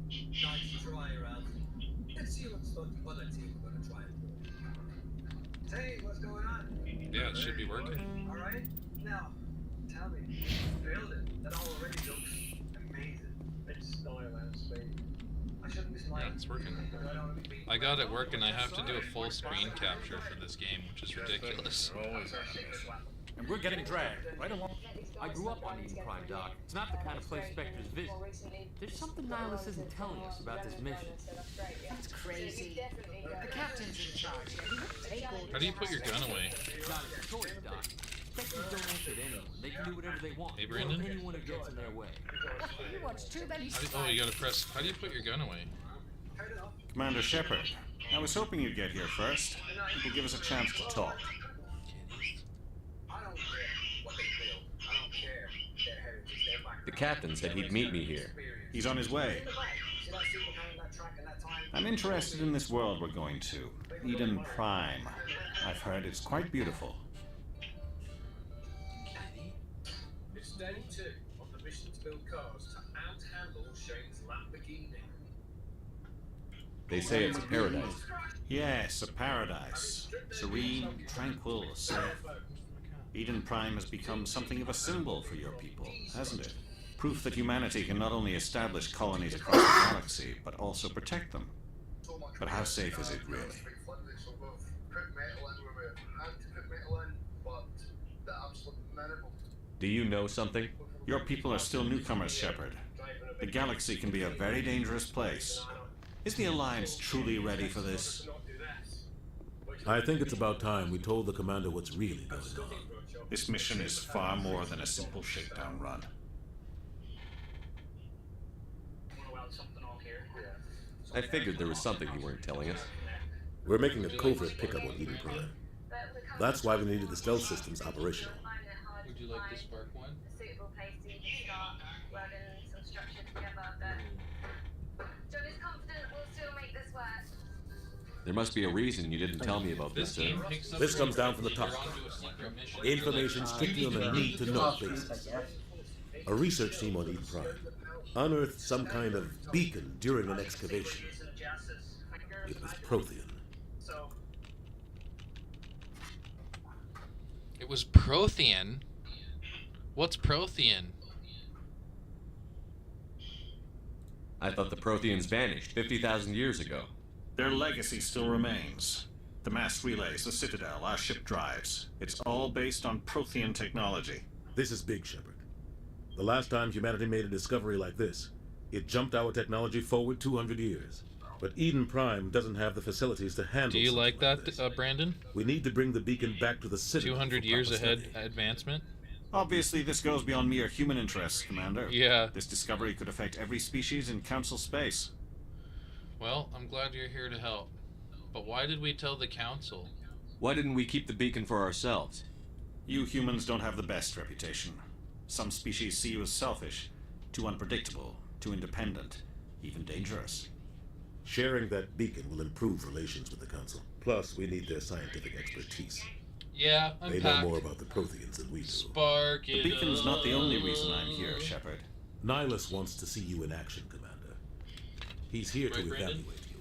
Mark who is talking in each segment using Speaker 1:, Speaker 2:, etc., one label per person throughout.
Speaker 1: Nice try, Ralph. Let's see what the other team are gonna try and do. Hey, what's going on?
Speaker 2: Yeah, it should be working.
Speaker 1: All right. Now, tell me, build it. That already looks amazing. It's style and speed. I shouldn't be smiling.
Speaker 2: Yeah, it's working. I got it working. I have to do a full screen capture for this game, which is ridiculous.
Speaker 3: And we're getting dragged right along. I grew up on Eden Prime, Doc. It's not the kind of place Spectres visit. There's something Nihilus isn't telling us about this mission.
Speaker 4: That's crazy. The captain's in charge. He wouldn't take orders.
Speaker 2: How do you put your gun away?
Speaker 3: It's not a choice, Doc. Spectres don't answer to anyone. They can do whatever they want.
Speaker 2: Hey, Brandon?
Speaker 3: Anyone who gets in their way.
Speaker 4: You watch too many.
Speaker 2: Oh, you gotta press. How do you put your gun away?
Speaker 5: Commander Shepard, I was hoping you'd get here first. It will give us a chance to talk.
Speaker 1: I don't care what they feel. I don't care their heritage, their background.
Speaker 6: The captain said he'd meet me here.
Speaker 5: He's on his way.
Speaker 1: See that Superman on that track in that time?
Speaker 5: I'm interested in this world we're going to. Eden Prime. I've heard it's quite beautiful.
Speaker 1: It's day 2 on the mission to build cars to out-handle Shane's Lamborghini.
Speaker 6: They say it's a paradise.
Speaker 5: Yes, a paradise. Serene, tranquil, safe. Eden Prime has become something of a symbol for your people, hasn't it? Proof that humanity can not only establish colonies across the galaxy, but also protect them. But how safe is it really?
Speaker 6: Do you know something?
Speaker 5: Your people are still newcomers, Shepard. The galaxy can be a very dangerous place. Is the Alliance truly ready for this?
Speaker 7: I think it's about time we told the commander what's really going on.
Speaker 5: This mission is far more than a simple shakedown run.
Speaker 6: I figured there was something you weren't telling us.
Speaker 7: We're making a covert pickup on Eden Prime. That's why we needed the stealth systems operational.
Speaker 2: Would you like to spark one?
Speaker 8: Suitable place to even start welding some structure together, but John is confident we'll still make this work.
Speaker 6: There must be a reason you didn't tell me about
Speaker 2: This
Speaker 6: this.
Speaker 2: game picks up.
Speaker 7: This comes down from the
Speaker 2: You're
Speaker 7: top.
Speaker 2: onto a secret mission.
Speaker 7: Information strictly on a need-to-know basis. A research team on Eden Prime unearthed some kind of beacon during an excavation. It was Prothean.
Speaker 2: It was Prothean. What's Prothean?
Speaker 6: I thought the Protheans vanished 50,000 years ago.
Speaker 5: Their legacy still remains. The mass relays, the Citadel, our ship drives. It's all based on Prothean technology.
Speaker 7: This is big, Shepard. The last time humanity made a discovery like this, it jumped our technology forward 200 years. But Eden Prime doesn't have the facilities to handle.
Speaker 2: Do you
Speaker 7: something
Speaker 2: like that,
Speaker 7: this.
Speaker 2: Brandon?
Speaker 7: We need to bring the beacon back to the Citadel.
Speaker 2: 200
Speaker 7: for
Speaker 2: years
Speaker 7: proper
Speaker 2: ahead
Speaker 7: study.
Speaker 2: advancement?
Speaker 5: Obviously, this goes beyond mere human interests, Commander.
Speaker 2: Yeah.
Speaker 5: This discovery could affect every species in Council space.
Speaker 2: Well, I'm glad you're here to help. But why did we tell the Council?
Speaker 6: Why didn't we keep the beacon for ourselves?
Speaker 5: You humans don't have the best reputation. Some species see you as selfish, too unpredictable, too independent, even dangerous.
Speaker 7: Sharing that beacon will improve relations with the Council. Plus, we need their scientific expertise.
Speaker 2: Yeah,
Speaker 7: They know more about the Protheans than we do.
Speaker 2: Spark
Speaker 5: The
Speaker 2: it
Speaker 5: beacon's not the only reason I'm
Speaker 2: up.
Speaker 5: here, Shepard.
Speaker 7: Nihilus wants to see you in action, Commander. He's here to
Speaker 2: Right, Brandon?
Speaker 7: evaluate you.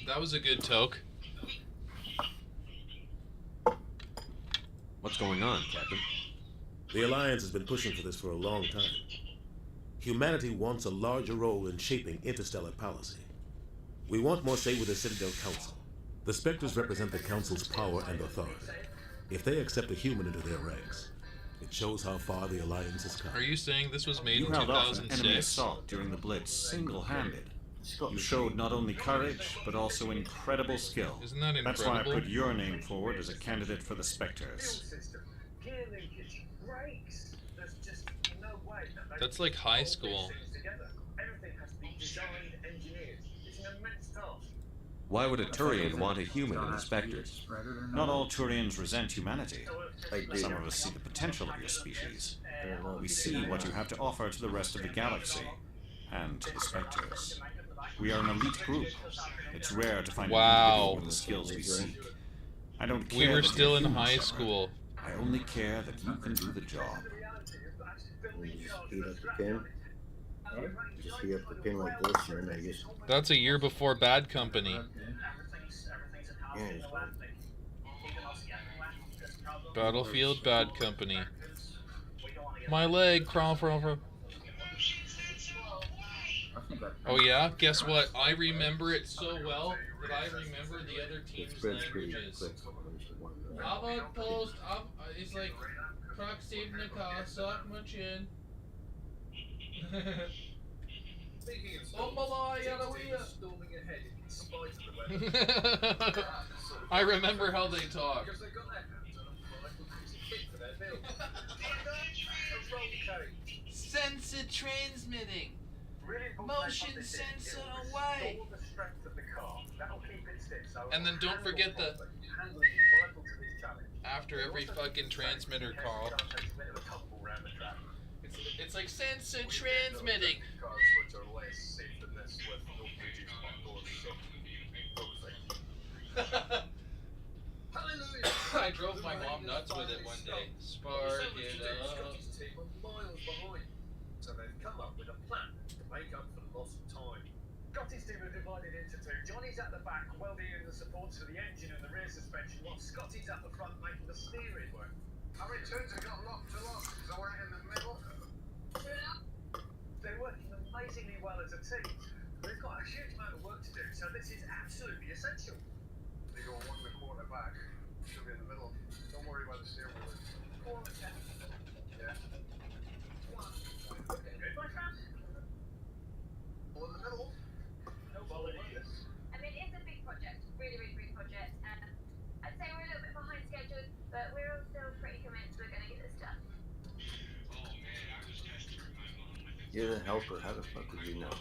Speaker 2: That was a good toke.
Speaker 6: What's going on, Captain?
Speaker 7: The Alliance has been pushing for this for a long time. Humanity wants a larger role in shaping interstellar policy. We want more say with the Citadel Council. The Spectres represent the Council's power and authority. If they accept a human into their ranks, it shows how far the Alliance has come.
Speaker 2: Are you saying this was made
Speaker 5: You
Speaker 2: in
Speaker 5: held off an enemy
Speaker 2: 2006?
Speaker 5: assault during the Blitz single-handed. You showed not only courage, but also incredible skill.
Speaker 2: Isn't that
Speaker 5: That's why I
Speaker 2: incredible?
Speaker 5: put your name forward as a candidate for the Spectres.
Speaker 1: System, gear linkage, brakes. There's just no way that they
Speaker 2: That's like
Speaker 1: can
Speaker 2: high
Speaker 1: hold
Speaker 2: school.
Speaker 1: these things together. Everything has to be designed, engineered. It's an immense task.
Speaker 6: Why would a Turian want a human in the Spectres?
Speaker 5: Not all Turians resent humanity.
Speaker 9: I do.
Speaker 5: Some of us see the potential of your species. We see what you have to offer to the rest of the galaxy, and to the Spectres. We are an elite group. It's rare to find an
Speaker 2: Wow.
Speaker 5: individual with the skills we seek. I don't care
Speaker 2: We were
Speaker 5: that
Speaker 2: still
Speaker 5: you're
Speaker 2: in
Speaker 5: human,
Speaker 2: high
Speaker 5: sir.
Speaker 2: school.
Speaker 5: I only care that you can do the job.
Speaker 9: You just heat up the pin. Just heat up the pin like this, and then I just
Speaker 2: That's a year before Bad Company.
Speaker 9: yeah, just like,
Speaker 2: Battlefield Bad Company. My leg, crawl. Oh yeah? Guess what? I remember it so well that I remember the other
Speaker 9: it
Speaker 2: team's
Speaker 9: spreads pretty
Speaker 2: languages.
Speaker 9: quick. Once you want to go.
Speaker 2: Outpost, it's like Proximnica, suck my chin. I remember how they talk. Sensor transmitting. Motion sensor away. And then don't forget the after every fucking transmitter call. It's like sensor transmitting. I drove my mom nuts with it one day. Spark it up.
Speaker 1: So they've come up with a plan to make up for the lost time. Scotty's team are divided into two. Johnny's at the back, welding in the supports for the engine and the rear suspension, while Scotty's at the front making the steering work. Our returns have got locked to lock, so we're in the middle. They're working amazingly well as a team. They've got a huge amount of work to do, so this is absolutely essential. They go 1 1/4 back. She'll be in the middle. Don't worry about the steering wheel. Yeah. Good, my friend? All in the middle. No volunteers.
Speaker 8: I mean, it's a big project, really big project, and I'd say we're a little bit behind schedule, but we're all still pretty convinced we're going to get this done.
Speaker 9: You're the helper. How the fuck did you know?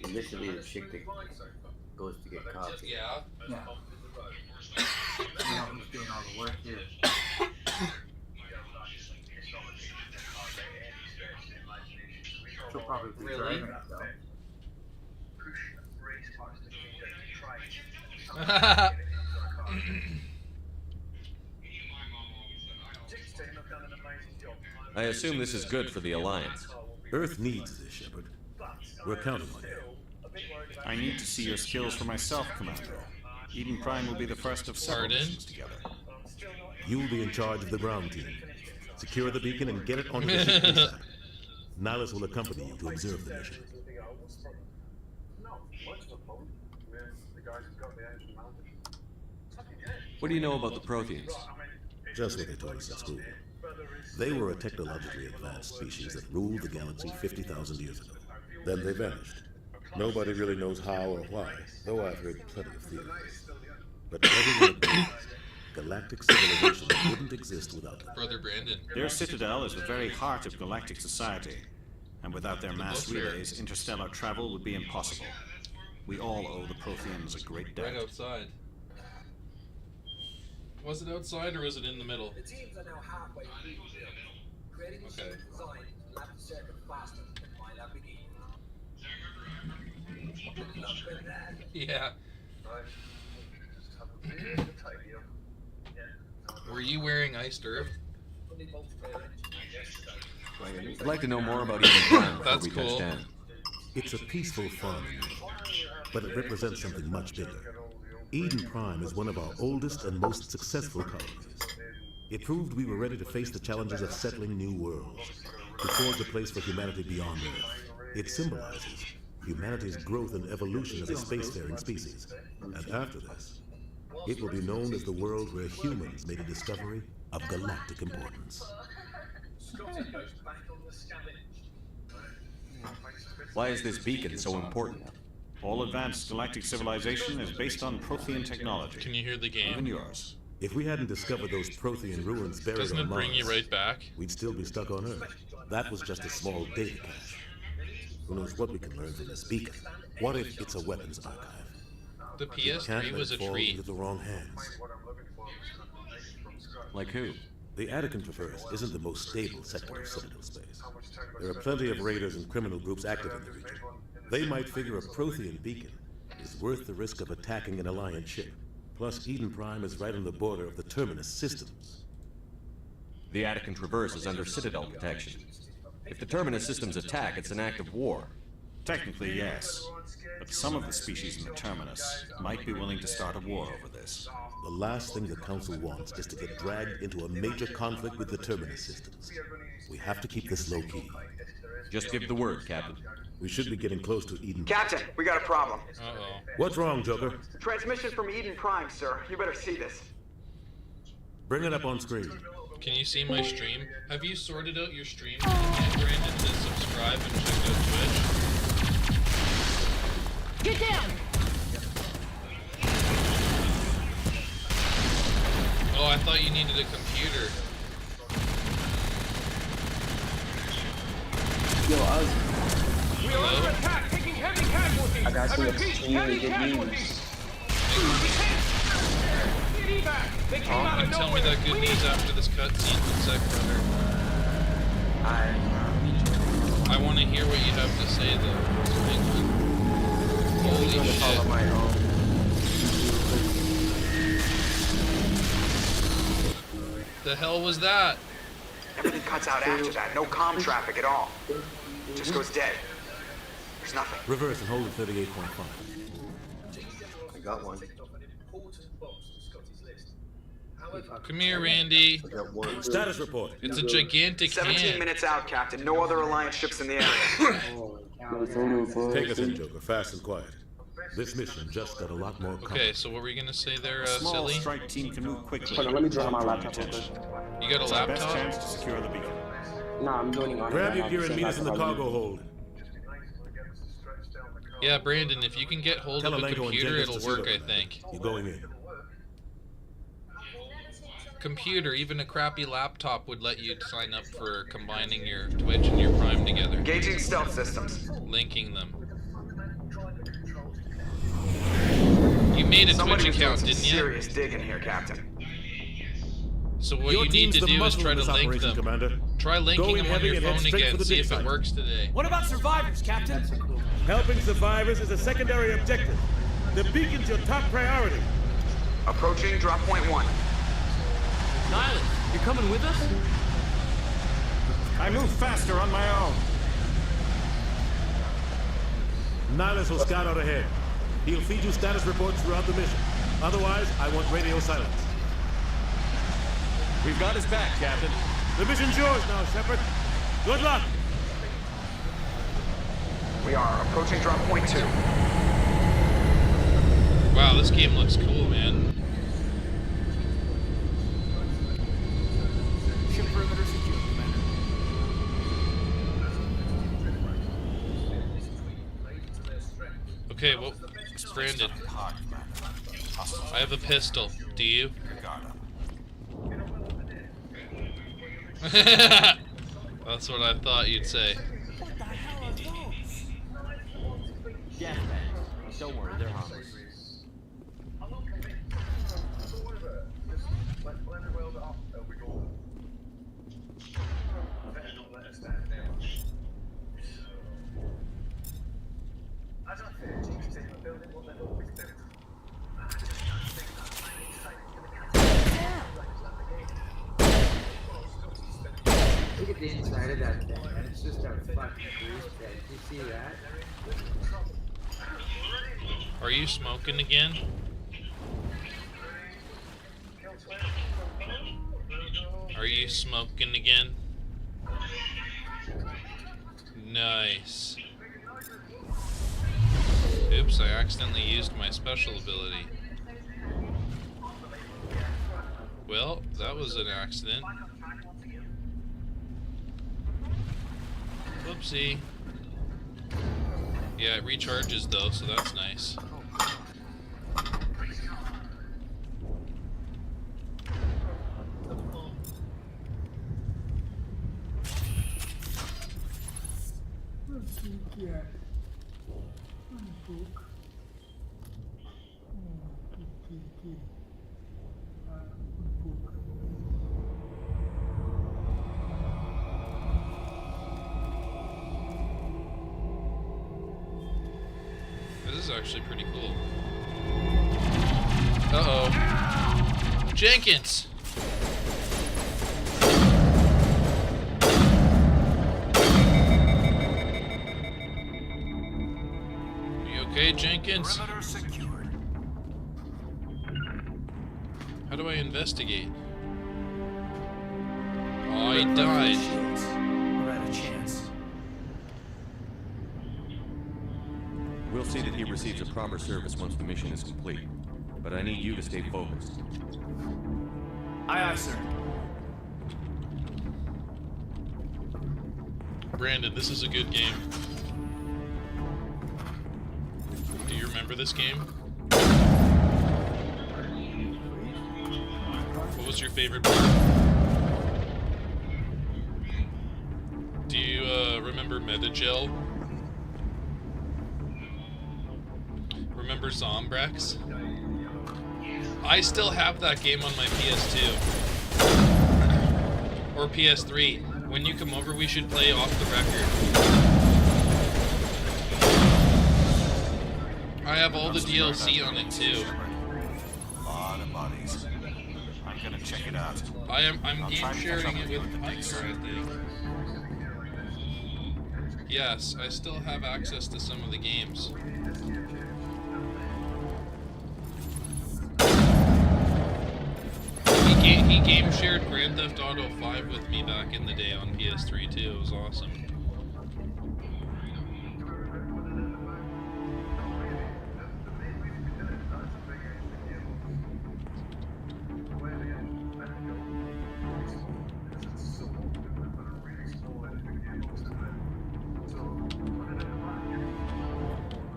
Speaker 9: And this should be the chick that goes to get coffee.
Speaker 2: Yeah.
Speaker 10: Yeah. You know who's doing all the work here. She'll probably be
Speaker 2: Really?
Speaker 10: driving it though.
Speaker 6: I assume this is good for the Alliance.
Speaker 7: Earth needs this, Shepard. We're counting on you.
Speaker 5: I need to see your skills for myself, Commander. Eden Prime will be the first of several
Speaker 2: Pardon?
Speaker 5: missions together.
Speaker 7: You'll be in charge of the ground team. Secure the beacon and get it onto the ship ASAP. Nihilus will accompany you to observe the mission.
Speaker 6: What do you know about the Protheans?
Speaker 7: Just what they taught us at school. They were a technologically advanced species that ruled the galaxy 50,000 years ago. Then they vanished. Nobody really knows how or why, though I've heard plenty of theories. But everyone agrees, galactic civilization wouldn't exist without them.
Speaker 2: Brother Brandon.
Speaker 5: Their citadel is the very heart of galactic society, and without their mass
Speaker 2: book fair.
Speaker 5: relays, interstellar travel would be impossible. We all owe the Protheans a great debt.
Speaker 2: Right outside. Was it outside or was it in the middle?
Speaker 11: The teams are now halfway through the build, creating
Speaker 2: Okay.
Speaker 11: machines designed to lap the circuit faster than my Lamborghini.
Speaker 2: Yeah. Were you wearing iced earth?
Speaker 6: I'd like to know more about Eden Prime before
Speaker 2: That's
Speaker 6: we
Speaker 2: cool.
Speaker 6: touch down.
Speaker 7: It's a peaceful farming world, but it represents something much bigger. Eden Prime is one of our oldest and most successful colonies. It proved we were ready to face the challenges of settling new worlds, to forge a place for humanity beyond Earth. It symbolizes humanity's growth and evolution as a spacefaring species. And after this, it will be known as the world where humans made a discovery of galactic importance.
Speaker 1: Scotty goes back on the scavenge.
Speaker 6: Why is this beacon so important?
Speaker 5: All advanced galactic civilization is based on Prothean technology.
Speaker 2: Can you hear the game?
Speaker 5: Even yours.
Speaker 7: If we hadn't discovered those Prothean ruins buried
Speaker 2: Doesn't
Speaker 7: on
Speaker 2: it bring
Speaker 7: Mars,
Speaker 2: you right back?
Speaker 7: we'd still be stuck on Earth. That was just a small data cache. Who knows what we can learn from this beacon? What if it's a weapons archive?
Speaker 2: The
Speaker 7: Can't
Speaker 2: PS3
Speaker 7: let
Speaker 2: was
Speaker 7: it
Speaker 2: a
Speaker 7: fall
Speaker 2: treat.
Speaker 7: into the wrong hands.
Speaker 6: Like who?
Speaker 7: The Attican Traverse isn't the most stable sector of Citadel space. There are plenty of raiders and criminal groups active in the region. They might figure a Prothean beacon is worth the risk of attacking an Alliance ship. Plus, Eden Prime is right on the border of the Terminus systems.
Speaker 6: The Attican Traverse is under Citadel protection. If the Terminus systems attack, it's an act of war.
Speaker 5: Technically, yes. But some of the species in the Terminus might be willing to start a war over this.
Speaker 7: The last thing the Council wants is to get dragged into a major conflict with the Terminus systems. We have to keep this low-key.
Speaker 6: Just give the word, Captain.
Speaker 7: We should be getting close to Eden.
Speaker 12: Captain, we got a problem.
Speaker 2: Uh-oh.
Speaker 7: What's wrong, Joker?
Speaker 12: Transmission from Eden Prime, sir. You better see this.
Speaker 7: Bring it up on screen.
Speaker 2: Can you see my stream? Have you sorted out your stream yet, Brandon, to subscribe and check out Twitch?
Speaker 4: Get down!
Speaker 2: Oh, I thought you needed a computer.
Speaker 13: Yo,
Speaker 2: We are under
Speaker 12: attack, taking heavy casualties.
Speaker 13: I got some extremely good news.
Speaker 2: And tell me that good news after this cutscene, one sec, brother. I want to hear what you have to say, though. Holy shit. The hell was that?
Speaker 12: Everything cuts out after that. No comm traffic at all. It just goes dead. There's nothing.
Speaker 7: Reverse and hold at 38.5.
Speaker 9: I got one.
Speaker 2: Come here, Randy.
Speaker 9: I got one.
Speaker 7: Status report.
Speaker 2: It's a gigantic
Speaker 12: 17
Speaker 2: hand.
Speaker 12: minutes out, Captain. No other Alliance ships in the area.
Speaker 7: Take us in, Joker, fast and quiet. This mission just got a lot more
Speaker 2: Okay,
Speaker 7: complicated.
Speaker 2: so what were you gonna say there,
Speaker 5: A small
Speaker 2: Silly?
Speaker 5: strike team can move quickly.
Speaker 13: Hold on, let me draw my
Speaker 5: without drawing
Speaker 13: laptop real
Speaker 5: attention.
Speaker 2: You got a
Speaker 5: It's our best
Speaker 2: laptop?
Speaker 5: chance to secure the beacon.
Speaker 13: Nah, I'm doing it on
Speaker 7: Grab
Speaker 13: it
Speaker 7: your
Speaker 13: right
Speaker 7: gear
Speaker 13: now.
Speaker 7: and meet us in the cargo hold.
Speaker 2: Yeah, Brandon, if you can get hold of a
Speaker 7: Telelenko and
Speaker 2: computer,
Speaker 7: Jenkins
Speaker 2: it'll
Speaker 7: to
Speaker 2: work,
Speaker 7: pseudo.
Speaker 2: I think.
Speaker 7: You're going in.
Speaker 2: Computer, even a crappy laptop would let you sign up for combining your Twitch and your Prime together.
Speaker 12: Engaging stealth systems.
Speaker 2: Linking them. You made a
Speaker 12: Somebody
Speaker 2: Twitch
Speaker 12: was doing
Speaker 2: account,
Speaker 12: some
Speaker 2: didn't you?
Speaker 12: serious digging here, Captain.
Speaker 2: So what
Speaker 7: Your
Speaker 2: you need
Speaker 7: team's
Speaker 2: to
Speaker 7: the
Speaker 2: do is
Speaker 7: muzzle
Speaker 2: try
Speaker 7: in
Speaker 2: to
Speaker 7: this
Speaker 2: link
Speaker 7: operation,
Speaker 2: them.
Speaker 7: Commander.
Speaker 2: Try linking
Speaker 7: Go in
Speaker 2: them on
Speaker 7: heavy
Speaker 2: your
Speaker 7: and head
Speaker 2: phone
Speaker 7: straight
Speaker 2: again,
Speaker 7: for the
Speaker 2: see
Speaker 7: dig
Speaker 2: if it
Speaker 7: site.
Speaker 2: works today.
Speaker 12: What about survivors, Captain?
Speaker 7: Helping survivors is a secondary objective. The beacon's your top priority.
Speaker 12: Approaching drop point 1.
Speaker 3: Nihilus, you're coming with us?
Speaker 5: I move faster on my own.
Speaker 7: Nihilus will scout out ahead. He'll feed you status reports throughout the mission. Otherwise, I want radio silence.
Speaker 6: We've got his back, Captain.
Speaker 7: The mission's yours now, Shepard. Good luck.
Speaker 12: We are approaching drop point 2.
Speaker 2: Wow, this game looks cool, man.
Speaker 3: Ship perimeter secure, Commander.
Speaker 2: Okay, well, Brandon. I have a pistol. Do you? That's what I thought you'd say.
Speaker 3: What the hell are those? Gas bags. Don't worry, they're harmless.
Speaker 13: Look at the inside of that thing, and it's just a fucking grease pit. You see that?
Speaker 2: Are you smoking again? Are you smoking again? Nice. Oops, I accidentally used my special ability. Well, that was an accident. Whoopsie. Yeah, it recharges though, so that's nice. This is actually pretty cool. Uh-oh. Jenkins! You okay, Jenkins?
Speaker 12: Perimeter secured.
Speaker 2: How do I investigate? Oh, I died.
Speaker 12: We're out of chance.
Speaker 6: We'll see that he receives a proper service once the mission is complete. But I need you to stay focused.
Speaker 12: Aye, aye, sir.
Speaker 2: Brandon, this is a good game. Do you remember this game? What was your favorite part? Do you remember Metagel? Remember Zombrex? I still have that game on my PS2. Or PS3. When you come over, we should play Off the Record. I have all the DLC on it too.
Speaker 5: A lot of bodies. I'm gonna check it out.
Speaker 2: I'm game sharing it with Hunter, I think. Yes, I still have access to some of the games. He game shared Grand Theft Auto 5 with me back in the day on PS3 too. It was awesome.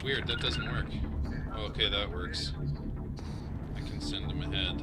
Speaker 2: Weird, that doesn't work. Oh, okay, that works. I can send him ahead.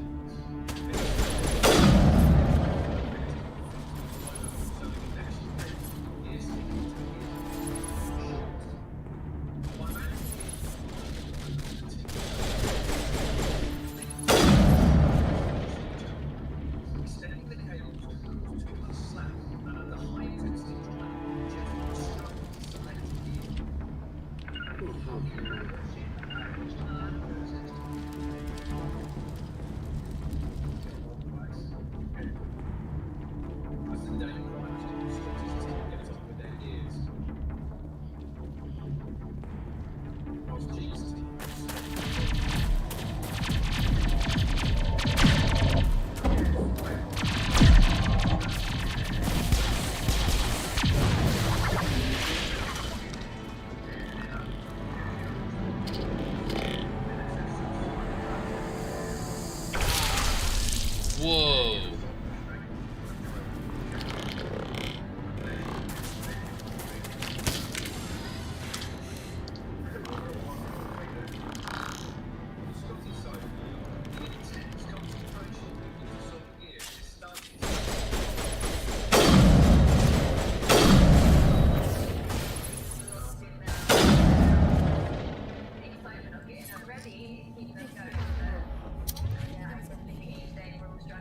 Speaker 2: Whoa.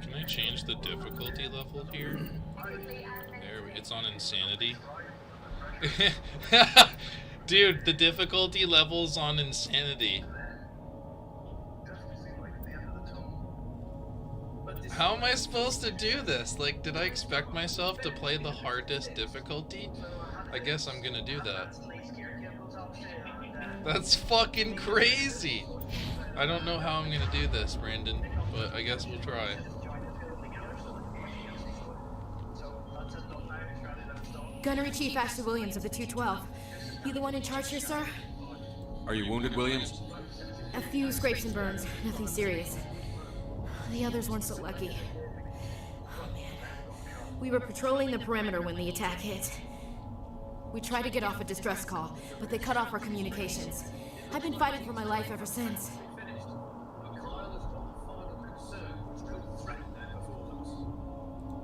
Speaker 2: Can I change the difficulty level here? There, it's on insanity. Dude, the difficulty level's on insanity. How am I supposed to do this? Like, did I expect myself to play the hardest difficulty? I guess I'm gonna do that. That's fucking crazy! I don't know how I'm gonna do this, Brandon, but I guess we'll try.
Speaker 14: Gunnery Chief Ashley Williams of the 212. You the one in charge here, sir?
Speaker 6: Are you wounded, Williams?
Speaker 14: A few scrapes and burns, nothing serious. The others weren't so lucky. Oh man. We were patrolling the perimeter when the attack hit. We tried to get off a distress call, but they cut off our communications. I've been fighting for my life ever since.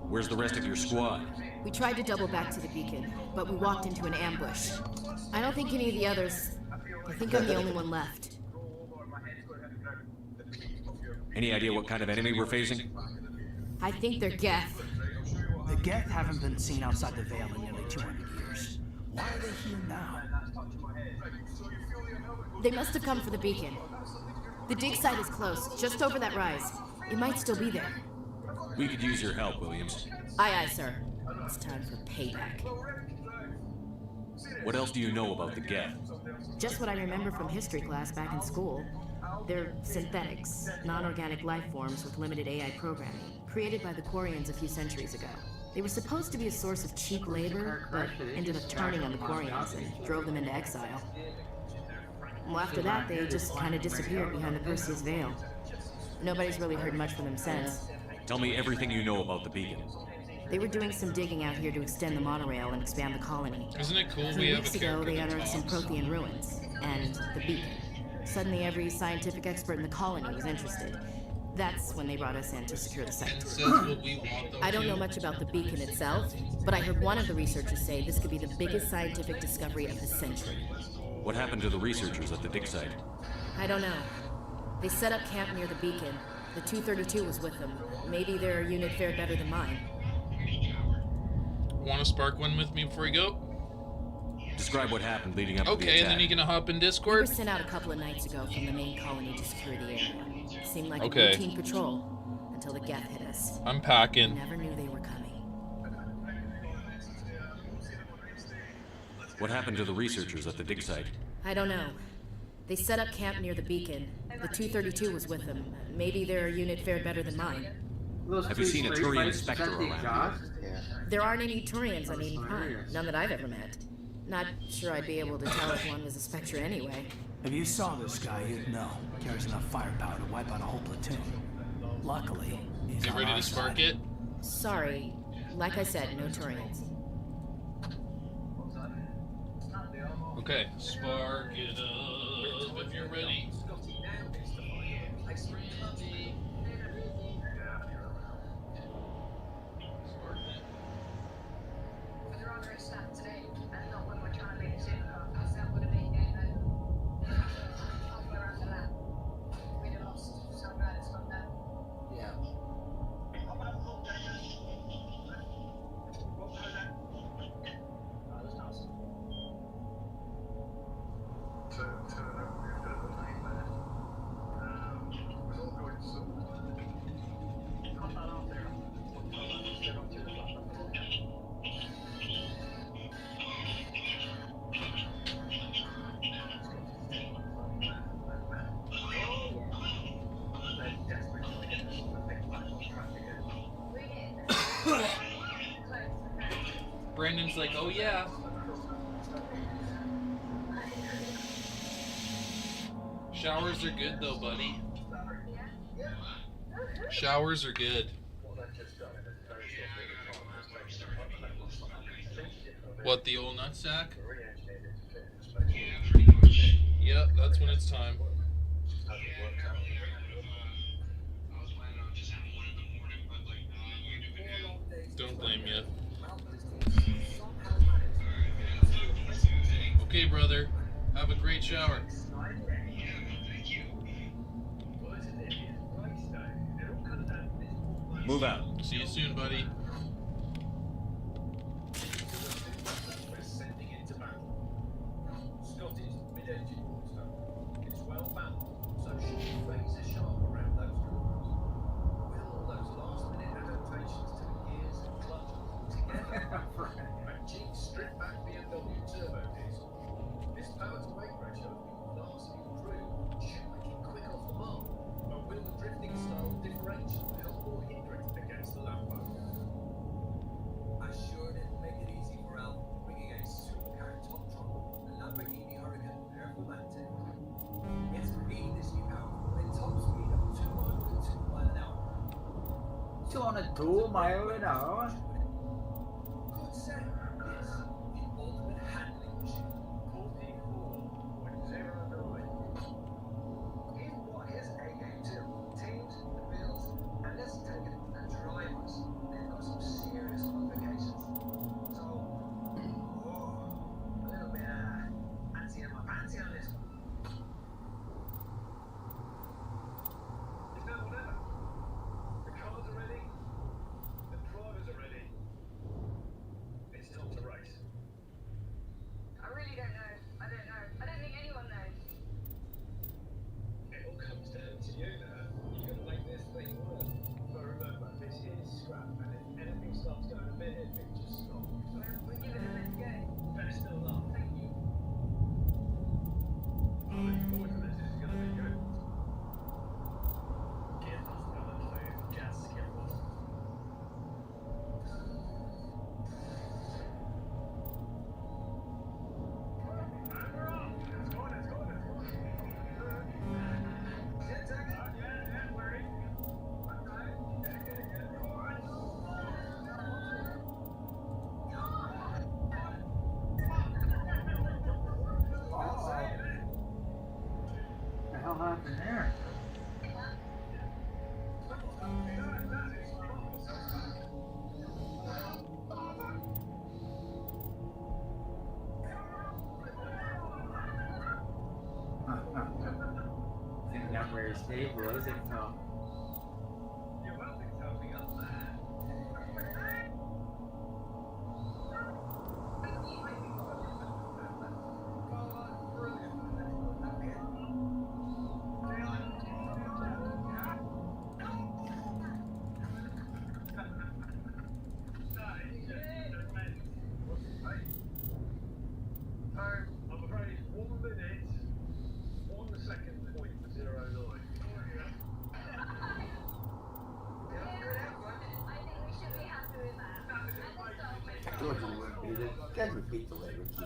Speaker 6: Where's the rest of your squad?
Speaker 14: We tried to double back to the beacon, but we walked into an ambush. I don't think any of the others... I think I'm the only one left.
Speaker 6: Any idea what kind of enemy we're facing?
Speaker 14: I think they're Geth.
Speaker 15: The Geth haven't been seen outside the Veil in nearly 200 years. Why are they here now?
Speaker 14: They must have come for the beacon. The dig site is close, just over that rise. It might still be there.
Speaker 6: We could use your help, Williams.
Speaker 14: Aye, aye, sir. It's time for payback.
Speaker 6: What else do you know about the Geth?
Speaker 14: Just what I remember from history class back in school. They're synthetics, non-organic life forms with limited AI programming, created by the Quarians a few centuries ago. They were supposed to be a source of cheap labor, but ended up turning on the Quarians and drove them into exile. Well, after that, they just kind of disappeared behind the Perseus Veil. Nobody's really heard much from them since.
Speaker 6: Tell me everything you know about the beacon.
Speaker 14: They were doing some digging out here to extend the monorail and expand the colony.
Speaker 2: Isn't it cool
Speaker 14: 2
Speaker 2: we have
Speaker 14: weeks
Speaker 2: a
Speaker 14: ago,
Speaker 2: character
Speaker 14: they
Speaker 2: that
Speaker 14: unearthed some
Speaker 2: talks?
Speaker 14: Prothean ruins, and the beacon. Suddenly, every scientific expert in the colony was interested. That's when they brought us in to secure the site.
Speaker 2: And says what we want them
Speaker 14: I don't
Speaker 2: to.
Speaker 14: know much about the beacon itself, but I heard one of the researchers say this could be the biggest scientific discovery of the century.
Speaker 6: What happened to the researchers at the dig site?
Speaker 14: I don't know. They set up camp near the beacon. The 232 was with them. Maybe their unit fared better than mine.
Speaker 2: Want to spark one with me before we go?
Speaker 6: Describe what happened leading up to the
Speaker 2: Okay,
Speaker 6: attack.
Speaker 2: and then you gonna hop in
Speaker 14: We
Speaker 2: Discord?
Speaker 14: were sent out a couple of nights ago from the main colony to secure the area. It seemed like
Speaker 2: Okay.
Speaker 14: a routine patrol until the Geth hit us.
Speaker 2: I'm
Speaker 14: We
Speaker 2: packing.
Speaker 14: never knew they were coming.
Speaker 6: What happened to the researchers at the dig site?
Speaker 14: I don't know. They set up camp near the beacon. The 232 was with them. Maybe their unit fared better than mine.
Speaker 6: Have you seen a Turian Spectre around?
Speaker 14: There aren't any Turians on Eden Prime. None that I've ever met. Not sure I'd be able to tell if one was a Spectre anyway.
Speaker 15: If you saw this guy, you'd know. Carries enough firepower to wipe out a whole platoon. Luckily, he's
Speaker 2: Get
Speaker 15: on
Speaker 2: ready
Speaker 15: our
Speaker 2: to spark
Speaker 15: side.
Speaker 2: it?
Speaker 14: Sorry. Like I said, no Turians.
Speaker 2: Okay, spark it up if you're ready.
Speaker 8: They're on their staff today, and not when we're trying to make a supercar, because that would have been game over. Halfway around the lap. We'd have lost some guys from that.
Speaker 13: Yeah.
Speaker 2: Brandon's like, oh yeah. Showers are good though, buddy. Showers are good. What, the old nutsack? Yep, that's when it's time. Don't blame you. Okay, brother. Have a great shower.
Speaker 6: Move out.
Speaker 2: See you soon, buddy.
Speaker 1: We're sending it to battle. Scotty's mid-engine water. It's well balanced, so she's razor sharp around those corners. With all those last-minute adaptations to the gears and clutch pulled together, and Jeep's stripped-back BMW turbo diesel, this power-to-weight ratio has been vastly improved. Should make it quick off the mark, but will the drifting style differential help or hinder it against the Lambo?
Speaker 11: I sure didn't make it easy for Al, bringing a supercar top trouble.
Speaker 13: 202 miles an hour?
Speaker 1: Good set. Yes. The ultimate handling machine. 44.09. Here's a game too. Teams, builds, and let's take it and drivers. They've got some serious qualifications. So, a little bit fancy on my fancy on this one. It's now or never. The cars are ready. The drivers are ready. It's time to race.
Speaker 8: I really don't know. I don't know. I don't think anyone knows.
Speaker 1: It all comes down to you now. You're going to make this thing work. But remember, this is scrap, and if anything starts going a bit iffy, just stop.
Speaker 8: We're giving it a best go.
Speaker 1: Best of luck.
Speaker 8: Thank you.
Speaker 1: I'm looking forward to this. This is going to be good. Get off, brother. Gas, get off. And we're off. Let's go, let's go, let's go. Get tagged. Yeah, we're in. Okay. Get it. All right.
Speaker 13: What the hell happened there? Think not very stable, is it, Phil?
Speaker 1: You're welding something up there. I'm afraid 1 minute, 1 second, .09.
Speaker 13: George wouldn't beat it. Can't repeat the later key.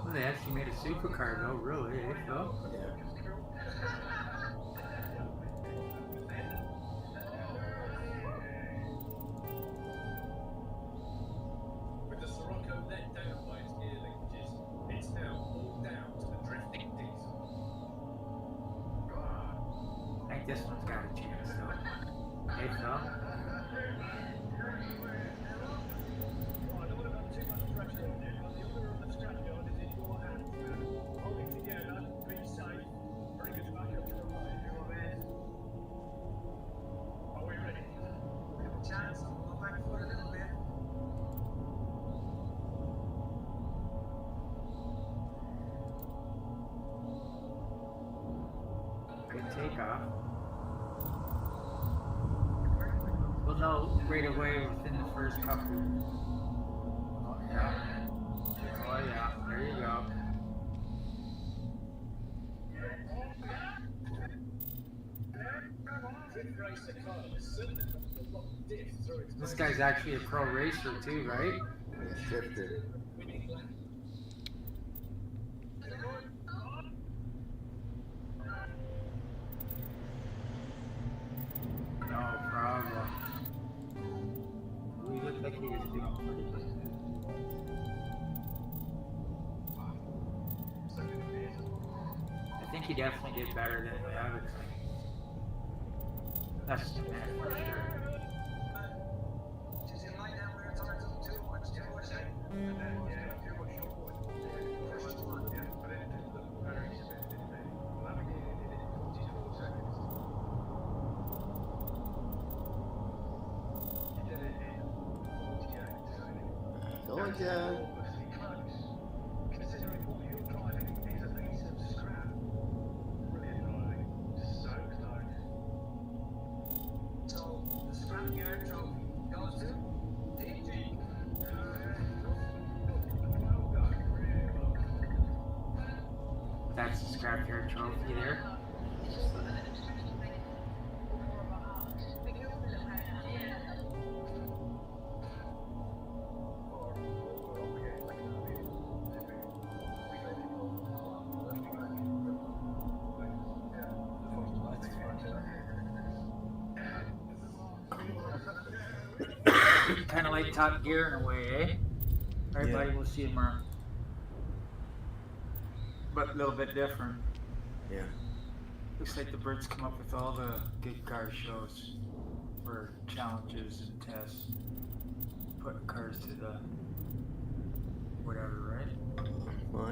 Speaker 13: Well, they actually made a supercar though, really, eh, Phil?
Speaker 9: Yeah.
Speaker 1: With the Sirocco let down by its gear linkages, it's now all down to the drifting diesel.
Speaker 13: I think this one's got a chance though. Hey, Phil?
Speaker 1: I don't want to have too much pressure on you, but the order of the scrapyard is in your hands. Hold it together, be safe, bring us back up to the road. You're on it. Are we ready? We have a chance. I'll go back for a little bit.
Speaker 13: Good takeoff. We'll know right away within the first couple. Oh yeah. Oh yeah. There you go. This guy's actually a pro racer too, right?
Speaker 9: Yeah, shifter.
Speaker 13: No problem. He looked like he was doing pretty good. I think he definitely did better than the other thing. That's the man for sure.
Speaker 1: Just in line down where it's hard to too much, and then, yeah, too much short. First one, yeah, but it didn't look very smooth, did it? Navigated it in 44 seconds. He did it in 48.
Speaker 9: Going down.
Speaker 1: Obviously close. Considering what you're driving is a piece of scrap. Brilliant driving. So close. So, the scrapyard trophy goes to DG. Well done, really well done.
Speaker 13: That's the scrapyard trophy there. Kind of like Top Gear in a way, eh? Everybody will see them around. But a little bit different.
Speaker 9: Yeah.
Speaker 13: Looks like the birds come up with all the good car shows for challenges and tests. Putting cars to the whatever, right?
Speaker 9: Well,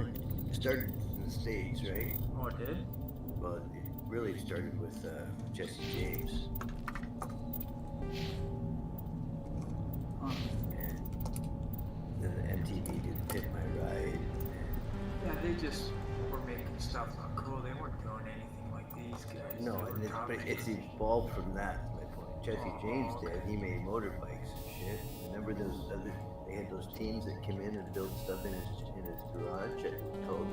Speaker 9: it started in the States, right?
Speaker 13: Oh, it did?
Speaker 9: Well, it really started with Jesse James. And then the MTV did Pit My Ride.
Speaker 13: Yeah, they just were making stuff look cool. They weren't doing anything like these guys.
Speaker 9: No,
Speaker 13: They were
Speaker 9: and
Speaker 13: copying.
Speaker 9: it's evolved from that. Is my point. Jesse James did. He made motorbikes and shit. Remember those other? They had those teams that came in and built stuff in his garage. It was called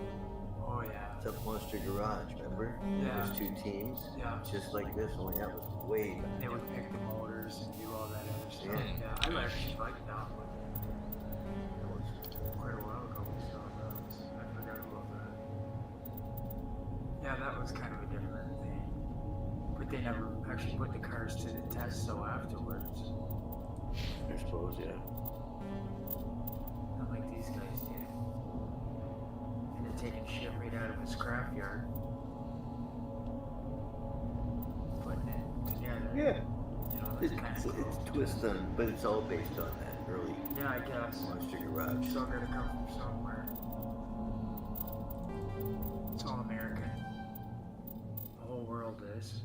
Speaker 13: Oh yeah.
Speaker 9: Tough Monster Garage. Remember?
Speaker 13: Yeah.
Speaker 9: There's two teams.
Speaker 13: Yeah.
Speaker 9: Just like this, only that was way back.
Speaker 13: They would pick the motors and do all that other stuff.
Speaker 9: Yeah.
Speaker 13: Yeah, I actually liked that one. That was quite a while ago we saw those. I forgot about that. Yeah, that was kind of a different thing. But they never actually put the cars to the test, so afterwards.
Speaker 9: I suppose, yeah.
Speaker 13: Not like these guys did. And they're taking shit right out of a scrapyard. Putting it together.
Speaker 9: Yeah.
Speaker 13: You know, that's kind of cool.
Speaker 9: It's twist on, but it's all based on that early
Speaker 13: Yeah, I guess.
Speaker 9: Monster Garage.
Speaker 13: It's all gotta come from somewhere. It's all American. The whole world is.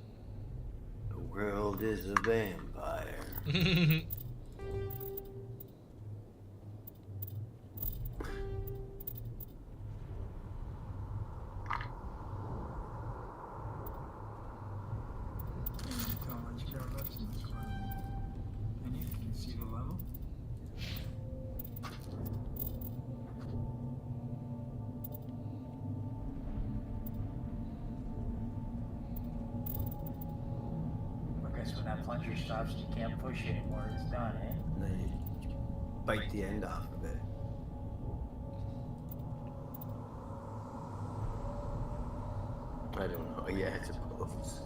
Speaker 9: The world is a vampire.
Speaker 13: Tell how much car left in this one. And you can see the level. I guess when that plunger stops, you can't push it anymore. It's done, eh?
Speaker 9: And then you bite the end off of it. I don't know. Yeah, I suppose.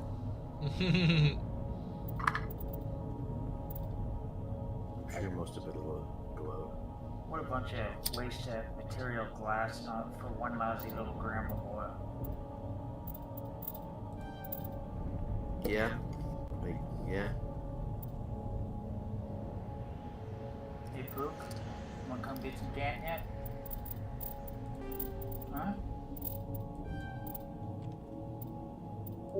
Speaker 9: I'm sure most of it will go out.
Speaker 13: What a bunch of wasted material glass for one lousy little gram of oil.
Speaker 9: Yeah. Like, yeah.
Speaker 13: Hey, Pook, wanna come get some Gant yet? Huh? I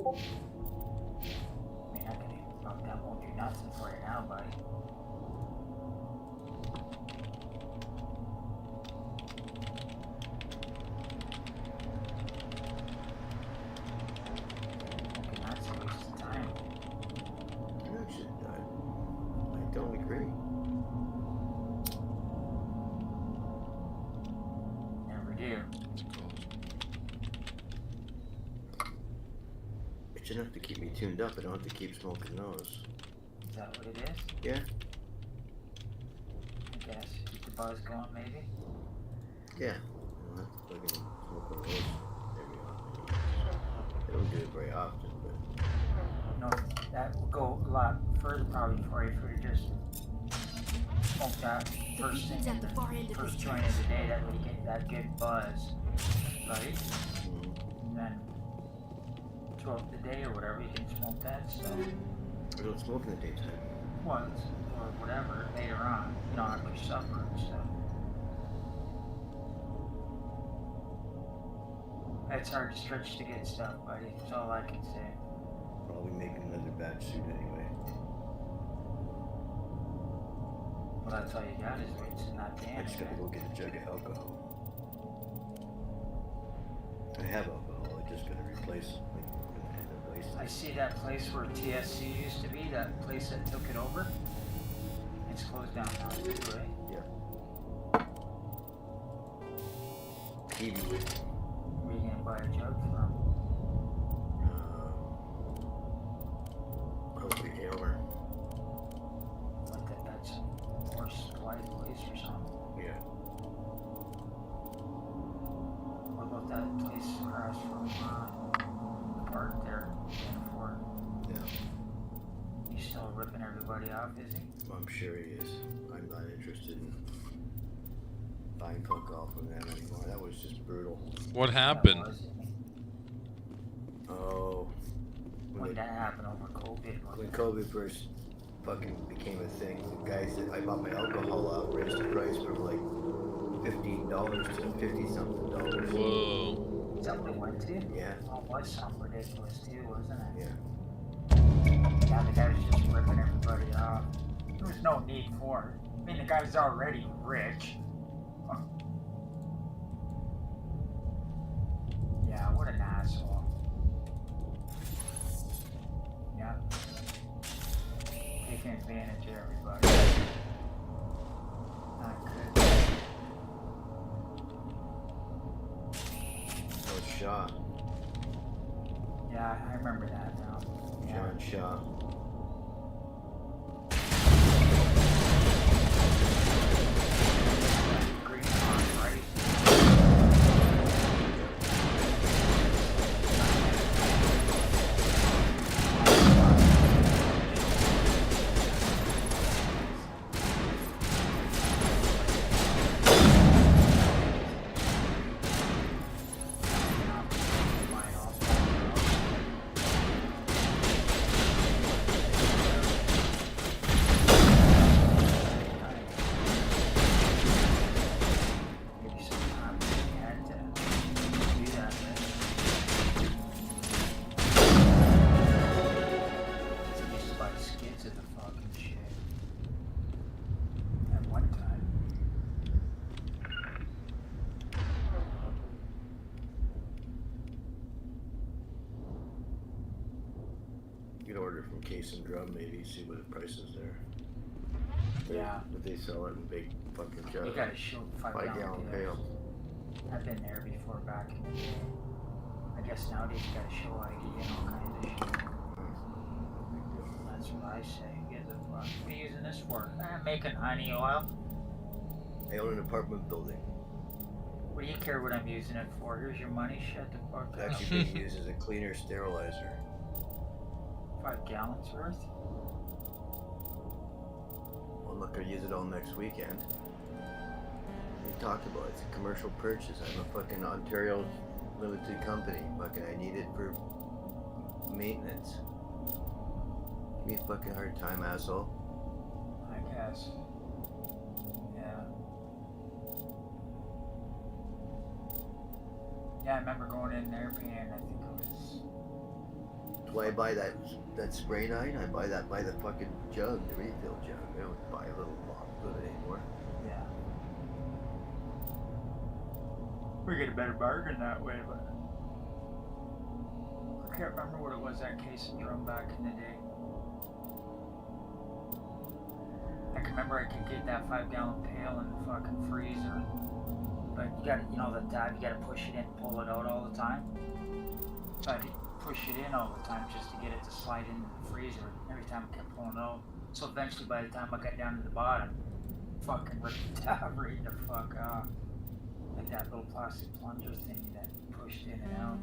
Speaker 13: mean, I can knock that won't do nothing for you now, buddy. Okay, that's a waste of time.
Speaker 9: Actually, I don't agree.
Speaker 13: Never do.
Speaker 9: It's enough to keep me tuned up. I don't have to keep smoking those.
Speaker 13: Is that what it is?
Speaker 9: Yeah.
Speaker 13: I guess. Keep the buzz going, maybe?
Speaker 9: Yeah. I don't have to fucking smoke one of those every often. I don't do it very often, but
Speaker 13: No, that will go a lot further probably for you if we just smoke that first thing,
Speaker 14: at the far end of
Speaker 13: first
Speaker 14: this
Speaker 13: joint of the day, that would get that good buzz, right? And then throughout the day or whatever, you can smoke that stuff.
Speaker 9: I don't smoke in the daytime.
Speaker 13: Once or whatever later on, you know, after supper and stuff. It's hard to stretch to get stuff, buddy. That's all I can say.
Speaker 9: Probably making another batch soon anyway.
Speaker 13: Well, that's all you got is weights and not
Speaker 9: I
Speaker 13: damage.
Speaker 9: just gotta go get a jug of alcohol. I have alcohol. I just gotta replace it.
Speaker 13: I see that place where TSC used to be, that place that took it over. It's closed down now, too, right?
Speaker 9: Yeah. Even
Speaker 13: Where are you gonna buy a jug from? everybody off, is he?
Speaker 9: I'm sure he is. I'm not interested in buying fuck all from them anymore. That was just brutal.
Speaker 2: What happened?
Speaker 9: Oh.
Speaker 13: When that happened over COVID.
Speaker 9: When COVID first fucking became a thing, the guys that I bought my alcohol out raised the price from like $15 to $50-something.
Speaker 2: Whoa.
Speaker 13: Is that what it went to?
Speaker 9: Yeah.
Speaker 13: Oh, it was something ridiculous too, wasn't it?
Speaker 9: Yeah.
Speaker 13: Yeah, the guy was just ripping everybody off. There was no need for it. I mean, the guy's already rich. Yeah, what an asshole. Yeah. Taking advantage of everybody. Not good.
Speaker 9: Oh, Shaw.
Speaker 13: Yeah, I remember that now. Yeah.
Speaker 9: John Shaw.
Speaker 13: Green on rice.
Speaker 9: You could order from Case and Drum, maybe, see what the price is there.
Speaker 13: Yeah.
Speaker 9: But they sell it in big fucking jugs.
Speaker 13: You gotta show
Speaker 9: 5-gallon pail.
Speaker 13: I've been there before back in the day. I guess nowadays you gotta show ID and all kinds of shit. That's what I say. Get the fuck. What are you using this for? Making honey oil.
Speaker 9: I own an apartment building.
Speaker 13: What do you care what I'm using it for? Here's your money. Shut the fuck
Speaker 9: It's
Speaker 13: up.
Speaker 9: actually being used as a cleaner sterilizer.
Speaker 13: 5 gallons worth?
Speaker 9: I'm not gonna use it all next weekend. What are you talking about? It's a commercial purchase. I'm a fucking Ontario limited company. Fucking, I need it for maintenance. Give me a fucking hard time, asshole.
Speaker 13: I guess. Yeah. Yeah, I remember going in there paying, I think it was...
Speaker 9: Why I buy that spray nine? I buy that by the fucking jug, the refill jug. I don't buy a little bottle of it anymore.
Speaker 13: Yeah. We get a better bargain that way, but... I can't remember what it was, that Case and Drum back in the day. I can remember I could get that 5-gallon pail in the fucking freezer. But you gotta, you know, the tab, you gotta push it in, pull it out all the time. So I could push it in all the time just to get it to slide into the freezer. Every time I kept pulling it out. So eventually by the time I got down to the bottom, fucking ripped the tab right the fuck off. Like that little plastic plunger thing that pushed in and out.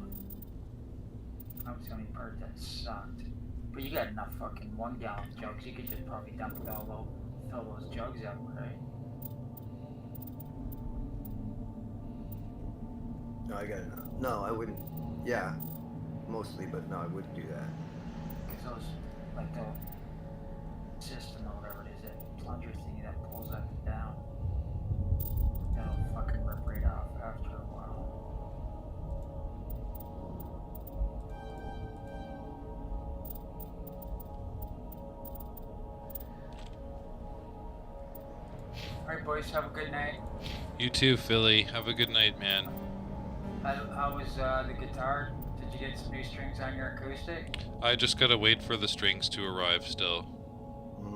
Speaker 13: That was the only part that sucked. But you got enough fucking 1-gallon jugs, you could just probably dump it all out, fill those jugs out, right?
Speaker 9: No, I got enough. No, I wouldn't. Yeah, mostly, but no, I wouldn't do that.
Speaker 13: Because those, like the system or whatever it is, that plunger thingy that pulls up and down, that'll fucking rip right off after a while. Alright boys, have a good night.
Speaker 2: You too, Philly. Have a good night, man.
Speaker 13: How was the guitar? Did you get some new strings on your acoustic?
Speaker 2: I just gotta wait for the strings to arrive still.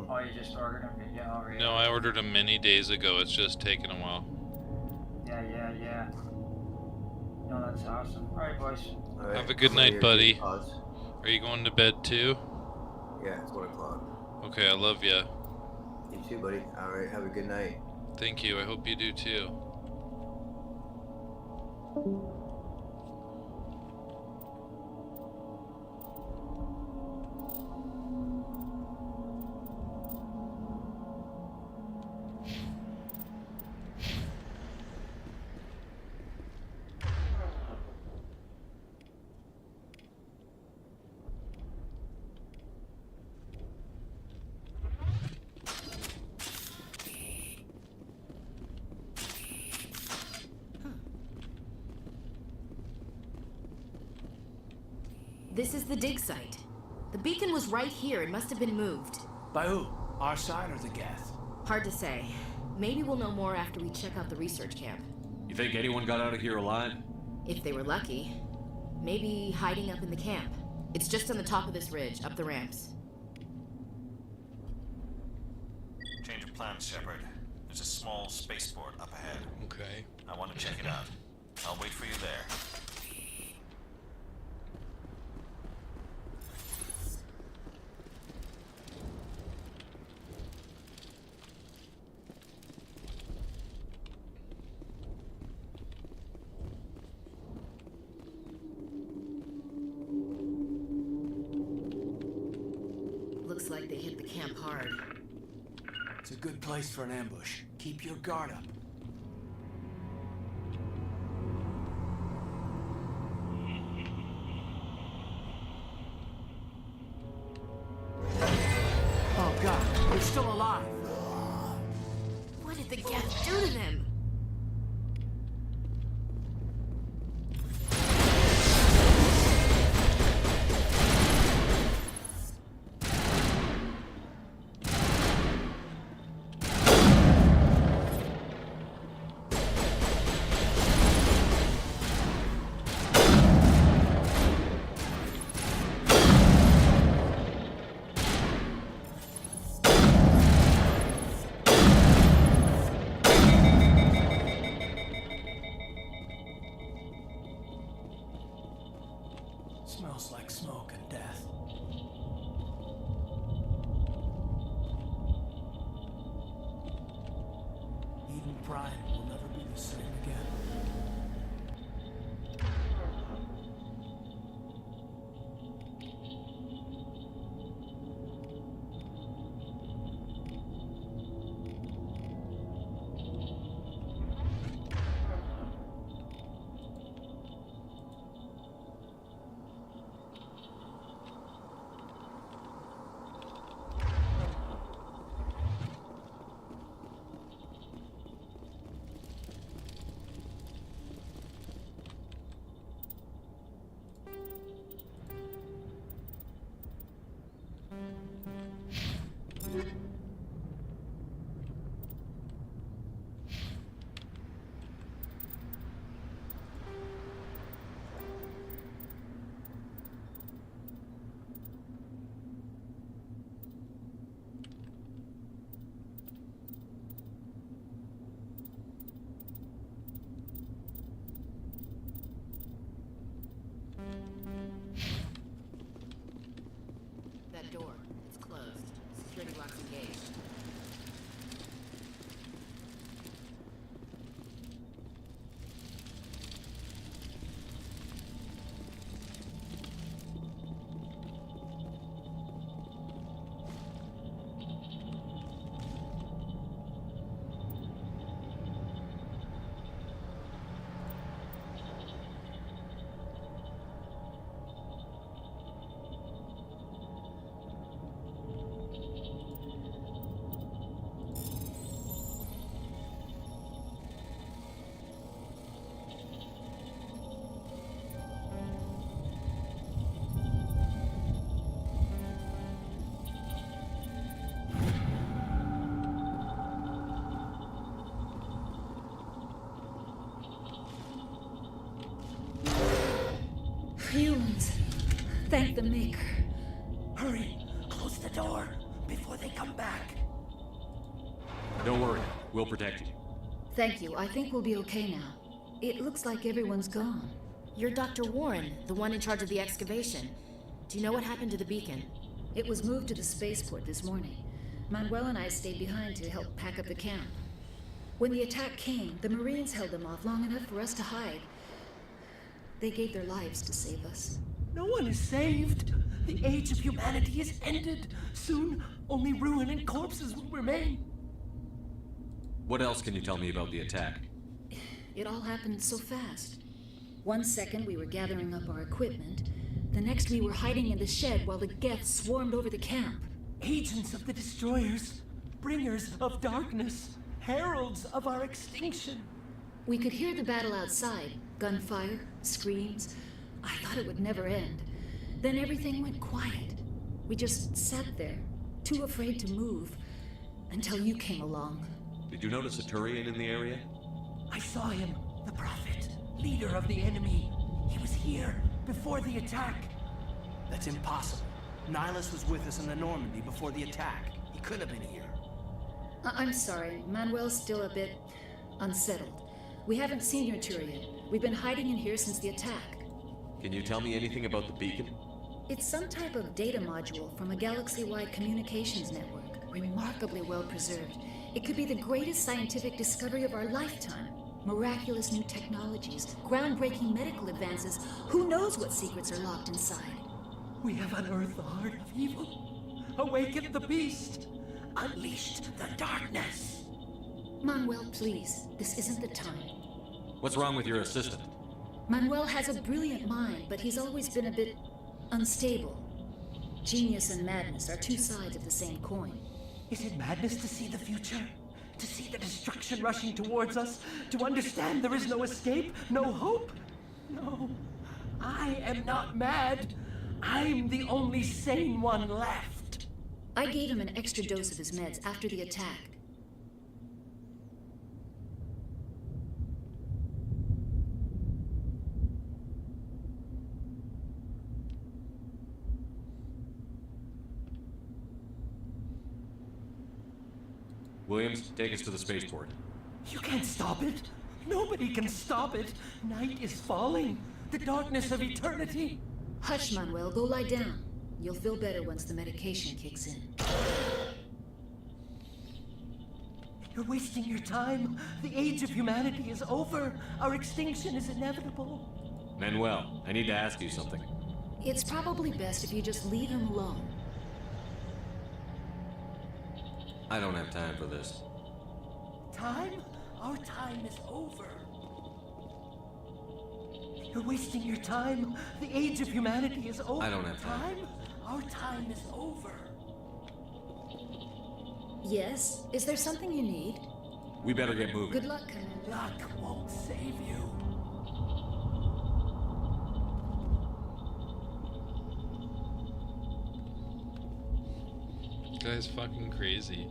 Speaker 13: Oh, you just ordered them, did you? Already?
Speaker 2: No, I ordered them many days ago. It's just taking a while.
Speaker 13: Yeah. No, that's awesome. Alright, boys.
Speaker 9: All right,
Speaker 2: Have a good
Speaker 9: I'm
Speaker 2: night,
Speaker 9: here.
Speaker 2: buddy.
Speaker 9: Pause.
Speaker 2: Are you going to bed too?
Speaker 9: Yeah, it's 1 o'clock.
Speaker 2: Okay, I love ya.
Speaker 9: You too, buddy. All right, have a good night.
Speaker 2: Thank you. I hope you do too.
Speaker 14: This is the dig site. The beacon was right here. It must have been moved.
Speaker 15: By who? Our side or the Geth?
Speaker 14: Hard to say. Maybe we'll know more after we check out the research camp.
Speaker 6: You think anyone got out of here alive?
Speaker 14: If they were lucky. Maybe hiding up in the camp. It's just on the top of this ridge, up the ramps.
Speaker 5: Change of plans, Shepard. There's a small spaceport up ahead.
Speaker 2: Okay.
Speaker 5: I want to check it out. I'll wait for you there.
Speaker 14: Looks like they hit the camp hard.
Speaker 15: It's a good place for an ambush. Keep your guard up. Oh God, they're still alive.
Speaker 14: What did the Geth do to them?
Speaker 15: Smells like smoke and death. Eden Prime will never be the same again.
Speaker 14: That door. It's closed. Security lock's engaged.
Speaker 4: Humans. Thank the Maker.
Speaker 15: Hurry! Close the door before they come back.
Speaker 6: Don't worry, we'll protect you.
Speaker 4: Thank you. I think we'll be okay now. It looks like everyone's gone.
Speaker 14: You're Dr. Warren, the one in charge of the excavation. Do you know what happened to the beacon?
Speaker 4: It was moved to the spaceport this morning. Manuel and I stayed behind to help pack up the camp. When the attack came, the Marines held them off long enough for us to hide. They gave their lives to save us.
Speaker 15: No one is saved. The age of humanity is ended. Soon, only ruin and corpses will remain.
Speaker 6: What else can you tell me about the attack?
Speaker 4: It all happened so fast. One second we were gathering up our equipment. The next we were hiding in the shed while the Geth swarmed over the camp.
Speaker 15: Agents of the Destroyers, bringers of darkness, heralds of our extinction.
Speaker 4: We could hear the battle outside. Gunfire, screams. I thought it would never end. Then everything went quiet. We just sat there, too afraid to move, until you came along.
Speaker 6: Did you notice a Turian in the area?
Speaker 15: I saw him, the Prophet, leader of the enemy. He was here before the attack.
Speaker 16: That's impossible. Nihilus was with us in the Normandy before the attack. He could have been here.
Speaker 4: I'm sorry, Manuel's still a bit unsettled. We haven't seen your Turian. We've been hiding in here since the attack.
Speaker 6: Can you tell me anything about the beacon?
Speaker 4: It's some type of data module from a galaxy-wide communications network, remarkably well preserved. It could be the greatest scientific discovery of our lifetime. Miraculous new technologies, groundbreaking medical advances. Who knows what secrets are locked inside?
Speaker 15: We have unearthed the heart of evil, awakened the beast, unleashed the darkness.
Speaker 4: Manuel, please, this isn't the time.
Speaker 6: What's wrong with your assistant?
Speaker 4: Manuel has a brilliant mind, but he's always been a bit unstable. Genius and madness are two sides of the same coin.
Speaker 15: Is it madness to see the future? To see the destruction rushing towards us? To understand there is no escape? No hope? No. I am not mad. I'm the only sane one left.
Speaker 4: I gave him an extra dose of his meds after the attack.
Speaker 6: Williams, take us to the spaceport.
Speaker 15: You can't stop it. Nobody can stop it. Night is falling. The darkness of eternity.
Speaker 4: Hush, Manuel. Go lie down. You'll feel better once the medication kicks in.
Speaker 15: You're wasting your time. The age of humanity is over. Our extinction is inevitable.
Speaker 6: Manuel, I need to ask you something.
Speaker 4: It's probably best if you just leave him alone.
Speaker 6: I don't have time for this.
Speaker 15: Time? Our time is over. You're wasting your time. The age of humanity is over.
Speaker 6: I don't have time.
Speaker 15: Our time is over.
Speaker 4: Yes? Is there something you need?
Speaker 6: We better get moving.
Speaker 4: Good luck, Commander.
Speaker 15: Luck won't save you.
Speaker 2: This guy's fucking crazy.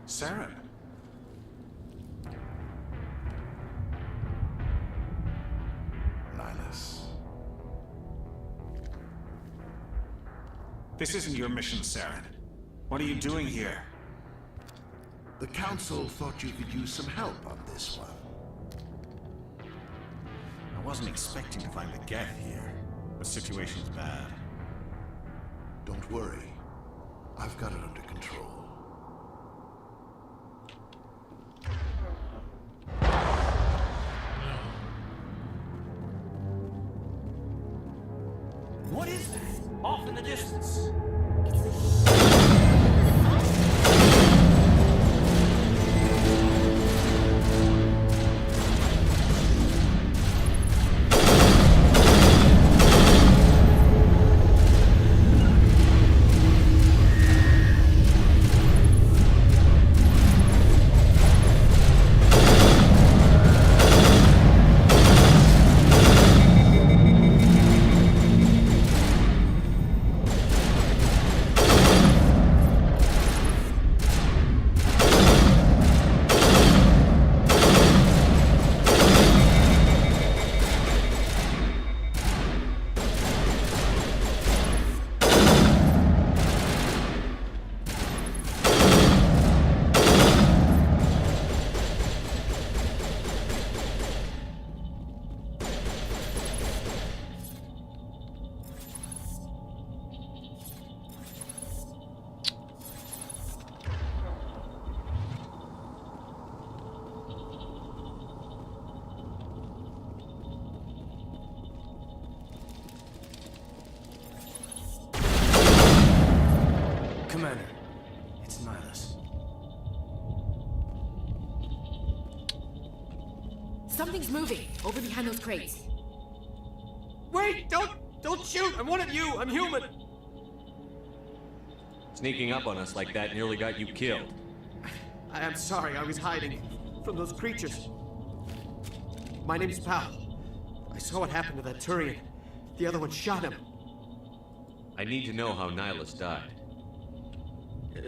Speaker 5: Saren. Nihilus. This isn't your mission, Saren. What are you doing here?
Speaker 7: The Council thought you could use some help on this one.
Speaker 5: I wasn't expecting to find the Geth here. The situation's bad.
Speaker 7: Don't worry. I've got it under control.
Speaker 16: What is that? Off in the distance. Commander, it's Nihilus.
Speaker 14: Something's moving over behind those crates.
Speaker 16: Wait! Don't shoot! I'm one of you! I'm human!
Speaker 6: Sneaking up on us like that nearly got you killed.
Speaker 16: I'm sorry, I was hiding from those creatures. My name's Pal. I saw what happened to that Turian. The other one shot him.
Speaker 6: I need to know how Nihilus died.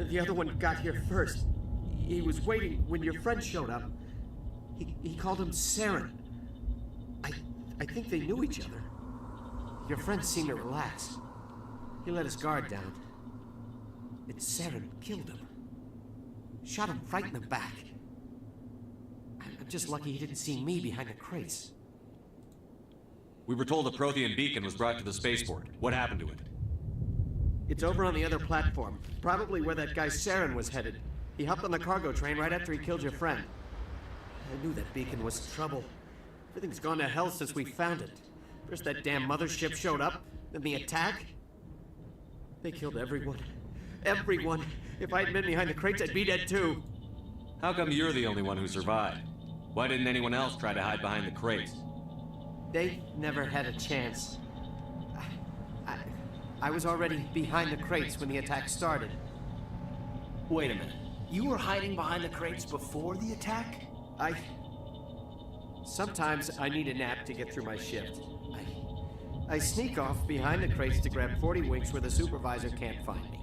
Speaker 16: The other one got here first. He was waiting when your friend showed up. He called him Saren. I think they knew each other. Your friend seemed to relax. He let his guard down. And Saren killed him. Shot him right in the back. I'm just lucky he didn't see me behind the crates.
Speaker 6: We were told the Prothean beacon was brought to the spaceport. What happened to it?
Speaker 16: It's over on the other platform. Probably where that guy Saren was headed. He hopped on the cargo train right after he killed your friend. I knew that beacon was trouble. Everything's gone to hell since we found it. First that damn mothership showed up, then the attack. They killed everyone. Everyone. If I'd been behind the crates, I'd be dead too.
Speaker 6: How come you're the only one who survived? Why didn't anyone else try to hide behind the crates?
Speaker 16: They never had a chance. I was already behind the crates when the attack started.
Speaker 15: Wait a minute. You were hiding behind the crates before the attack?
Speaker 16: Sometimes I need a nap to get through my shift. I sneak off behind the crates to grab 40 winks where the supervisor can't find me.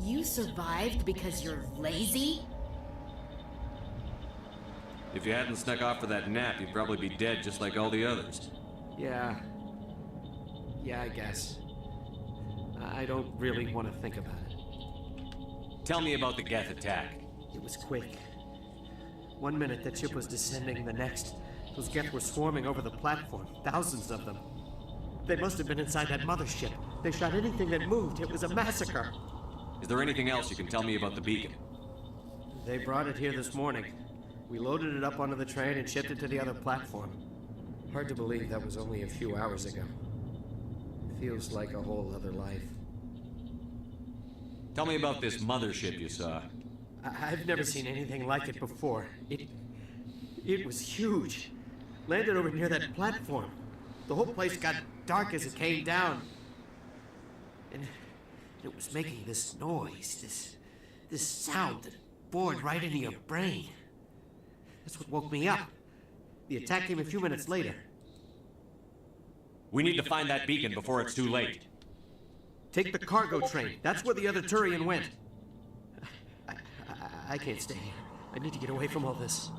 Speaker 14: You survived because you're lazy?
Speaker 6: If you hadn't snuck off for that nap, you'd probably be dead just like all the others.
Speaker 16: Yeah, I guess. I don't really want to think about it.
Speaker 6: Tell me about the Geth attack.
Speaker 16: It was quick. 1 minute the ship was descending, the next, those Geth were swarming over the platform. Thousands of them. They must have been inside that mothership. They shot anything that moved. It was a massacre.
Speaker 6: Is there anything else you can tell me about the beacon?
Speaker 16: They brought it here this morning. We loaded it up onto the train and shipped it to the other platform. Hard to believe that was only a few hours ago. Feels like a whole other life.
Speaker 6: Tell me about this mothership you saw.
Speaker 16: I've never seen anything like it before. It was huge. Landed over near that platform. The whole place got dark as it came down. And it was making this noise, this sound that bored right into your brain. That's what woke me up. The attack came a few minutes later.
Speaker 6: We need to find that beacon before it's too late.
Speaker 16: Take the cargo train. That's where the other Turian went. I can't stay here. I need to get away from all this.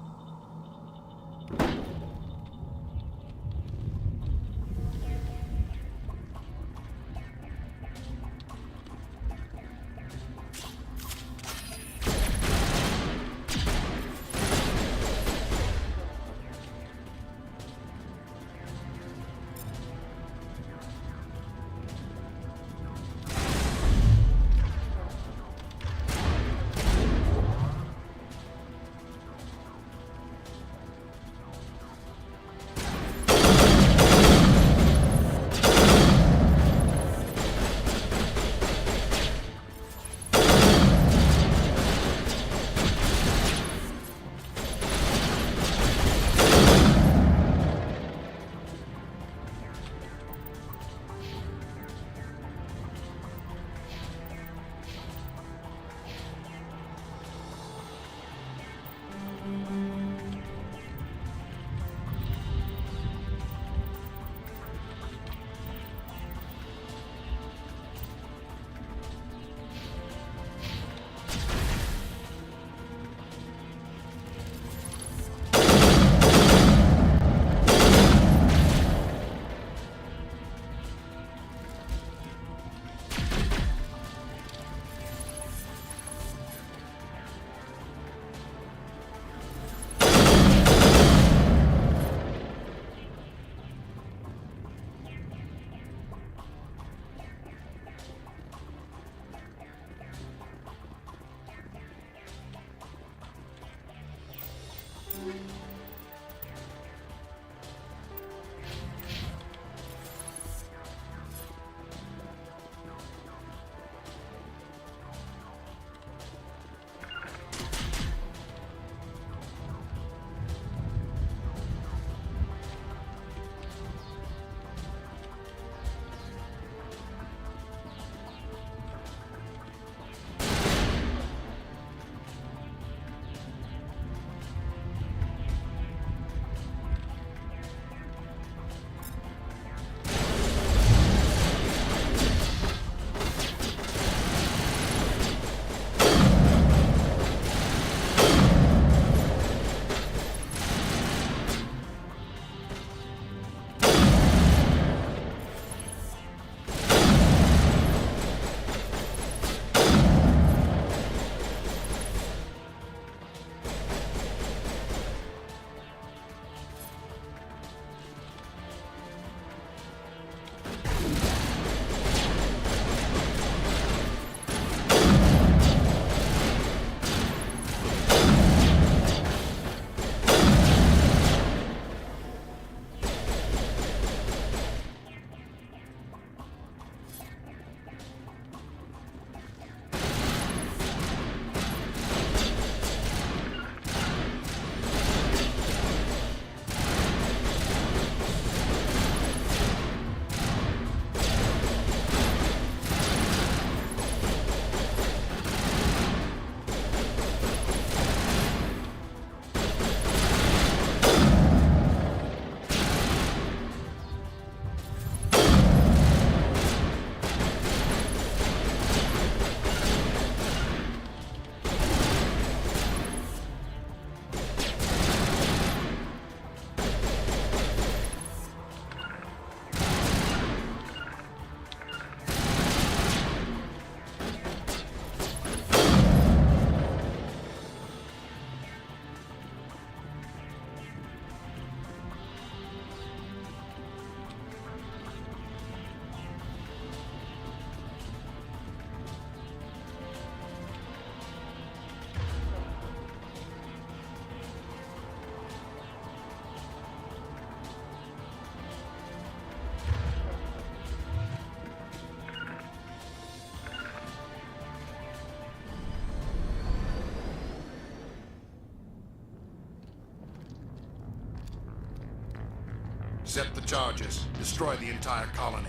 Speaker 17: Set the charges. Destroy the entire colony.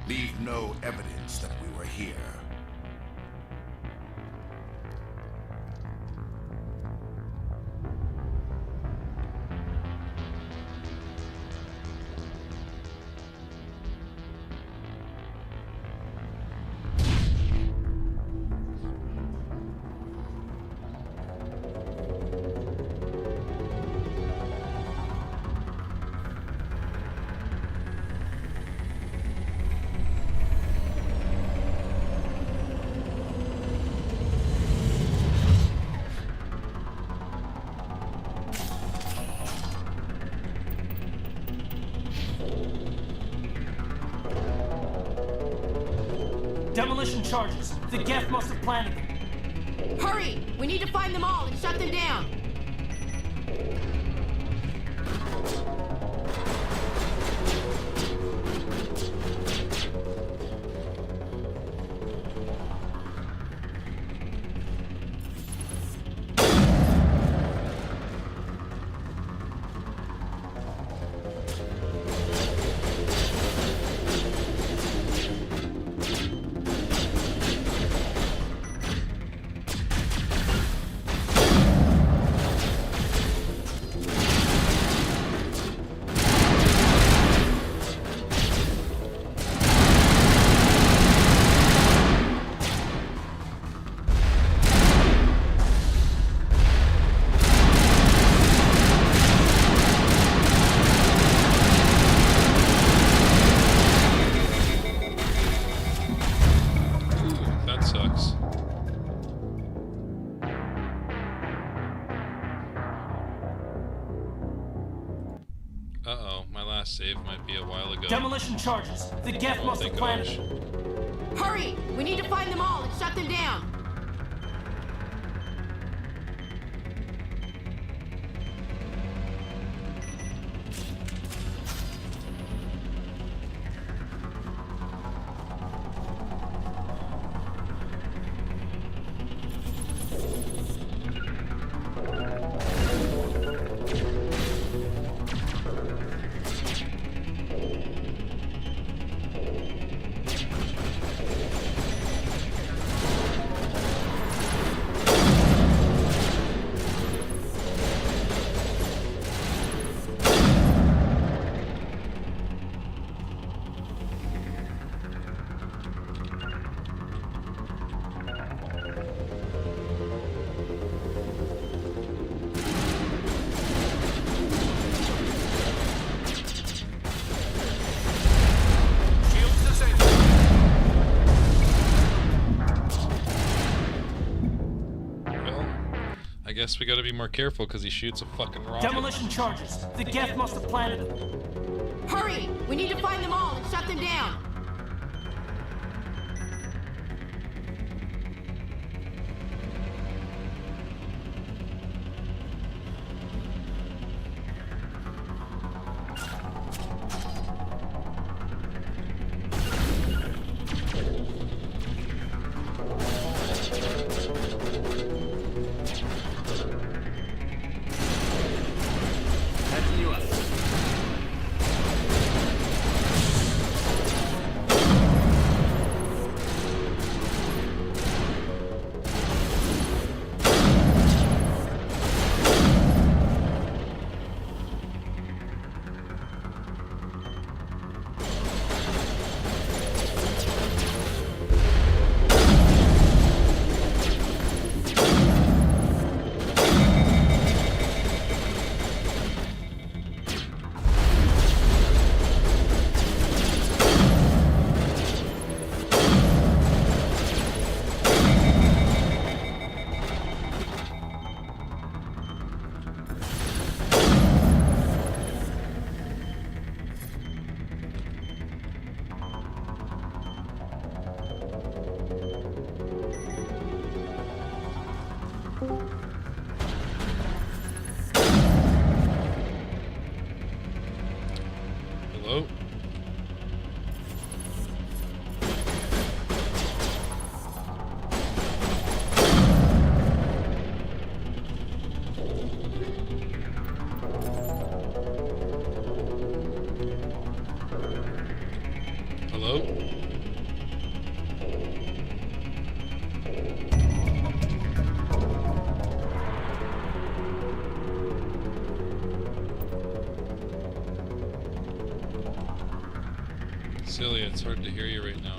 Speaker 17: Leave no evidence that we were here.
Speaker 15: Demolition charges. The Geth must have planted them.
Speaker 14: Hurry! We need to find them all and shut them down.
Speaker 2: That sucks. Uh-oh, my last save might be a while ago.
Speaker 15: Demolition charges. The Geth must have planted them.
Speaker 14: Hurry! We need to find them all and shut them down.
Speaker 2: I guess we gotta be more careful because he shoots a fucking rocket.
Speaker 15: Demolition charges. The Geth must have planted them.
Speaker 14: Hurry! We need to find them all and shut them down.
Speaker 2: Hello? Hello? Celia, it's hard to hear you right now.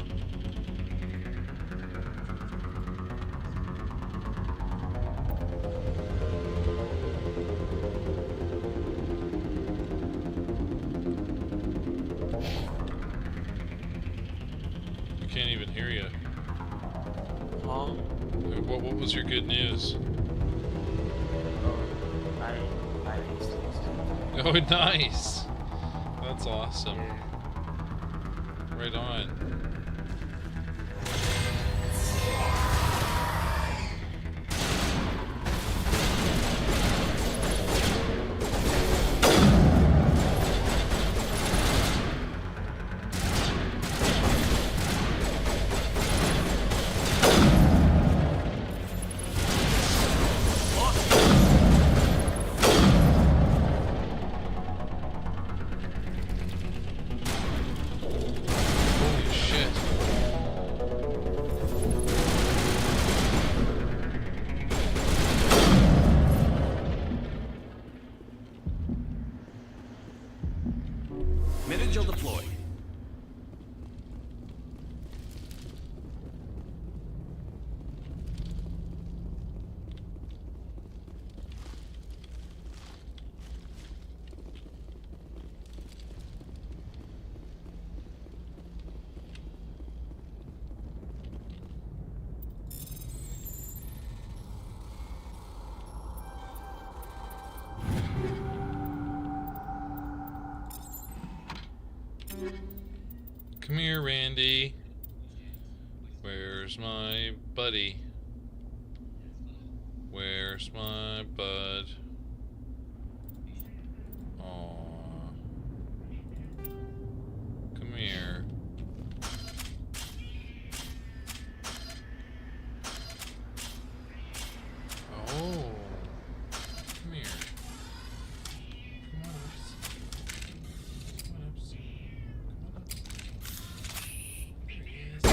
Speaker 2: I can't even hear you.
Speaker 13: Huh?
Speaker 2: What was your good news?
Speaker 13: I Hastings.
Speaker 2: Oh, nice! That's awesome. Right on. Randy? Where's my buddy? Where's my bud? Aww. Come here. Oh. Come here. Come on, Ups. Come on, Ups. Come on, Ups. There he is.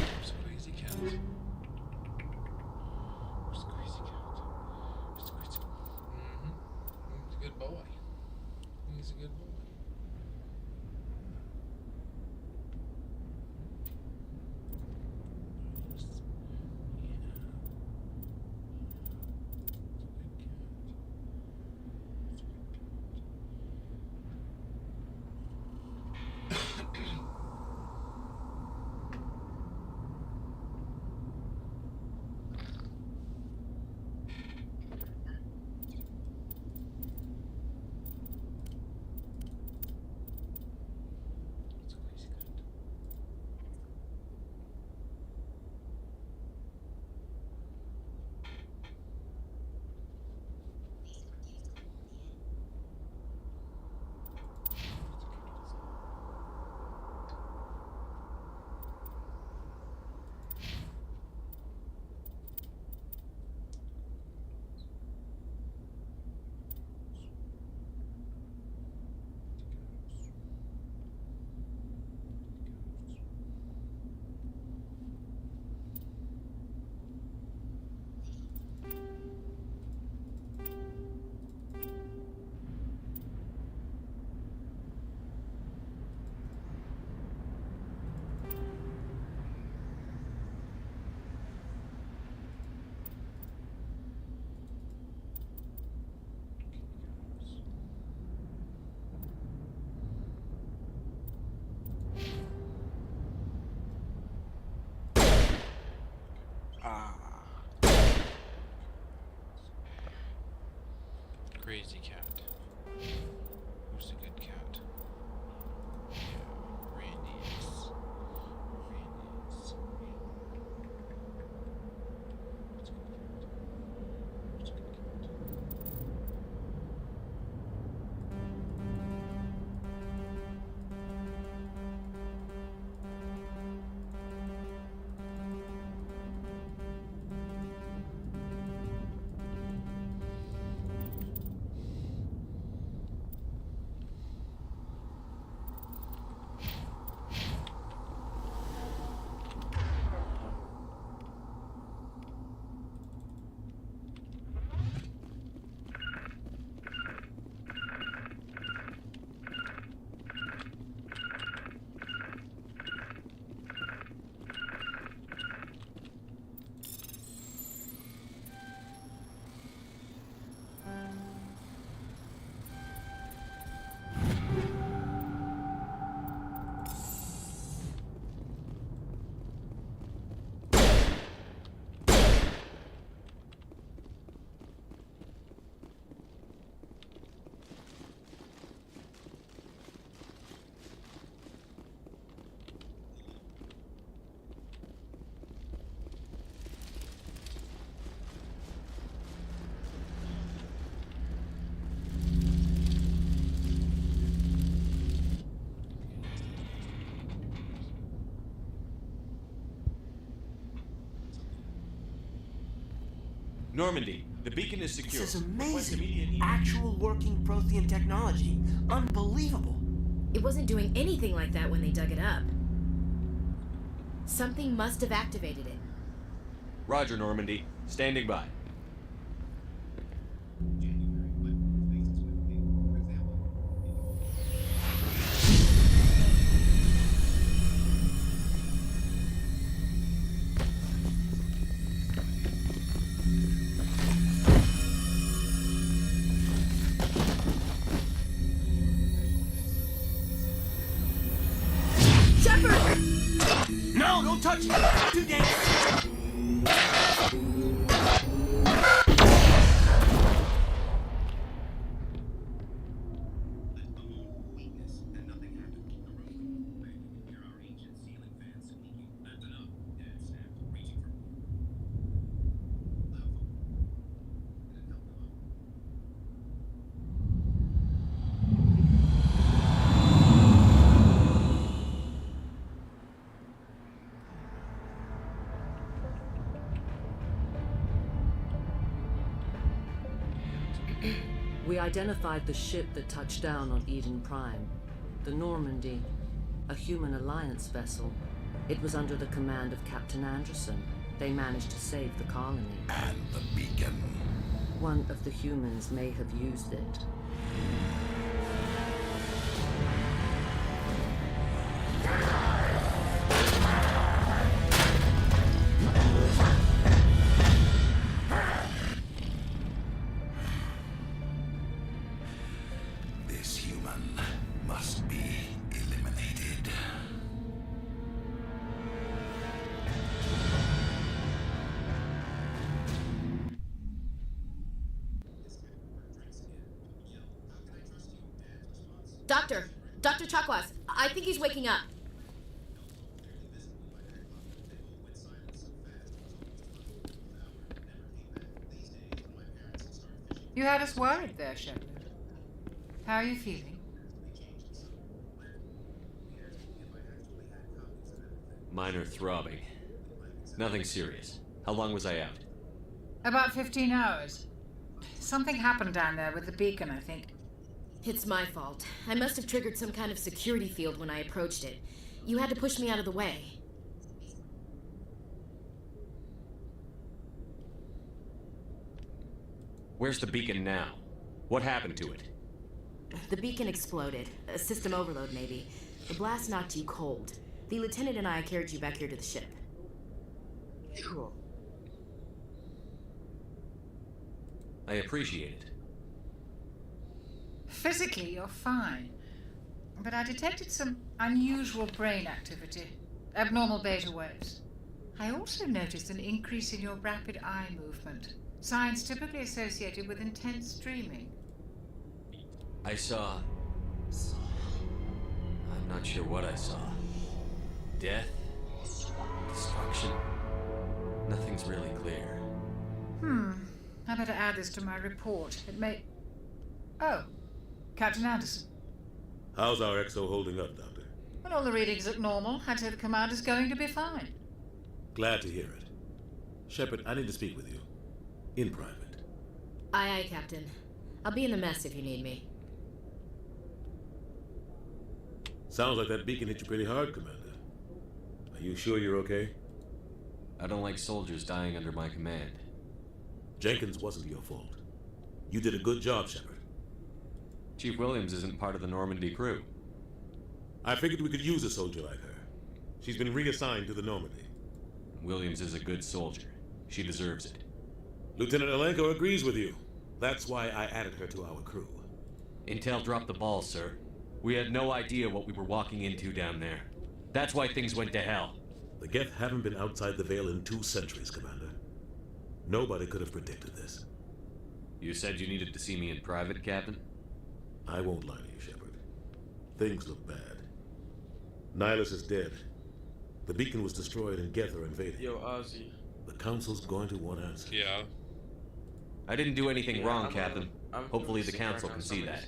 Speaker 2: Where's Crazy Cat? Where's Crazy Cat? Where's Crazy Cat? He's a good boy. He's a good boy. Crazy Cat. Who's a good cat? Yeah, Randy is. Randy is. What's a good cat? What's a good cat?
Speaker 6: Normandy, the beacon is secure.
Speaker 15: This is amazing. Actual working Prothean technology. Unbelievable.
Speaker 14: It wasn't doing anything like that when they dug it up. Something must have activated it.
Speaker 6: Roger, Normandy. Standing by.
Speaker 15: No, don't touch it. Too dangerous.
Speaker 18: We identified the ship that touched down on Eden Prime. The Normandy, a human alliance vessel. It was under the command of Captain Anderson. They managed to save the colony.
Speaker 17: And the beacon.
Speaker 18: One of the humans may have used it.
Speaker 17: This human must be eliminated.
Speaker 14: Dr. Chakwas, I think he's waking up.
Speaker 19: You had us worried there, Shepard. How are you feeling?
Speaker 6: Minor throbbing. Nothing serious. How long was I out?
Speaker 19: About 15 hours. Something happened down there with the beacon, I think.
Speaker 14: It's my fault. I must have triggered some kind of security field when I approached it. You had to push me out of the way.
Speaker 6: Where's the beacon now? What happened to it?
Speaker 14: The beacon exploded. A system overload, maybe. The blast knocked you cold. The lieutenant and I carried you back here to the ship.
Speaker 16: Sure.
Speaker 6: I appreciate it.
Speaker 19: Physically, you're fine. But I detected some unusual brain activity. Abnormal beta waves. I also noticed an increase in your rapid eye movement. Signs typically associated with intense dreaming.
Speaker 6: I saw... I'm not sure what I saw. Death? Destruction? Nothing's really clear.
Speaker 19: I better add this to my report. It may... Oh, Captain Anderson.
Speaker 7: How's our XO holding up, Doctor?
Speaker 19: Well, all the readings look normal. I'd say the commander's going to be fine.
Speaker 7: Glad to hear it. Shepard, I need to speak with you. In private.
Speaker 14: Aye, aye, Captain. I'll be in the mess if you need me.
Speaker 7: Sounds like that beacon hit you pretty hard, Commander. Are you sure you're okay?
Speaker 6: I don't like soldiers dying under my command.
Speaker 7: Jenkins wasn't your fault. You did a good job, Shepard.
Speaker 6: Chief Williams isn't part of the Normandy crew.
Speaker 7: I figured we could use a soldier like her. She's been reassigned to the Normandy.
Speaker 6: Williams is a good soldier. She deserves it.
Speaker 7: Lieutenant Alenko agrees with you. That's why I added her to our crew.
Speaker 6: Intel dropped the ball, sir. We had no idea what we were walking into down there. That's why things went to hell.
Speaker 7: The Geth haven't been outside the Veil in 2 centuries, Commander. Nobody could have predicted this.
Speaker 6: You said you needed to see me in private, Captain?
Speaker 7: I won't lie to you, Shepard. Things look bad. Nihilus is dead. The beacon was destroyed and Geth are invading.
Speaker 20: Yo, Ozzy.
Speaker 7: The Council's going to want answers.
Speaker 2: Yeah.
Speaker 6: I didn't do anything wrong, Captain. Hopefully the Council can see that.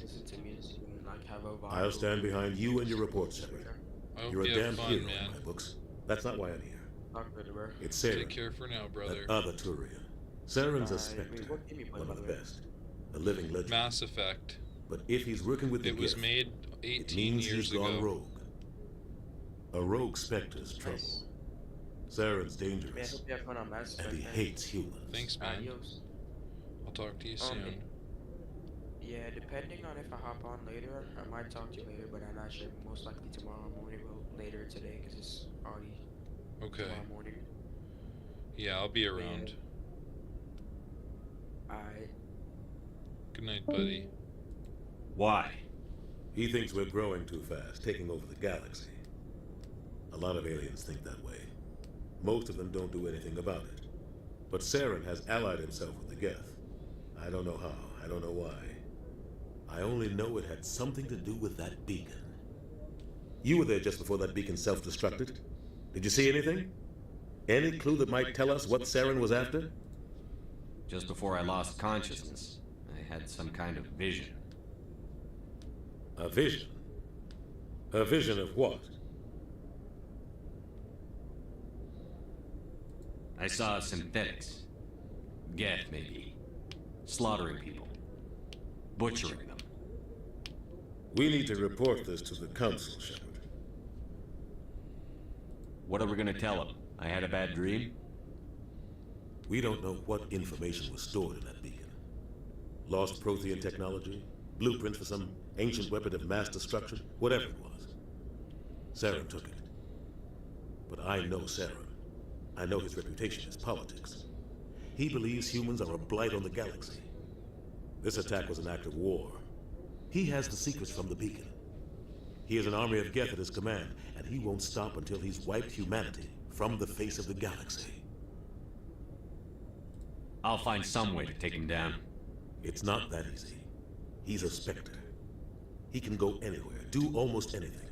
Speaker 7: I'll stand behind you and your reports, Shepard. You're a damn hero in my books. That's not why I'm here. It's Saren.
Speaker 2: Take care for now, brother.
Speaker 7: That other Turian. Saren's a Spectre. One of the best. A living legend.
Speaker 2: Mass Effect.
Speaker 7: But if he's working with the
Speaker 2: It was
Speaker 7: Geth,
Speaker 2: made
Speaker 7: it
Speaker 2: 18
Speaker 7: means
Speaker 2: years
Speaker 7: he's gone
Speaker 2: ago.
Speaker 7: rogue. A rogue Spectre's trouble. Saren's dangerous. And he hates humans.
Speaker 2: Thanks, man. I'll talk to you soon.
Speaker 20: Yeah, depending on if I hop on later, I might talk to you later, but I'm not sure. Most likely tomorrow morning, but later today, because it's already tomorrow morning.
Speaker 2: Yeah, I'll be around.
Speaker 20: Alright.
Speaker 2: Good night, buddy.
Speaker 6: Why?
Speaker 7: He thinks we're growing too fast, taking over the galaxy. A lot of aliens think that way. Most of them don't do anything about it. But Saren has allied himself with the Geth. I don't know how, I don't know why. I only know it had something to do with that beacon. You were there just before that beacon self-destructed. Did you see anything? Any clue that might tell us what Saren was after?
Speaker 6: Just before I lost consciousness, I had some kind of vision.
Speaker 7: A vision? A vision of what?
Speaker 6: I saw synthetics. Geth, maybe. Slaughtering people.
Speaker 3: butchering them.
Speaker 7: We need to report this to the Council, Shepard.
Speaker 3: What are we gonna tell them? I had a bad dream?
Speaker 7: We don't know what information was stored in that beacon. Lost Prothean technology, blueprints for some ancient weapon of mass destruction, whatever it was. Saren took it. But I know Saren. I know his reputation is politics. He believes humans are a blight on the galaxy. This attack was an act of war. He has the secrets from the beacon. He has an army of Geth at his command, and he won't stop until he's wiped humanity from the face of the galaxy.
Speaker 3: I'll find some way to take him down.
Speaker 7: It's not that easy. He's a Spectre. He can go anywhere, do almost anything.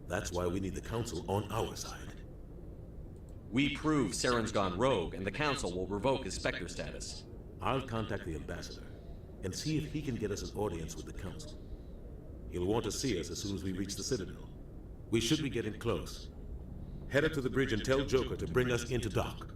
Speaker 7: That's why we need the Council on our side.
Speaker 3: We prove Saren's gone rogue, and the Council will revoke his Spectre status.
Speaker 7: I'll contact the Ambassador and see if he can get us an audience with the Council. He'll want to see us as soon as we reach the Citadel. We should be getting close. Head up to the bridge and tell Joker to bring us into dock.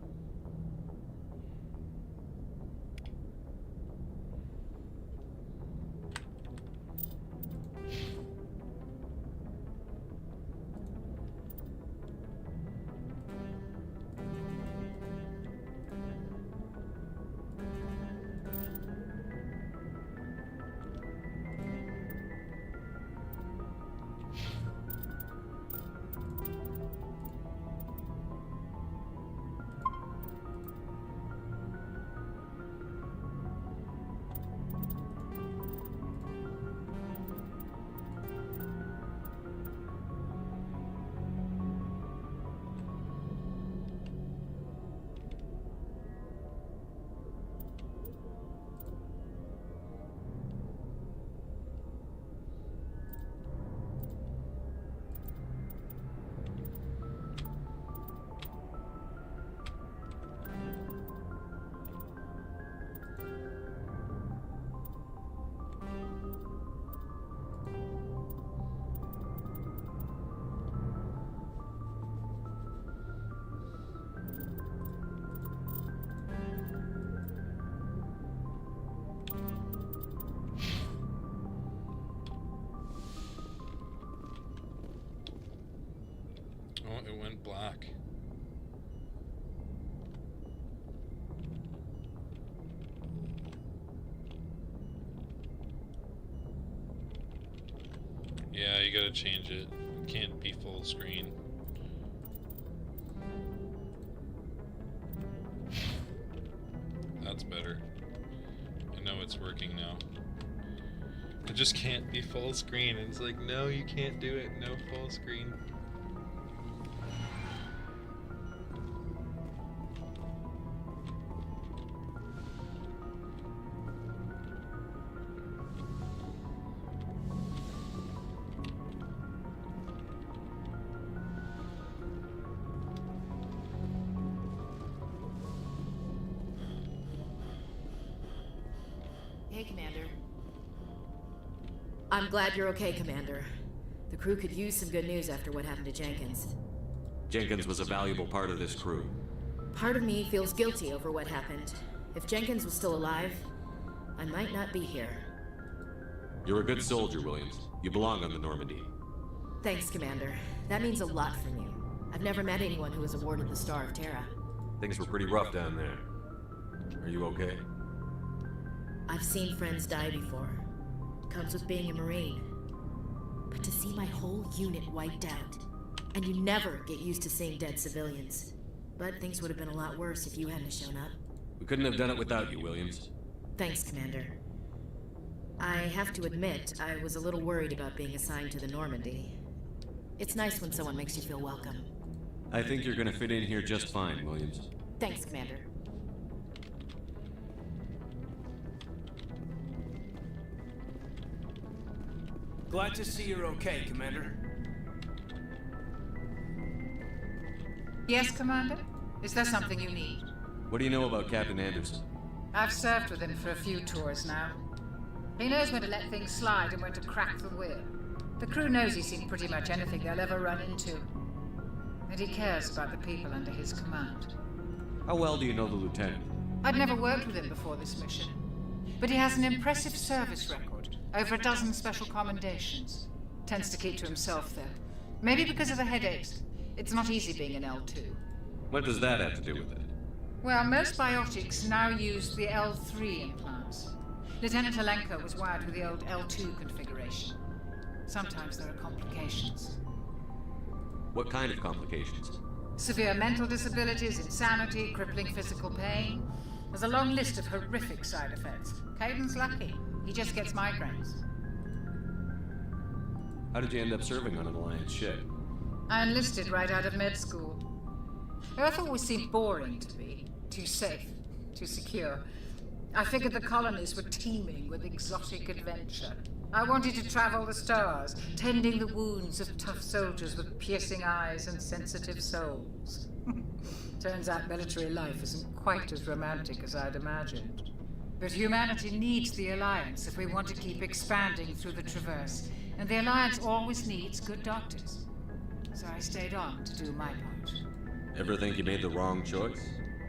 Speaker 2: Oh, it went black. Yeah, you gotta change it. It can't be full screen. That's better. I know it's working now. It just can't be full screen. It's like, no, you can't do it. No full screen.
Speaker 14: Hey, Commander. I'm glad you're okay, Commander. The crew could use some good news after what happened to Jenkins.
Speaker 3: Jenkins was a valuable part of this crew.
Speaker 14: Part of me feels guilty over what happened. If Jenkins was still alive, I might not be here.
Speaker 3: You're a good soldier, Williams. You belong on the Normandy.
Speaker 14: Thanks, Commander. That means a lot from you. I've never met anyone who was awarded the Star of Terra.
Speaker 3: Things were pretty rough down there. Are you okay?
Speaker 14: I've seen friends die before. Comes with being a Marine. But to see my whole unit wiped out, and you never get used to seeing dead civilians. But things would have been a lot worse if you hadn't shown up.
Speaker 3: We couldn't have done it without you, Williams.
Speaker 14: Thanks, Commander. I have to admit, I was a little worried about being assigned to the Normandy. It's nice when someone makes you feel welcome.
Speaker 3: I think you're gonna fit in here just fine, Williams.
Speaker 14: Thanks, Commander.
Speaker 15: Glad to see you're okay, Commander.
Speaker 19: Yes, Commander? Is there something you need?
Speaker 3: What do you know about Captain Anderson?
Speaker 19: I've served with him for a few tours now. He knows when to let things slide and when to crack the whip. The crew knows he's seen pretty much anything they'll ever run into. And he cares about the people under his command.
Speaker 3: How well do you know the lieutenant?
Speaker 19: I'd never worked with him before this mission. But he has an impressive service record. Over a dozen special commendations. Tends to keep to himself, though. Maybe because of the headaches. It's not easy being an L2.
Speaker 21: What does that have to do with it?
Speaker 19: Well, most biotics now use the L3 implants. Lieutenant Alenko was wired with the old L2 configuration. Sometimes there are complications.
Speaker 21: What kind of complications?
Speaker 19: Severe mental disabilities, insanity, crippling physical pain. There's a long list of horrific side effects. Caden's lucky. He just gets migraines.
Speaker 21: How did you end up serving on an Alliance ship?
Speaker 19: I enlisted right out of med school. Earth always seemed boring to me. Too safe, too secure. I figured the colonies were teeming with exotic adventure. I wanted to travel the stars, tending the wounds of tough soldiers with piercing eyes and sensitive souls. Turns out military life isn't quite as romantic as I'd imagined. But humanity needs the Alliance if we want to keep expanding through the Traverse, and the Alliance always needs good doctors. So I stayed on to do my part.
Speaker 21: Ever think you made the wrong choice?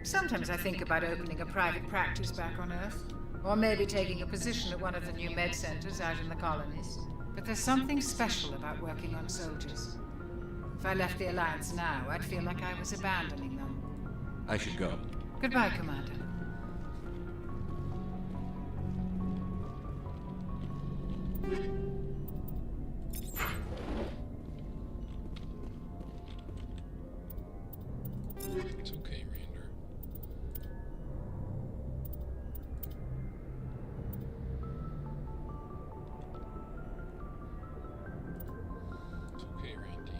Speaker 19: Sometimes I think about opening a private practice back on Earth. Or maybe taking a position at one of the new med centers out in the colonies. But there's something special about working on soldiers. If I left the Alliance now, I'd feel like I was abandoning them.
Speaker 21: I should go.
Speaker 19: Goodbye, Commander.
Speaker 2: It's okay, Rander. It's okay, Randy.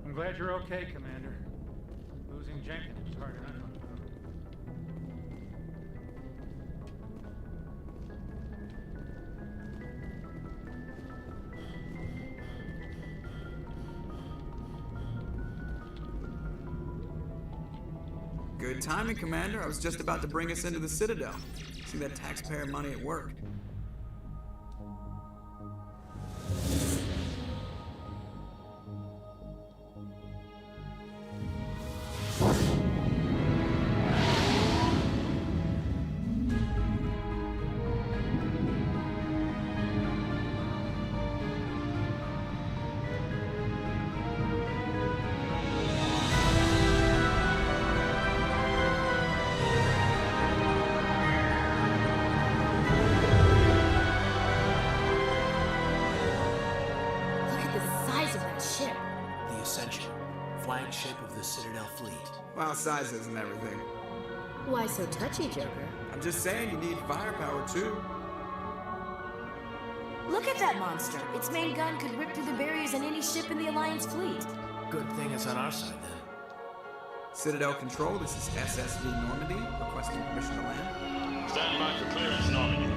Speaker 22: I'm glad you're okay, Commander. Losing Jenkins was hard enough.
Speaker 23: Good timing, Commander. I was just about to bring us into the Citadel. See that taxpayer money at work. Well, size isn't everything.
Speaker 14: Why so touchy, Joker?
Speaker 23: I'm just saying you need firepower, too.
Speaker 14: Look at that monster. Its main gun could rip through the barriers in any ship in the Alliance fleet.
Speaker 15: Good thing it's on our side, then.
Speaker 23: Citadel Control, this is SSV Normandy, requesting permission to land.
Speaker 24: Stand by for clearance, Normandy.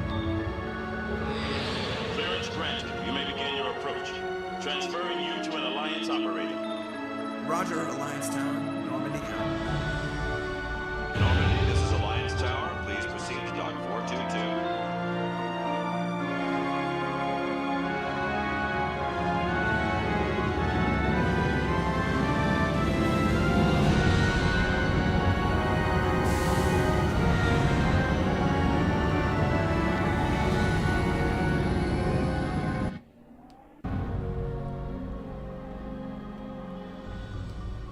Speaker 24: Clearance granted. You may begin your approach. Transferring you to an Alliance operator.
Speaker 23: Roger, Alliance Tower. Normandy out.
Speaker 24: Normandy, this is Alliance Tower. Please proceed to Dock 422.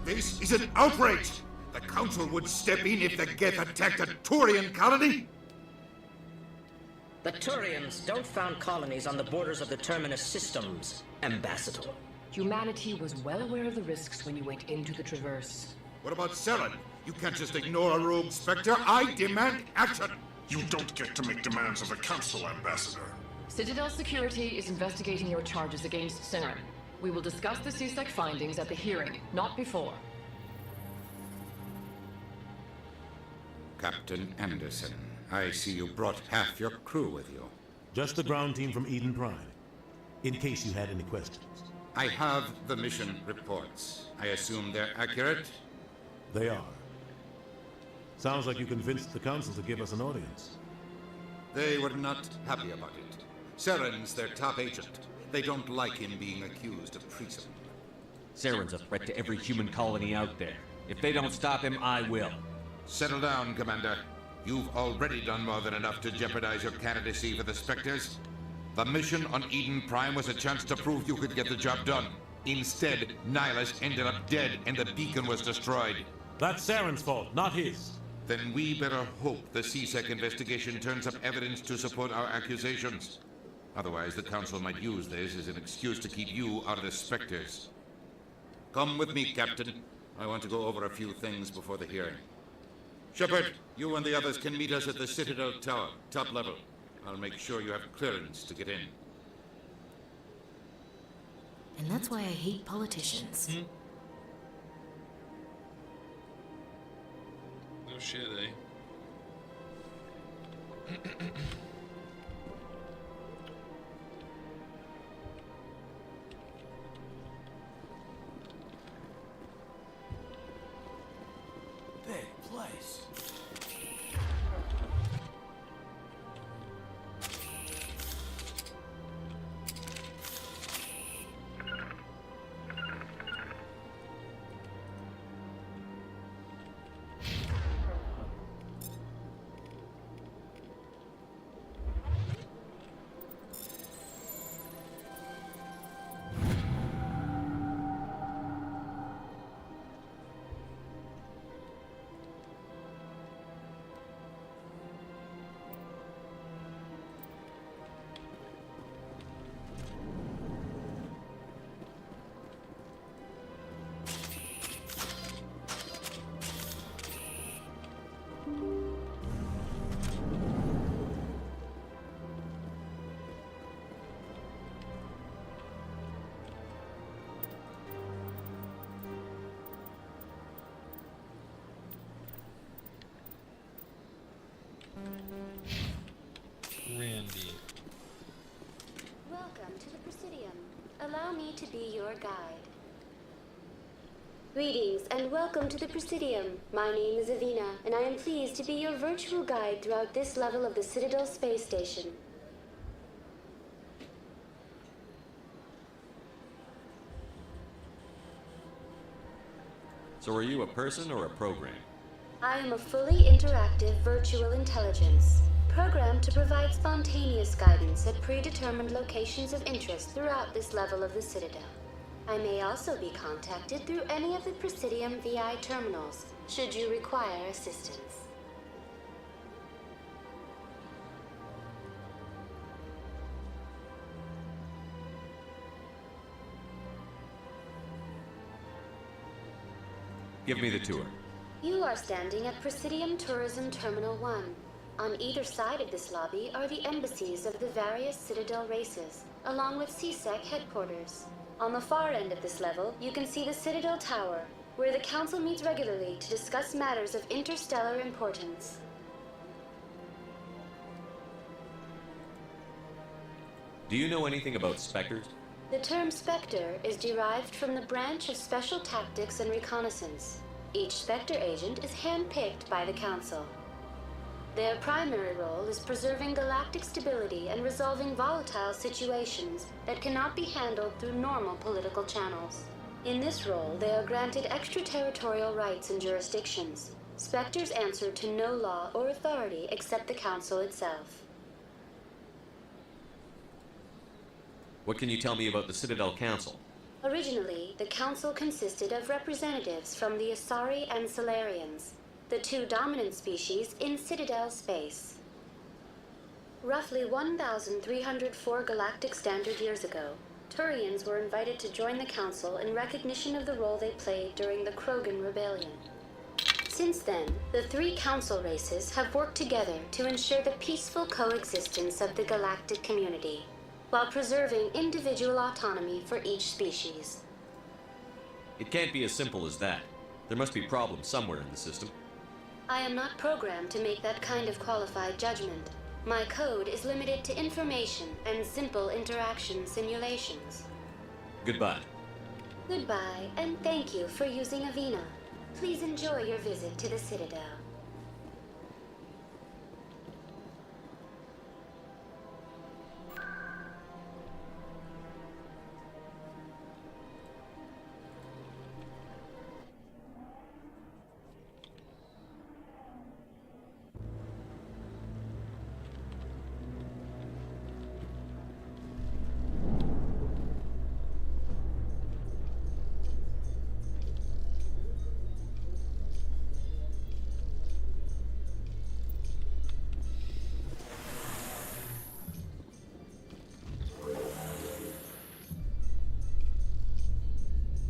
Speaker 17: This is an outrage! The Council would step in if the Geth attacked a Turian colony?
Speaker 25: The Turians don't found colonies on the borders of the Terminus systems, Ambassador.
Speaker 14: Humanity was well aware of the risks when you went into the Traverse.
Speaker 17: What about Saren? You can't just ignore a rogue Spectre. I demand action!
Speaker 26: You don't get to make demands of the Council, Ambassador.
Speaker 27: Citadel Security is investigating your charges against Saren. We will discuss the CSEC findings at the hearing, not before.
Speaker 17: Captain Anderson. I see you brought half your crew with you.
Speaker 7: Just the ground team from Eden Prime, in case you had any questions.
Speaker 17: I have the mission reports. I assume they're accurate?
Speaker 7: They are. Sounds like you convinced the Council to give us an audience.
Speaker 17: They were not happy about it. Saren's their top agent. They don't like him being accused of treason.
Speaker 21: Saren's a threat to every human colony out there. If they don't stop him, I will.
Speaker 17: Settle down, Commander. You've already done more than enough to jeopardize your candidacy for the Spectres. The mission on Eden Prime was a chance to prove you could get the job done. Instead, Nihilus ended up dead and the beacon was destroyed.
Speaker 7: That's Saren's fault, not his.
Speaker 17: Then we better hope the CSEC investigation turns up evidence to support our accusations. Otherwise, the Council might use this as an excuse to keep you out of the Spectres. Come with me, Captain. I want to go over a few things before the hearing. Shepard, you and the others can meet us at the Citadel Tower, top level. I'll make sure you have clearance to get in.
Speaker 14: And that's why I hate politicians.
Speaker 2: No shit, eh?
Speaker 3: Big place.
Speaker 2: Randy.
Speaker 1: Welcome to the Presidium. Allow me to be your guide. Greetings and welcome to the Presidium. My name is Avina, and I am pleased to be your virtual guide throughout this level of the Citadel space station.
Speaker 21: So are you a person or a program?
Speaker 1: I am a fully interactive virtual intelligence, programmed to provide spontaneous guidance at predetermined locations of interest throughout this level of the Citadel. I may also be contacted through any of the Presidium VI terminals, should you require assistance.
Speaker 21: Give me the tour.
Speaker 1: You are standing at Presidium Tourism Terminal 1. On either side of this lobby are the embassies of the various Citadel races, along with CSEC headquarters. On the far end of this level, you can see the Citadel Tower, where the Council meets regularly to discuss matters of interstellar importance.
Speaker 21: Do you know anything about Spectres?
Speaker 1: The term Spectre is derived from the branch of Special Tactics and Reconnaissance. Each Spectre agent is handpicked by the Council. Their primary role is preserving galactic stability and resolving volatile situations that cannot be handled through normal political channels. In this role, they are granted extraterritorial rights and jurisdictions. Spectres answer to no law or authority except the Council itself.
Speaker 21: What can you tell me about the Citadel Council?
Speaker 1: Originally, the Council consisted of representatives from the Asari and Solarians, the two dominant species in Citadel space. Roughly 1,304 galactic standard years ago, Turians were invited to join the Council in recognition of the role they played during the Krogan Rebellion. Since then, the three Council races have worked together to ensure the peaceful coexistence of the galactic community, while preserving individual autonomy for each species.
Speaker 21: It can't be as simple as that. There must be problems somewhere in the system.
Speaker 1: I am not programmed to make that kind of qualified judgment. My code is limited to information and simple interaction simulations.
Speaker 21: Goodbye.
Speaker 1: Goodbye, and thank you for using Avina. Please enjoy your visit to the Citadel.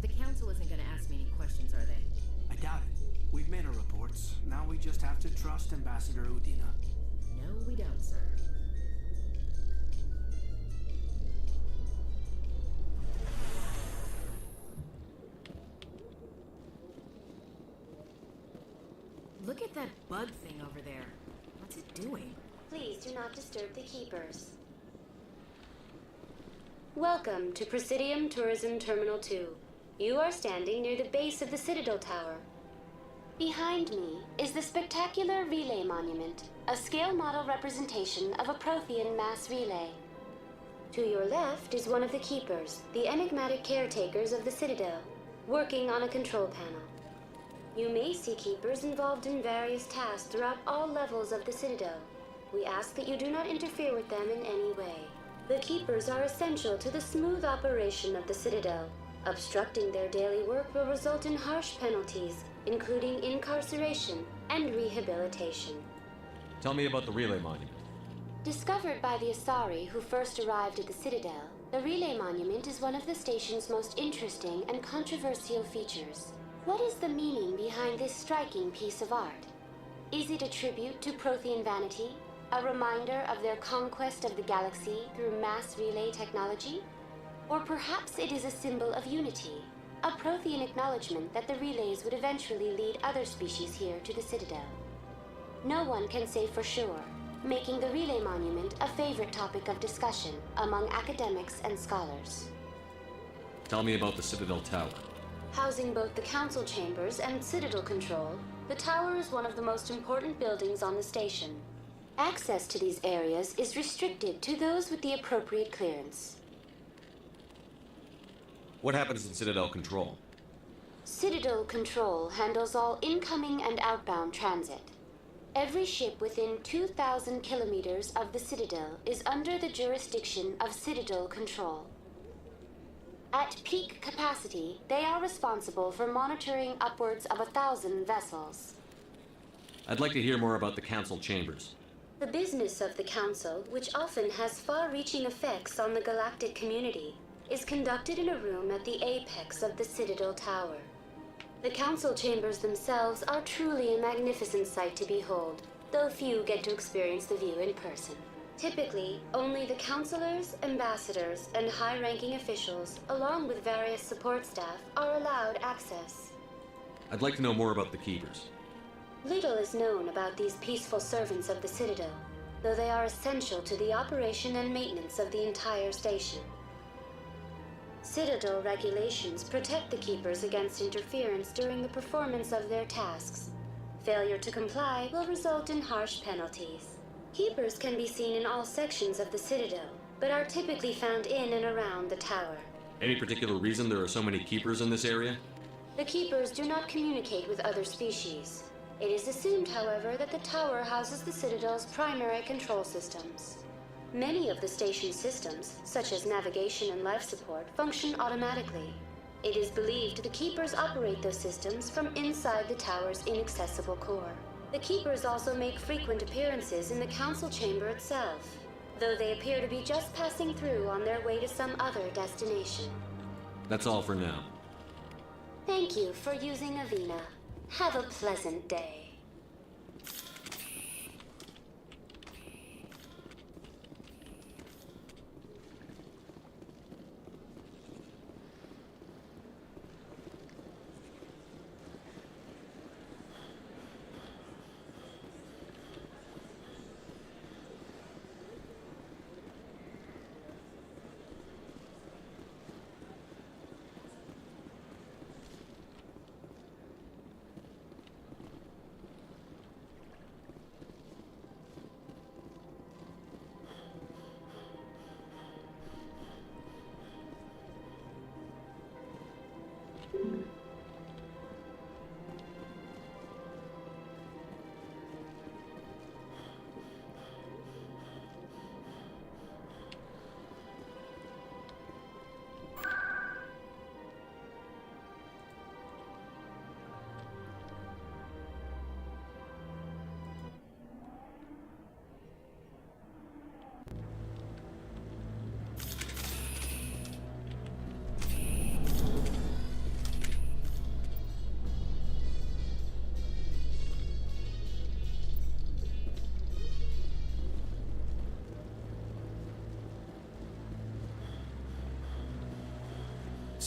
Speaker 14: The council isn't going to ask me any questions, are they?
Speaker 15: I doubt it. We've made our reports. Now we just have to trust Ambassador Udina.
Speaker 14: No, we don't, sir. Look at that bug thing over there. What's it doing?
Speaker 1: Please do not disturb the keepers. Welcome to Presidium Tourism Terminal 2. You are standing near the base of the Citadel Tower. Behind me is the spectacular relay monument, a scale model representation of a Prothean mass relay. To your left is one of the keepers, the enigmatic caretakers of the Citadel, working on a control panel. You may see keepers involved in various tasks throughout all levels of the Citadel. We ask that you do not interfere with them in any way. The keepers are essential to the smooth operation of the Citadel. Obstructing their daily work will result in harsh penalties, including incarceration and rehabilitation.
Speaker 21: Tell me about the relay monument.
Speaker 1: Discovered by the Asari who first arrived at the Citadel, the relay monument is one of the station's most interesting and controversial features. What is the meaning behind this striking piece of art? Is it a tribute to Prothean vanity? A reminder of their conquest of the galaxy through mass relay technology? Or perhaps it is a symbol of unity, a Prothean acknowledgement that the relays would eventually lead other species here to the Citadel. No one can say for sure, making the relay monument a favorite topic of discussion among academics and scholars.
Speaker 21: Tell me about the Citadel Tower.
Speaker 1: Housing both the council chambers and Citadel control, the tower is one of the most important buildings on the station. Access to these areas is restricted to those with the appropriate clearance.
Speaker 21: What happens in Citadel Control?
Speaker 1: Citadel Control handles all incoming and outbound transit. Every ship within 2,000 kilometers of the Citadel is under the jurisdiction of Citadel Control. At peak capacity, they are responsible for monitoring upwards of 1,000 vessels.
Speaker 21: I'd like to hear more about the council chambers.
Speaker 1: The business of the Council, which often has far-reaching effects on the galactic community, is conducted in a room at the apex of the Citadel Tower. The Council chambers themselves are truly a magnificent sight to behold, though few get to experience the view in person. Typically, only the councilors, ambassadors, and high-ranking officials, along with various support staff, are allowed access.
Speaker 21: I'd like to know more about the keepers.
Speaker 1: Little is known about these peaceful servants of the Citadel, though they are essential to the operation and maintenance of the entire station. Citadel regulations protect the keepers against interference during the performance of their tasks. Failure to comply will result in harsh penalties. Keepers can be seen in all sections of the Citadel, but are typically found in and around the tower.
Speaker 21: Any particular reason there are so many keepers in this area?
Speaker 1: The keepers do not communicate with other species. It is assumed, however, that the tower houses the Citadel's primary control systems. Many of the station's systems, such as navigation and life support, function automatically. It is believed the keepers operate those systems from inside the tower's inaccessible core. The keepers also make frequent appearances in the council chamber itself, though they appear to be just passing through on their way to some other destination.
Speaker 21: That's all for now.
Speaker 1: Thank you for using Avina. Have a pleasant day.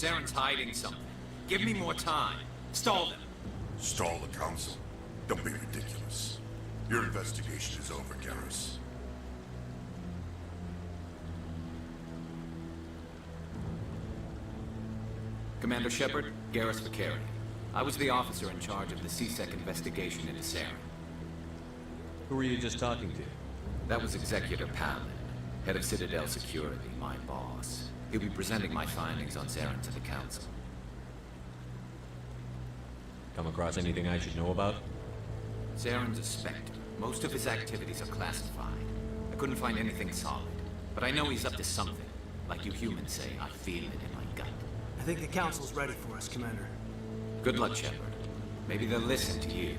Speaker 4: Saren's hiding something. Give me more time. Stall them.
Speaker 26: Stall the council? Don't be ridiculous. Your investigation is over, Garrus.
Speaker 4: Commander Shepard, Garrus Vicari. I was the officer in charge of the C-Sec investigation into Saren.
Speaker 21: Who were you just talking to?
Speaker 4: That was Executor Palin, head of Citadel Security, my boss. He'll be presenting my findings on Saren to the Council.
Speaker 21: Come across anything I should know about?
Speaker 4: Saren's a Spectre. Most of his activities are classified. I couldn't find anything solid, but I know he's up to something. Like you humans say, I feel it in my gut.
Speaker 5: I think the Council's ready for us, Commander.
Speaker 4: Good luck, Shepard. Maybe they'll listen to you.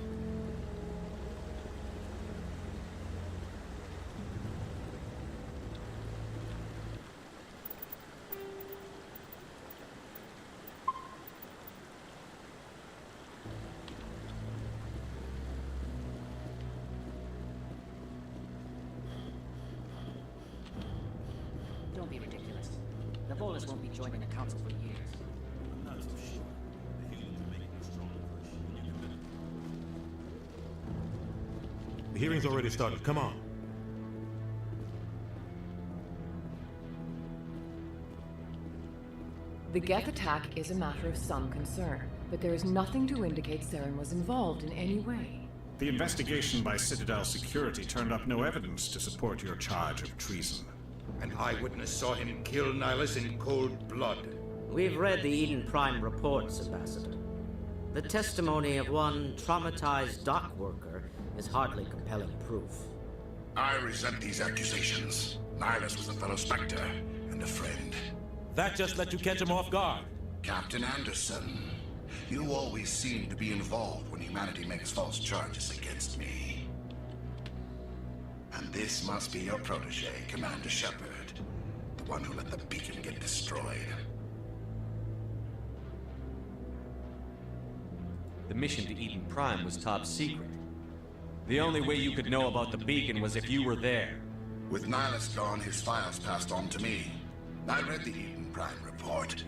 Speaker 8: Don't be ridiculous. The Volus won't be joining the Council for years.
Speaker 7: I'm not so sure. The humans are making a strong push. When you're committed. The hearing's already started. Come on.
Speaker 27: The Geth attack is a matter of some concern, but there is nothing to indicate Saren was involved in any way.
Speaker 9: The investigation by Citadel Security turned up no evidence to support your charge of treason.
Speaker 17: An eyewitness saw him kill Nihilus in cold blood.
Speaker 25: We've read the Eden Prime reports, Ambassador. The testimony of one traumatized dock worker is hardly compelling proof.
Speaker 26: I resent these accusations. Nihilus was a fellow Spectre and a friend.
Speaker 7: That just let you catch him off guard.
Speaker 26: Captain Anderson, you always seem to be involved when humanity makes false charges against me. And this must be your protege, Commander Shepard, the one who let the beacon get destroyed.
Speaker 21: The mission to Eden Prime was top secret. The only way you could know about the beacon was if you were there.
Speaker 26: With Nihilus gone, his files passed on to me. I read the Eden Prime report.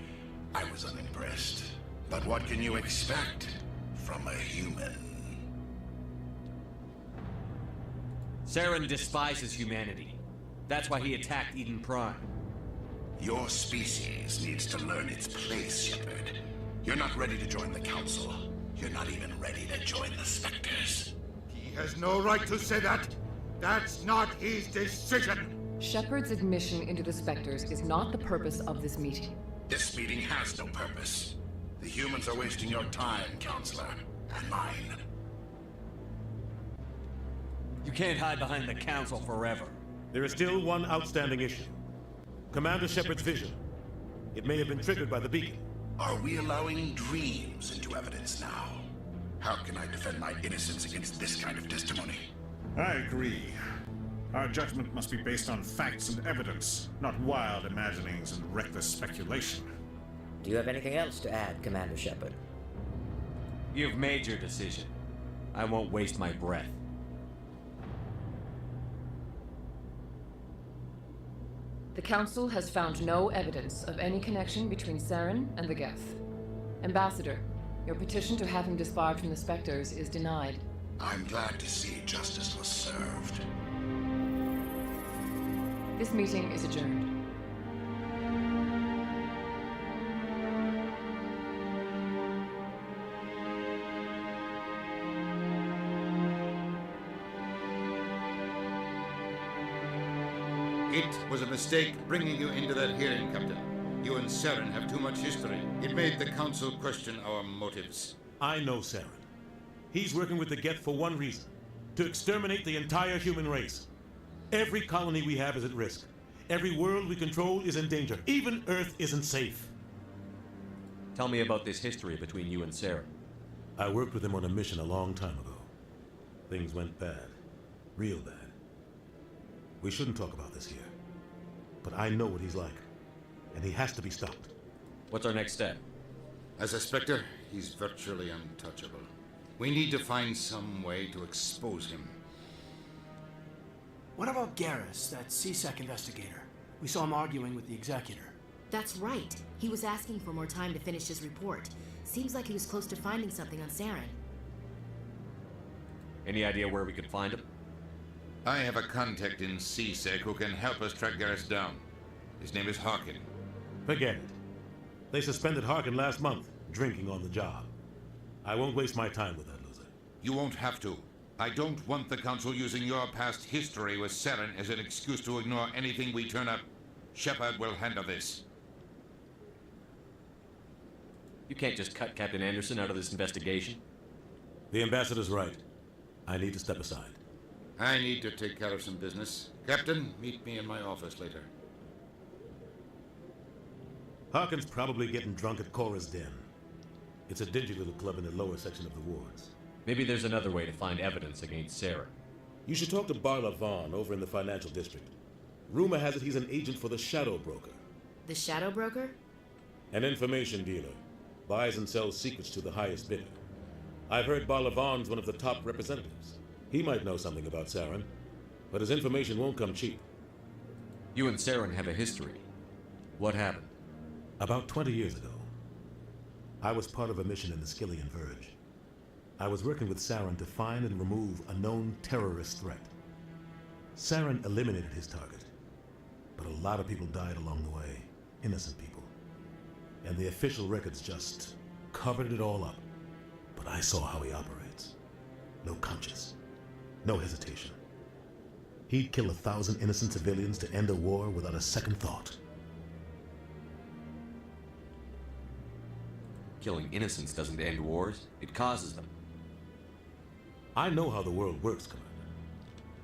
Speaker 26: I was unimpressed. But what can you expect from a human?
Speaker 21: Saren despises humanity. That's why he attacked Eden Prime.
Speaker 26: Your species needs to learn its place, Shepard. You're not ready to join the Council. You're not even ready to join the Spectres.
Speaker 17: He has no right to say that. That's not his decision.
Speaker 27: Shepard's admission into the Spectres is not the purpose of this meeting.
Speaker 26: This meeting has no purpose. The humans are wasting your time, Counselor, and mine.
Speaker 21: You can't hide behind the Council forever.
Speaker 7: There is still one outstanding issue. Commander Shepard's vision. It may have been triggered by the beacon.
Speaker 26: Are we allowing dreams into evidence now? How can I defend my innocence against this kind of testimony?
Speaker 9: I agree. Our judgment must be based on facts and evidence, not wild imaginings and reckless speculation.
Speaker 25: Do you have anything else to add, Commander Shepard?
Speaker 21: You've made your decision. I won't waste my breath.
Speaker 27: The Council has found no evidence of any connection between Saren and the Geth. Ambassador, your petition to have him disbarred from the Spectres is denied.
Speaker 26: I'm glad to see justice was served.
Speaker 27: This meeting is adjourned.
Speaker 17: It was a mistake bringing you into that hearing, Captain. You and Saren have too much history. It made the Council question our motives.
Speaker 7: I know Saren. He's working with the Geth for one reason. To exterminate the entire human race. Every colony we have is at risk. Every world we control is in danger. Even Earth isn't safe.
Speaker 21: Tell me about this history between you and Saren.
Speaker 7: I worked with him on a mission a long time ago. Things went bad. Real bad. We shouldn't talk about this here. But I know what he's like. And he has to be stopped.
Speaker 21: What's our next step?
Speaker 17: As a Spectre, he's virtually untouchable. We need to find some way to expose him.
Speaker 5: What about Garrus, that C-Sec investigator? We saw him arguing with the Executor.
Speaker 14: That's right. He was asking for more time to finish his report. Seems like he was close to finding something on Saren.
Speaker 21: Any idea where we could find him?
Speaker 17: I have a contact in CSEC who can help us track Garrus down. His name is Harkin.
Speaker 7: Forget it. They suspended Harkin last month, drinking on the job. I won't waste my time with that loser.
Speaker 17: You won't have to. I don't want the Council using your past history with Saren as an excuse to ignore anything we turn up. Shepard will handle this.
Speaker 21: You can't just cut Captain Anderson out of this investigation.
Speaker 7: The ambassador's right. I need to step aside.
Speaker 17: I need to take care of some business. Captain, meet me in my office later.
Speaker 7: Harkin's probably getting drunk at Cora's Den. It's a dingy little club in the lower section of the wards.
Speaker 21: Maybe there's another way to find evidence against Sarah.
Speaker 7: You should talk to Barla Vaughn over in the financial district. Rumor has it he's an agent for the Shadow Broker.
Speaker 14: The Shadow Broker?
Speaker 7: An information dealer. Buys and sells secrets to the highest bidder. I've heard Barla Vaughn's one of the top representatives. He might know something about Saren, but his information won't come cheap.
Speaker 21: You and Saren have a history. What happened?
Speaker 7: About 20 years ago, I was part of a mission in the Skillian Verge. I was working with Saren to find and remove a known terrorist threat. Saren eliminated his target, but a lot of people died along the way, innocent people. And the official records just covered it all up. But I saw how he operates. No conscience, no hesitation. He'd kill 1,000 innocent civilians to end a war without a second thought.
Speaker 21: Killing innocents doesn't end wars, it causes them.
Speaker 7: I know how the world works, Commander.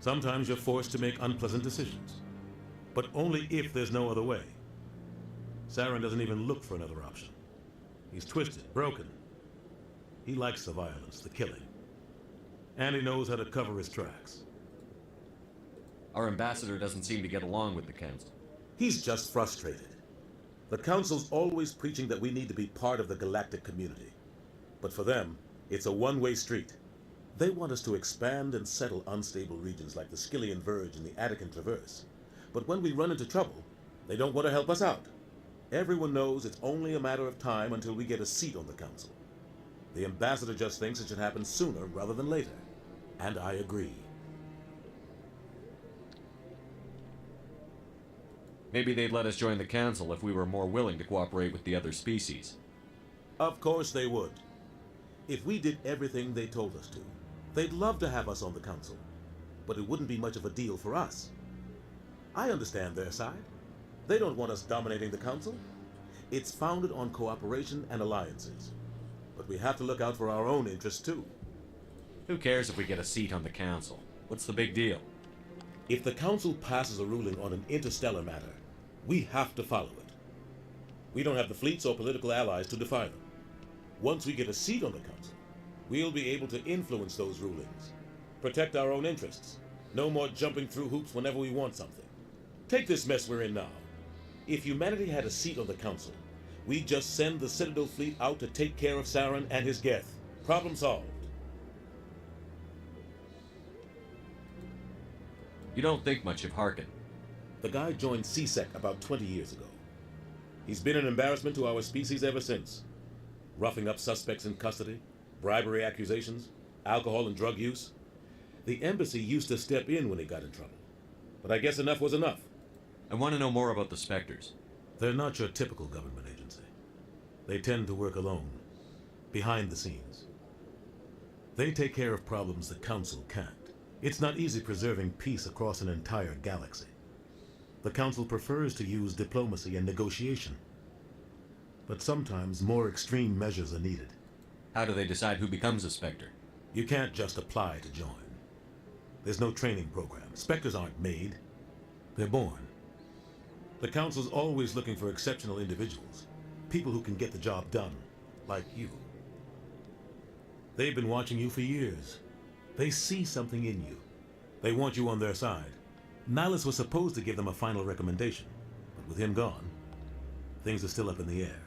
Speaker 7: Sometimes you're forced to make unpleasant decisions, but only if there's no other way. Saren doesn't even look for another option. He's twisted, broken. He likes the violence, the killing. And he knows how to cover his tracks.
Speaker 21: Our ambassador doesn't seem to get along with the Council.
Speaker 7: He's just frustrated. The Council's always preaching that we need to be part of the galactic community. But for them, it's a one-way street. They want us to expand and settle unstable regions like the Skillian Verge and the Attican Traverse. But when we run into trouble, they don't want to help us out. Everyone knows it's only a matter of time until we get a seat on the Council. The ambassador just thinks it should happen sooner rather than later. And I agree.
Speaker 21: Maybe they'd let us join the Council if we were more willing to cooperate with the other species.
Speaker 7: Of course they would. If we did everything they told us to, they'd love to have us on the Council. But it wouldn't be much of a deal for us. I understand their side. They don't want us dominating the Council. It's founded on cooperation and alliances. But we have to look out for our own interests too.
Speaker 21: Who cares if we get a seat on the Council? What's the big deal?
Speaker 7: If the Council passes a ruling on an interstellar matter, we have to follow it. We don't have the fleets or political allies to defy them. Once we get a seat on the Council, we'll be able to influence those rulings, protect our own interests. No more jumping through hoops whenever we want something. Take this mess we're in now. If humanity had a seat on the Council, we'd just send the Citadel fleet out to take care of Saren and his Geth. Problem solved.
Speaker 21: You don't think much of Harkin.
Speaker 7: The guy joined CSEC about 20 years ago. He's been an embarrassment to our species ever since. Roughing up suspects in custody, bribery accusations, alcohol and drug use. The embassy used to step in when he got in trouble. But I guess enough was enough.
Speaker 21: I want to know more about the Spectres.
Speaker 7: They're not your typical government agency. They tend to work alone, behind the scenes. They take care of problems the Council can't. It's not easy preserving peace across an entire galaxy. The Council prefers to use diplomacy and negotiation. But sometimes more extreme measures are needed.
Speaker 21: How do they decide who becomes a Spectre?
Speaker 7: You can't just apply to join. There's no training program. Spectres aren't made. They're born. The Council's always looking for exceptional individuals. People who can get the job done, like you. They've been watching you for years. They see something in you. They want you on their side. Nihilus was supposed to give them a final recommendation, but with him gone, things are still up in the air.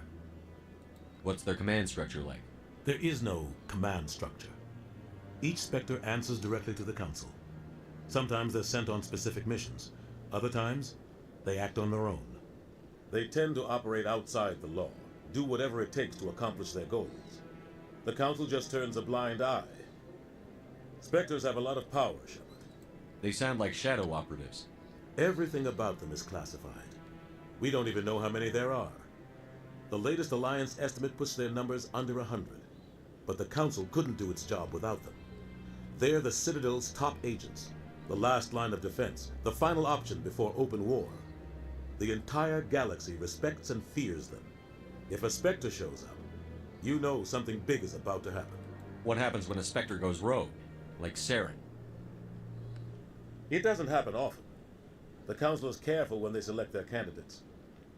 Speaker 21: What's their command structure like?
Speaker 7: There is no command structure. Each Spectre answers directly to the Council. Sometimes they're sent on specific missions. Other times, they act on their own. They tend to operate outside the law, do whatever it takes to accomplish their goals. The Council just turns a blind eye. Spectres have a lot of power, Shepard.
Speaker 21: They sound like shadow operatives.
Speaker 7: Everything about them is classified. We don't even know how many there are. The latest Alliance estimate puts their numbers under 100. But the Council couldn't do its job without them. They're the Citadel's top agents, the last line of defense, the final option before open war. The entire galaxy respects and fears them. If a Spectre shows up, you know something big is about to happen.
Speaker 21: What happens when a Spectre goes rogue? Like Saren?
Speaker 7: It doesn't happen often. The Council is careful when they select their candidates.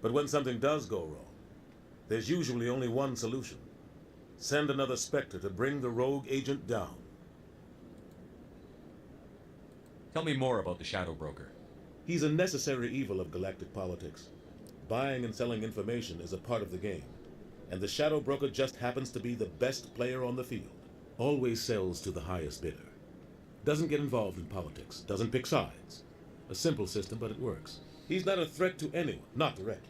Speaker 7: But when something does go wrong, there's usually only one solution. Send another Spectre to bring the rogue agent down.
Speaker 21: Tell me more about the Shadow Broker.
Speaker 7: He's a necessary evil of galactic politics. Buying and selling information is a part of the game. And the Shadow Broker just happens to be the best player on the field. Always sells to the highest bidder. Doesn't get involved in politics. Doesn't pick sides. A simple system, but it works. He's not a threat to anyone, not directly.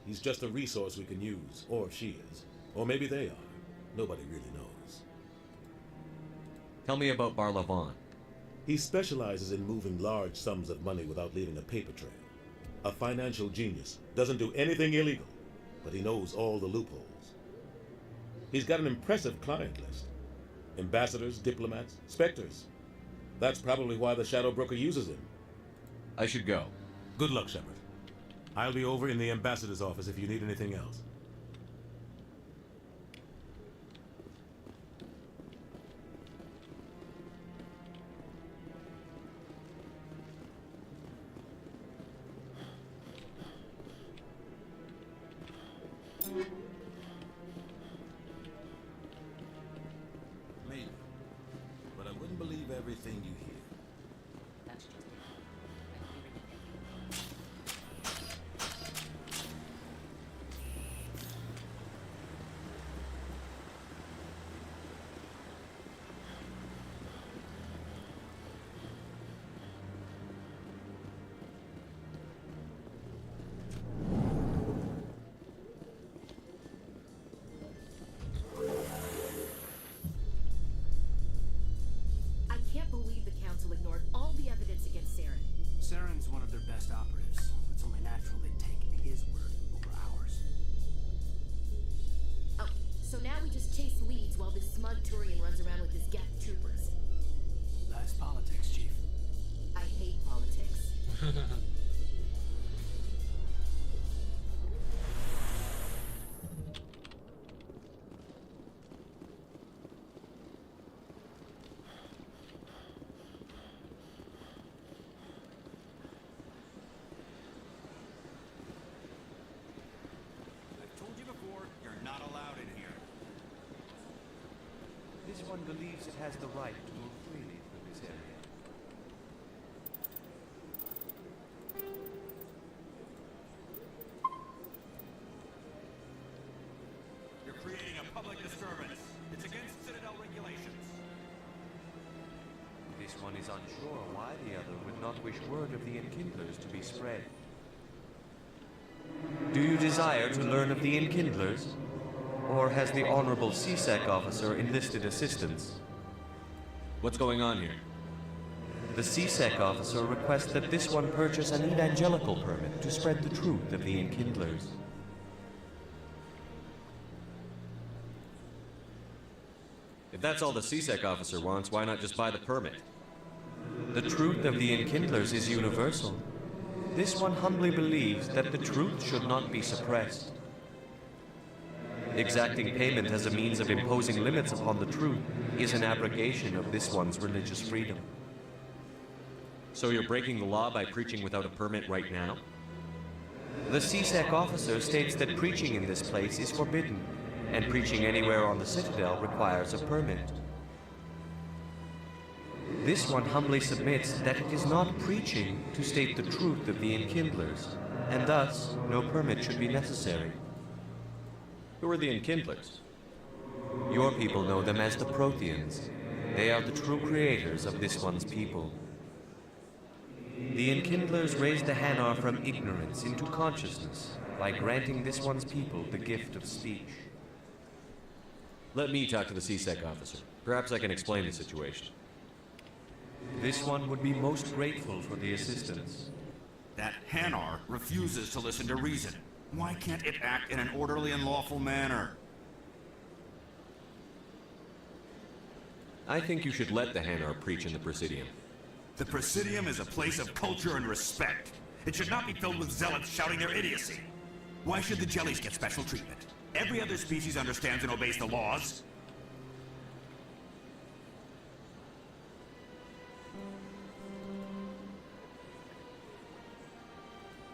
Speaker 7: He's just a resource we can use, or she is. Or maybe they are. Nobody really knows.
Speaker 21: Tell me about Barla Vaughn.
Speaker 7: He specializes in moving large sums of money without leaving a paper trail. A financial genius. Doesn't do anything illegal, but he knows all the loopholes. He's got an impressive client list. Ambassadors, diplomats, Spectres. That's probably why the Shadow Broker uses him.
Speaker 21: I should go.
Speaker 7: Good luck, Shepard. I'll be over in the ambassador's office if you need anything else.
Speaker 10: Maybe. But I wouldn't believe everything you hear.
Speaker 8: That's just it.
Speaker 14: I can't believe the Council ignored all the evidence against Saren.
Speaker 5: Saren's one of their best operatives. It's only natural they'd take his word over ours.
Speaker 14: Oh, so now we just chase leads while this smug Turian runs around with his Geth troopers.
Speaker 5: That's politics, Chief.
Speaker 14: I hate politics.
Speaker 6: I've told you before, you're not allowed in here.
Speaker 11: This one believes it has the right to move freely through this area.
Speaker 6: You're creating a public disturbance. It's against Citadel regulations.
Speaker 11: This one is unsure why the other would not wish word of the Enkindlers to be spread. Do you desire to learn of the Enkindlers? Or has the Honorable CSEC officer enlisted assistance?
Speaker 21: What's going on here?
Speaker 11: The CSEC officer requests that this one purchase an evangelical permit to spread the truth of the Enkindlers.
Speaker 21: If that's all the CSEC officer wants, why not just buy the permit?
Speaker 11: The truth of the Enkindlers is universal. This one humbly believes that the truth should not be suppressed. Exacting payment as a means of imposing limits upon the truth is an abrogation of this one's religious freedom.
Speaker 21: So you're breaking the law by preaching without a permit right now?
Speaker 11: The CSEC officer states that preaching in this place is forbidden, and preaching anywhere on the Citadel requires a permit. This one humbly submits that it is not preaching to state the truth of the Enkindlers, and thus no permit should be necessary.
Speaker 21: Who are the Enkindlers?
Speaker 11: Your people know them as the Protheans. They are the true creators of this one's people. The Enkindlers raised the Hanar from ignorance into consciousness by granting this one's people the gift of speech.
Speaker 6: Let me talk to the CSEC officer. Perhaps I can explain the situation.
Speaker 11: This one would be most grateful for the assistance.
Speaker 12: That Hanar refuses to listen to reason. Why can't it act in an orderly and lawful manner?
Speaker 6: I think you should let the Hanar preach in the Presidium.
Speaker 12: The Presidium is a place of culture and respect. It should not be filled with zealots shouting their idiocy. Why should the jellies get special treatment? Every other species understands and obeys the laws.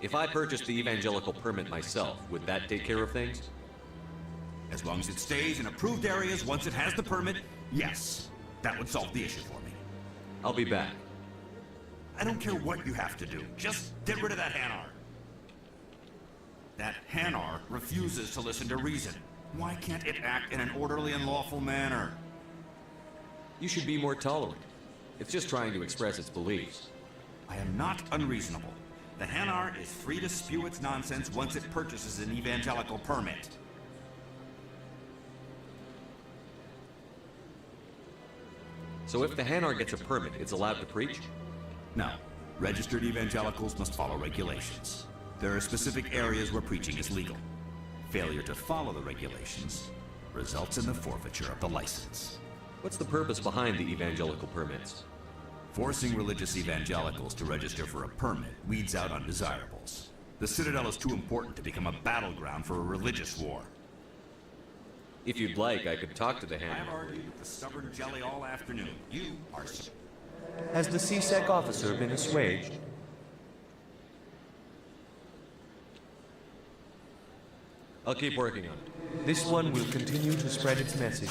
Speaker 6: If I purchased the evangelical permit myself, would that take care of things?
Speaker 12: As long as it stays in approved areas once it has the permit, yes. That would solve the issue for me.
Speaker 6: I'll be back.
Speaker 12: I don't care what you have to do. Just get rid of that Hanar. That Hanar refuses to listen to reason. Why can't it act in an orderly and lawful manner?
Speaker 6: You should be more tolerant. It's just trying to express its beliefs.
Speaker 12: I am not unreasonable. The Hanar is free to spew its nonsense once it purchases an evangelical permit.
Speaker 6: So if the Hanar gets a permit, it's allowed to preach?
Speaker 12: No. Registered evangelicals must follow regulations. There are specific areas where preaching is legal. Failure to follow the regulations results in the forfeiture of the license.
Speaker 6: What's the purpose behind the evangelical permits?
Speaker 12: Forcing religious evangelicals to register for a permit weeds out undesirables. The Citadel is too important to become a battleground for a religious war.
Speaker 6: If you'd like, I could talk to the Hanar.
Speaker 12: I've argued with the stubborn jelly all afternoon. You are...
Speaker 11: Has the CSEC officer been assuaged?
Speaker 6: I'll keep working on it.
Speaker 11: This one will continue to spread its message.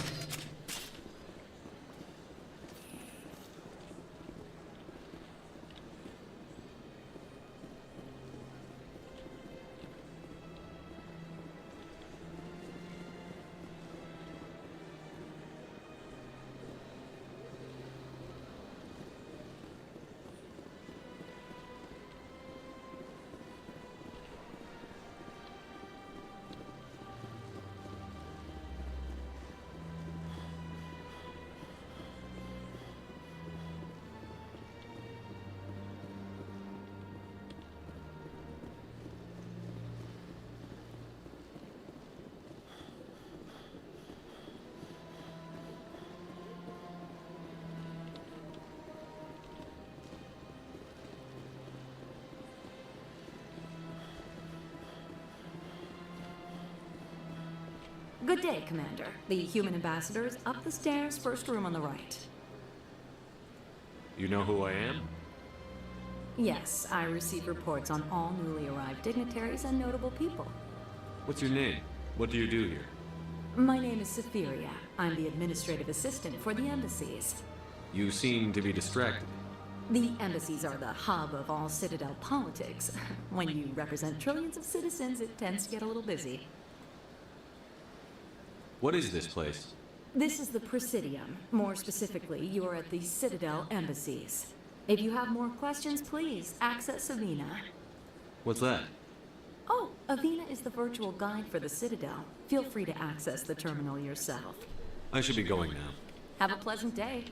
Speaker 13: Good day, Commander. The human ambassador is up the stairs, first room on the right.
Speaker 6: You know who I am?
Speaker 13: Yes, I receive reports on all newly arrived dignitaries and notable people.
Speaker 6: What's your name? What do you do here?
Speaker 13: My name is Safiria. I'm the administrative assistant for the embassies.
Speaker 6: You seem to be distracted.
Speaker 13: The embassies are the hub of all Citadel politics. When you represent trillions of citizens, it tends to get a little busy.
Speaker 6: What is this place?
Speaker 13: This is the Presidium. More specifically, you are at the Citadel embassies. If you have more questions, please access Avina.
Speaker 6: What's that?
Speaker 13: Oh, Avina is the virtual guide for the Citadel. Feel free to access the terminal yourself.
Speaker 6: I should be going now.
Speaker 13: Have a pleasant day.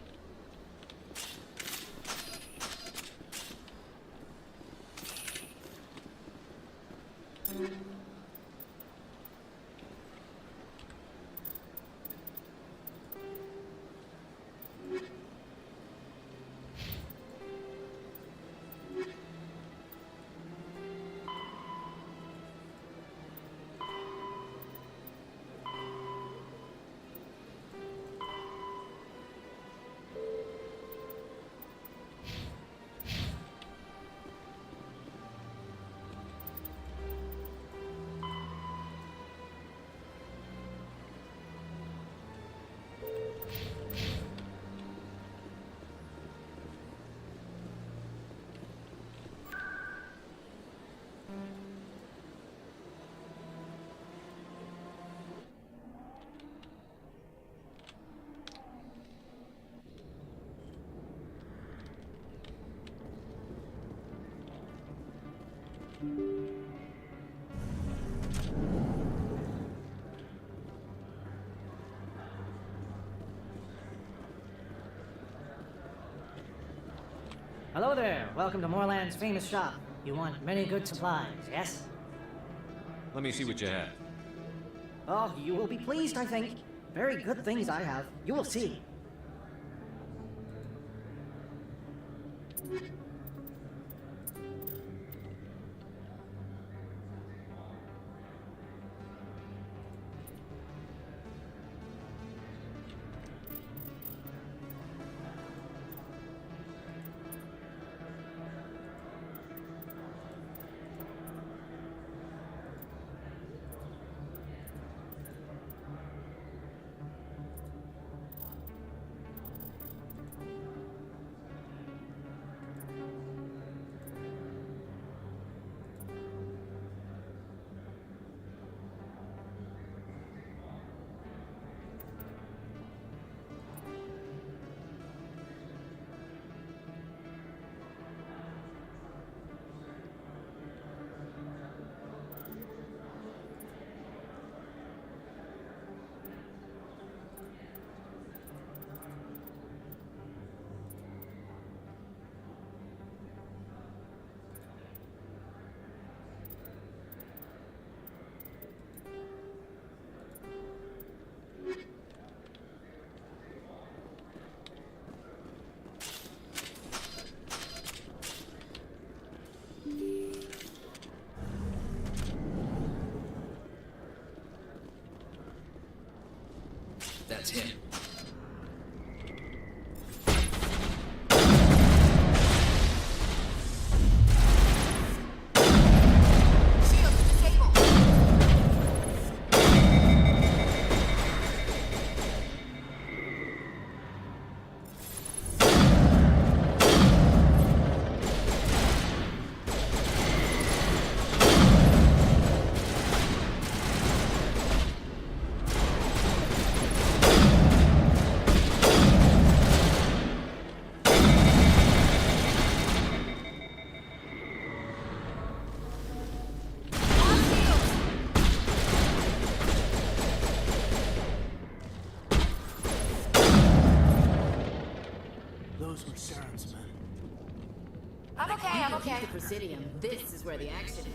Speaker 8: Hello there. Welcome to Moorland's famous shop. You want many good supplies, yes?
Speaker 21: Let me see what you have.
Speaker 8: Oh, you will be pleased, I think. Very good things I have. You will see.
Speaker 4: That's him.
Speaker 5: Those were Saren's men.
Speaker 14: I'm okay. The Presidium. This is where the action is.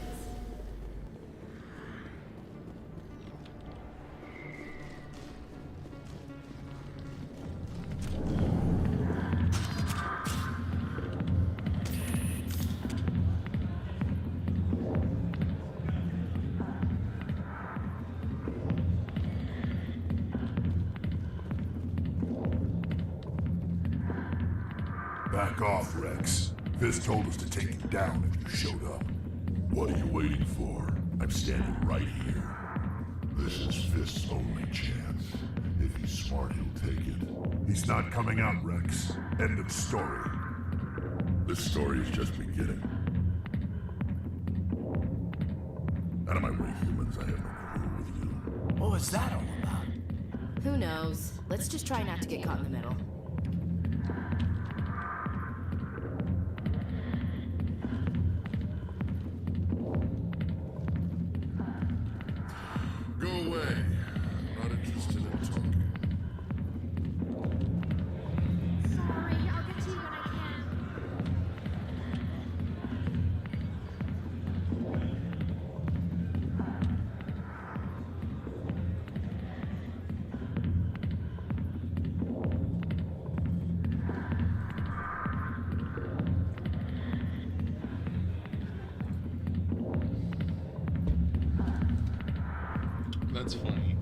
Speaker 16: Back off, Rex. Fisk told us to take you down if you showed up. What are you waiting for? I'm standing right here. This is Fisk's only chance. If he's smart, he'll take it. He's not coming out, Rex. End of story. This story is just beginning. Out of my way, humans. I have no quarrel with you.
Speaker 5: What was that all about?
Speaker 14: Who knows? Let's just try not to get caught in the middle.
Speaker 16: Go away. I'm not interested in talking.
Speaker 18: Sorry, I'll get to you when I can.
Speaker 2: That's funny.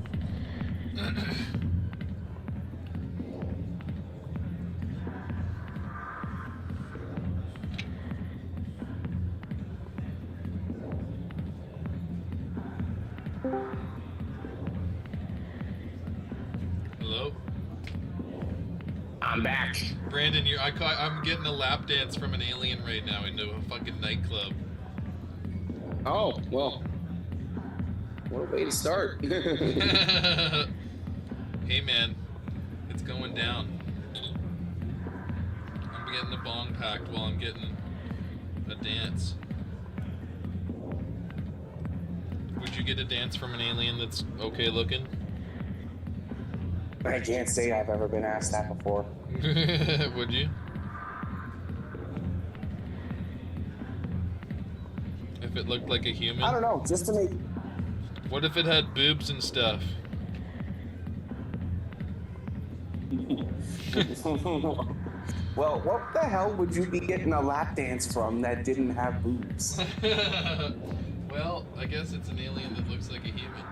Speaker 2: Hello?
Speaker 19: I'm back.
Speaker 2: Brandon, I'm getting a lap dance from an alien right now into a fucking nightclub.
Speaker 19: Oh, well. What a way to start.
Speaker 2: Hey man, it's going down. I'm getting a bong packed while I'm getting a dance. Would you get a dance from an alien that's okay looking?
Speaker 19: I can't say I've ever been asked that before.
Speaker 2: Would you? If it looked like a human?
Speaker 19: I don't know, just to make...
Speaker 2: What if it had boobs and stuff?
Speaker 19: Well, what the hell would you be getting a lap dance from that didn't have boobs?
Speaker 2: Well, I guess it's an alien that looks like a human.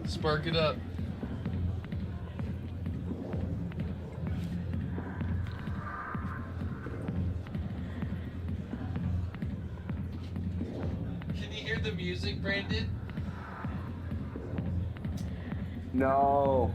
Speaker 2: Spark it up. Can you hear the music, Brandon?
Speaker 19: No.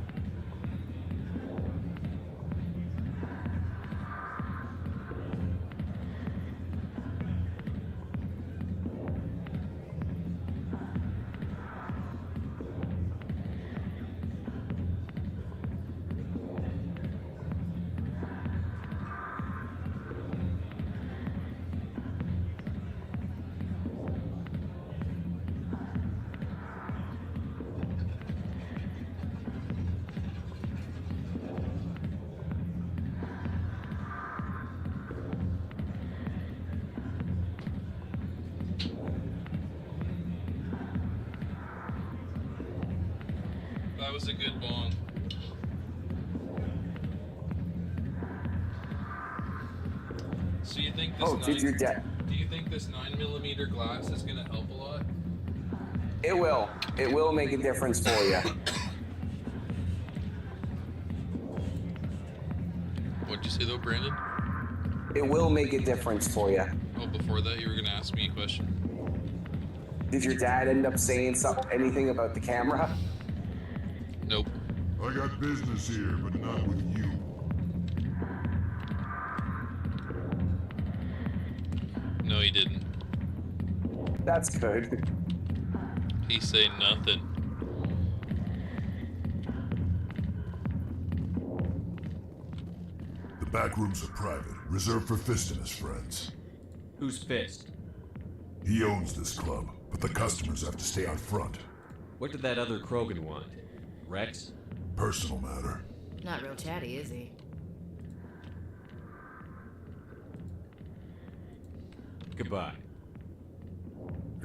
Speaker 2: That was a good bong. So you think this
Speaker 19: did your dad?
Speaker 2: Do you think this 9mm glass is gonna help a lot?
Speaker 19: It will. It will make a difference for you.
Speaker 2: What'd you say though, Brandon?
Speaker 19: It will make a difference for you.
Speaker 2: Oh, before that, you were gonna ask me a question.
Speaker 19: Did your dad end up saying anything about the camera?
Speaker 2: Nope.
Speaker 16: I got business here, but not with you.
Speaker 2: No, he didn't.
Speaker 19: That's good.
Speaker 2: He say nothing.
Speaker 16: The back rooms are private, reserved for Fist and his friends.
Speaker 21: Who's Fist?
Speaker 16: He owns this club, but the customers have to stay out front.
Speaker 21: What did that other Krogan want? Rex?
Speaker 16: Personal matter.
Speaker 14: Not real chatty, is he?
Speaker 21: Goodbye.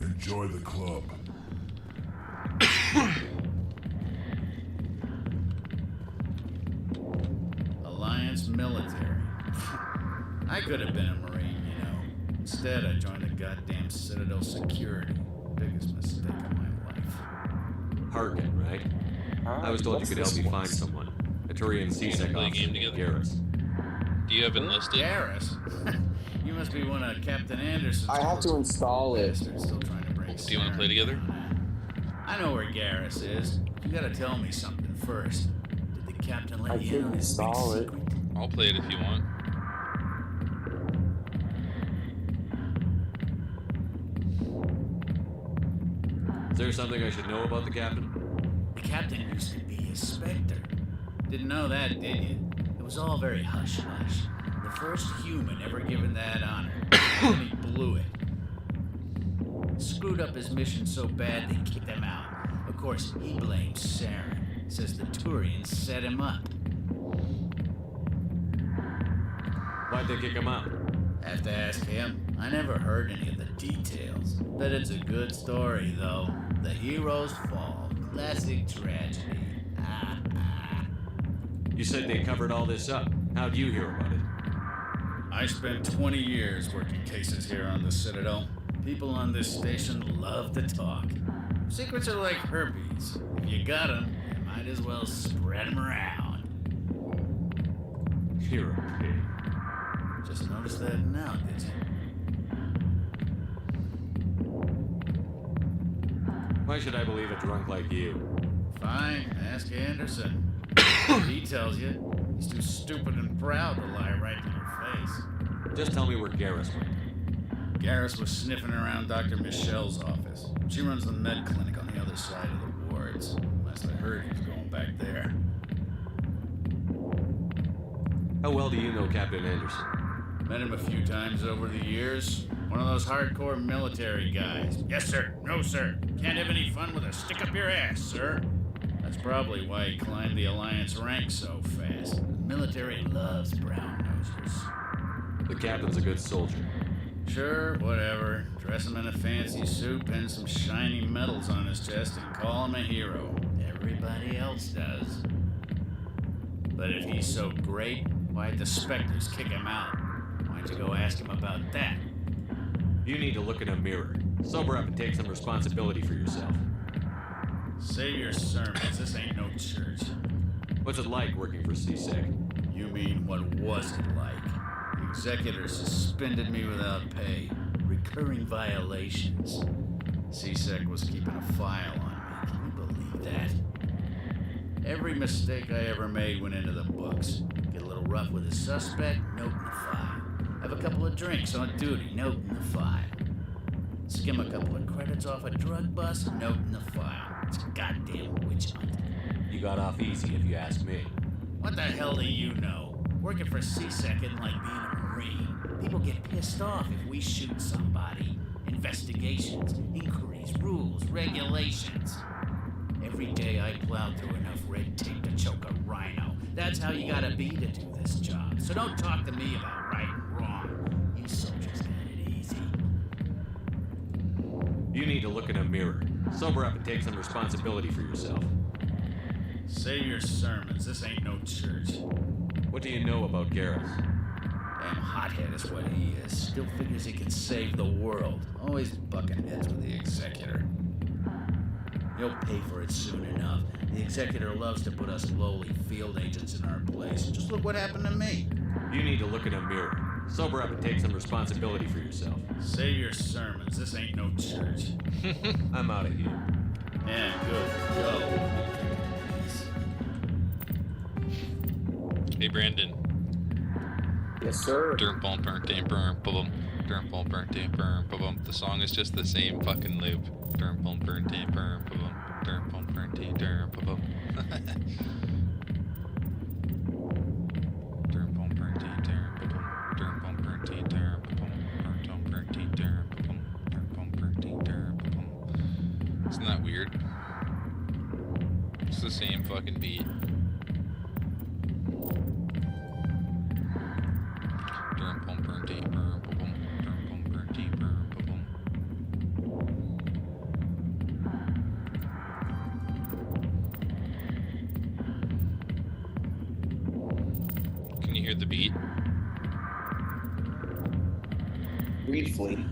Speaker 16: Enjoy the club.
Speaker 1: Alliance military. I could have been a Marine, you know. Instead, I joined the goddamn Citadel security. Biggest mistake of my life.
Speaker 21: Hartnett, right? I was told you could help me find someone. A Turian C-Sec
Speaker 2: Play a
Speaker 21: officer
Speaker 2: game
Speaker 21: named
Speaker 2: together.
Speaker 21: Garrus.
Speaker 2: Do you have enlisted?
Speaker 1: Garrus? You must be one of Captain Anderson's...
Speaker 19: I have to install it.
Speaker 1: Still trying to bring
Speaker 2: Do you want to play together?
Speaker 1: I know where Garrus is. You gotta tell me something first. Did the captain let you in on his big secret?
Speaker 2: I'll play it if you want.
Speaker 21: Is there something I should know about the captain?
Speaker 1: The captain used to be a Spectre. Didn't know that, did you? It was all very hush-hush. The first human ever given that honor. And he blew it. Screwed up his mission so bad they kicked him out. Of course, he blames Saren. Says the Turians set him up.
Speaker 21: Why'd they kick him out?
Speaker 1: Have to ask him. I never heard any of the details. Bet it's a good story, though. The hero's fall. Classic tragedy.
Speaker 21: You said they covered all this up. How'd you hear about it?
Speaker 1: I spent 20 years working cases here on the Citadel. People on this station love to talk. Secrets are like herpes. If you got them, you might as well spread them around.
Speaker 21: You're a pig.
Speaker 1: Just noticed that now, did you?
Speaker 21: Why should I believe a drunk like you?
Speaker 1: Fine, ask Anderson. He tells you. He's too stupid and proud to lie right to your face.
Speaker 21: Just tell me where Garrus went.
Speaker 1: Garrus was sniffing around Dr. Michelle's office. She runs the med clinic on the other side of the wards. Last I heard, he was going back there.
Speaker 21: How well do you know Captain Anderson?
Speaker 1: Met him a few times over the years. One of those hardcore military guys. Yes, sir. No, sir. Can't have any fun with a stick up your ass, sir. That's probably why he climbed the Alliance ranks so fast. The military loves brown nosers.
Speaker 21: The captain's a good soldier.
Speaker 1: Sure, whatever. Dress him in a fancy suit, pin some shiny medals on his chest, and call him a hero. Everybody else does. But if he's so great, why'd the Spectres kick him out? Why'd you go ask him about that?
Speaker 21: You need to look in a mirror. Sober up and take some responsibility for yourself.
Speaker 1: Save your sermons. This ain't no church.
Speaker 21: What's it like working for CSEC?
Speaker 1: You mean, what was it like? The executor suspended me without pay. Recurring violations. CSEC was keeping a file on me. Can you believe that? Every mistake I ever made went into the books. Get a little rough with a suspect, note in the file. Have a couple of drinks on duty, note in the file. Skim a couple of credits off a drug bust, note in the file. It's a goddamn witch hunt.
Speaker 21: You got off easy, if you ask me.
Speaker 1: What the hell do you know? Working for CSEC isn't like being a Marine. People get pissed off if we shoot somebody. Investigations, inquiries, rules, regulations. Every day I plowed through enough red tape to choke a rhino. That's how you gotta be to do this job. So don't talk to me about right and wrong. You soldiers got it easy.
Speaker 21: You need to look in a mirror. Sober up and take some responsibility for yourself.
Speaker 1: Save your sermons. This ain't no church.
Speaker 21: What do you know about Garrus?
Speaker 1: Damn hothead is what he is. Still figures he can save the world. Always bucking heads with the executor. He'll pay for it soon enough. The executor loves to put us lowly field agents in our place. Just look what happened to me.
Speaker 21: You need to look in a mirror. Sober up and take some responsibility for yourself.
Speaker 1: Save your sermons. This ain't no church.
Speaker 21: I'm out of here.
Speaker 1: Yeah, good. Go.
Speaker 2: Hey, Brandon.
Speaker 19: Yes, sir.
Speaker 2: The song is just the same fucking loop. Isn't that weird? It's the same fucking beat. Can you hear the beat?
Speaker 19: Briefly.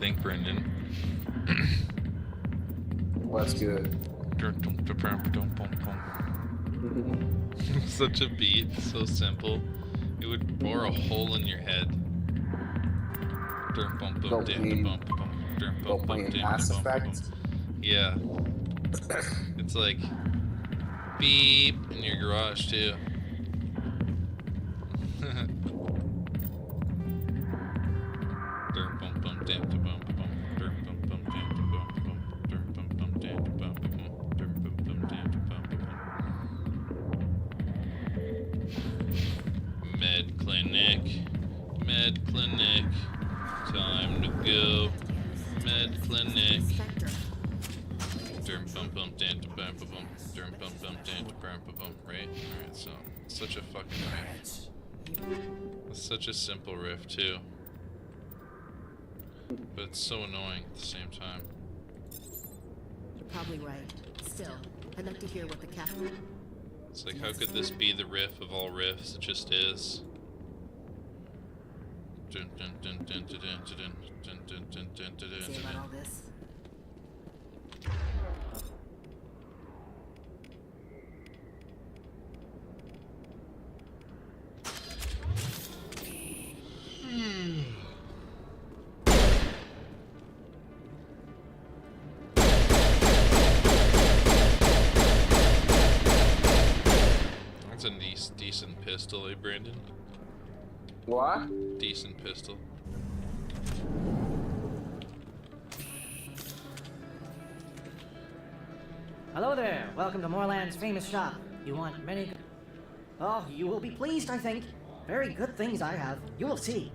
Speaker 2: think, Brendan.
Speaker 19: What's good?
Speaker 2: Such a beat, so simple. It would bore a hole in your head.
Speaker 19: Go playing Mass Effect.
Speaker 2: Yeah. It's like beep in your garage too. Med clinic, time to go. Med clinic. Right? Alright, so such a fucking riff. It's such a simple riff too. But it's so annoying at the same time.
Speaker 14: You're probably right. Still, I'd like to hear what the captain...
Speaker 2: It's like, how could this be the riff of all riffs? It just is.
Speaker 14: Say about all this.
Speaker 2: That's a decent pistol, eh, Brandon?
Speaker 19: What?
Speaker 2: Decent pistol.
Speaker 8: Hello there. Welcome to Moorland's famous shop. You want many... Oh, you will be pleased, I think. Very good things I have. You will see.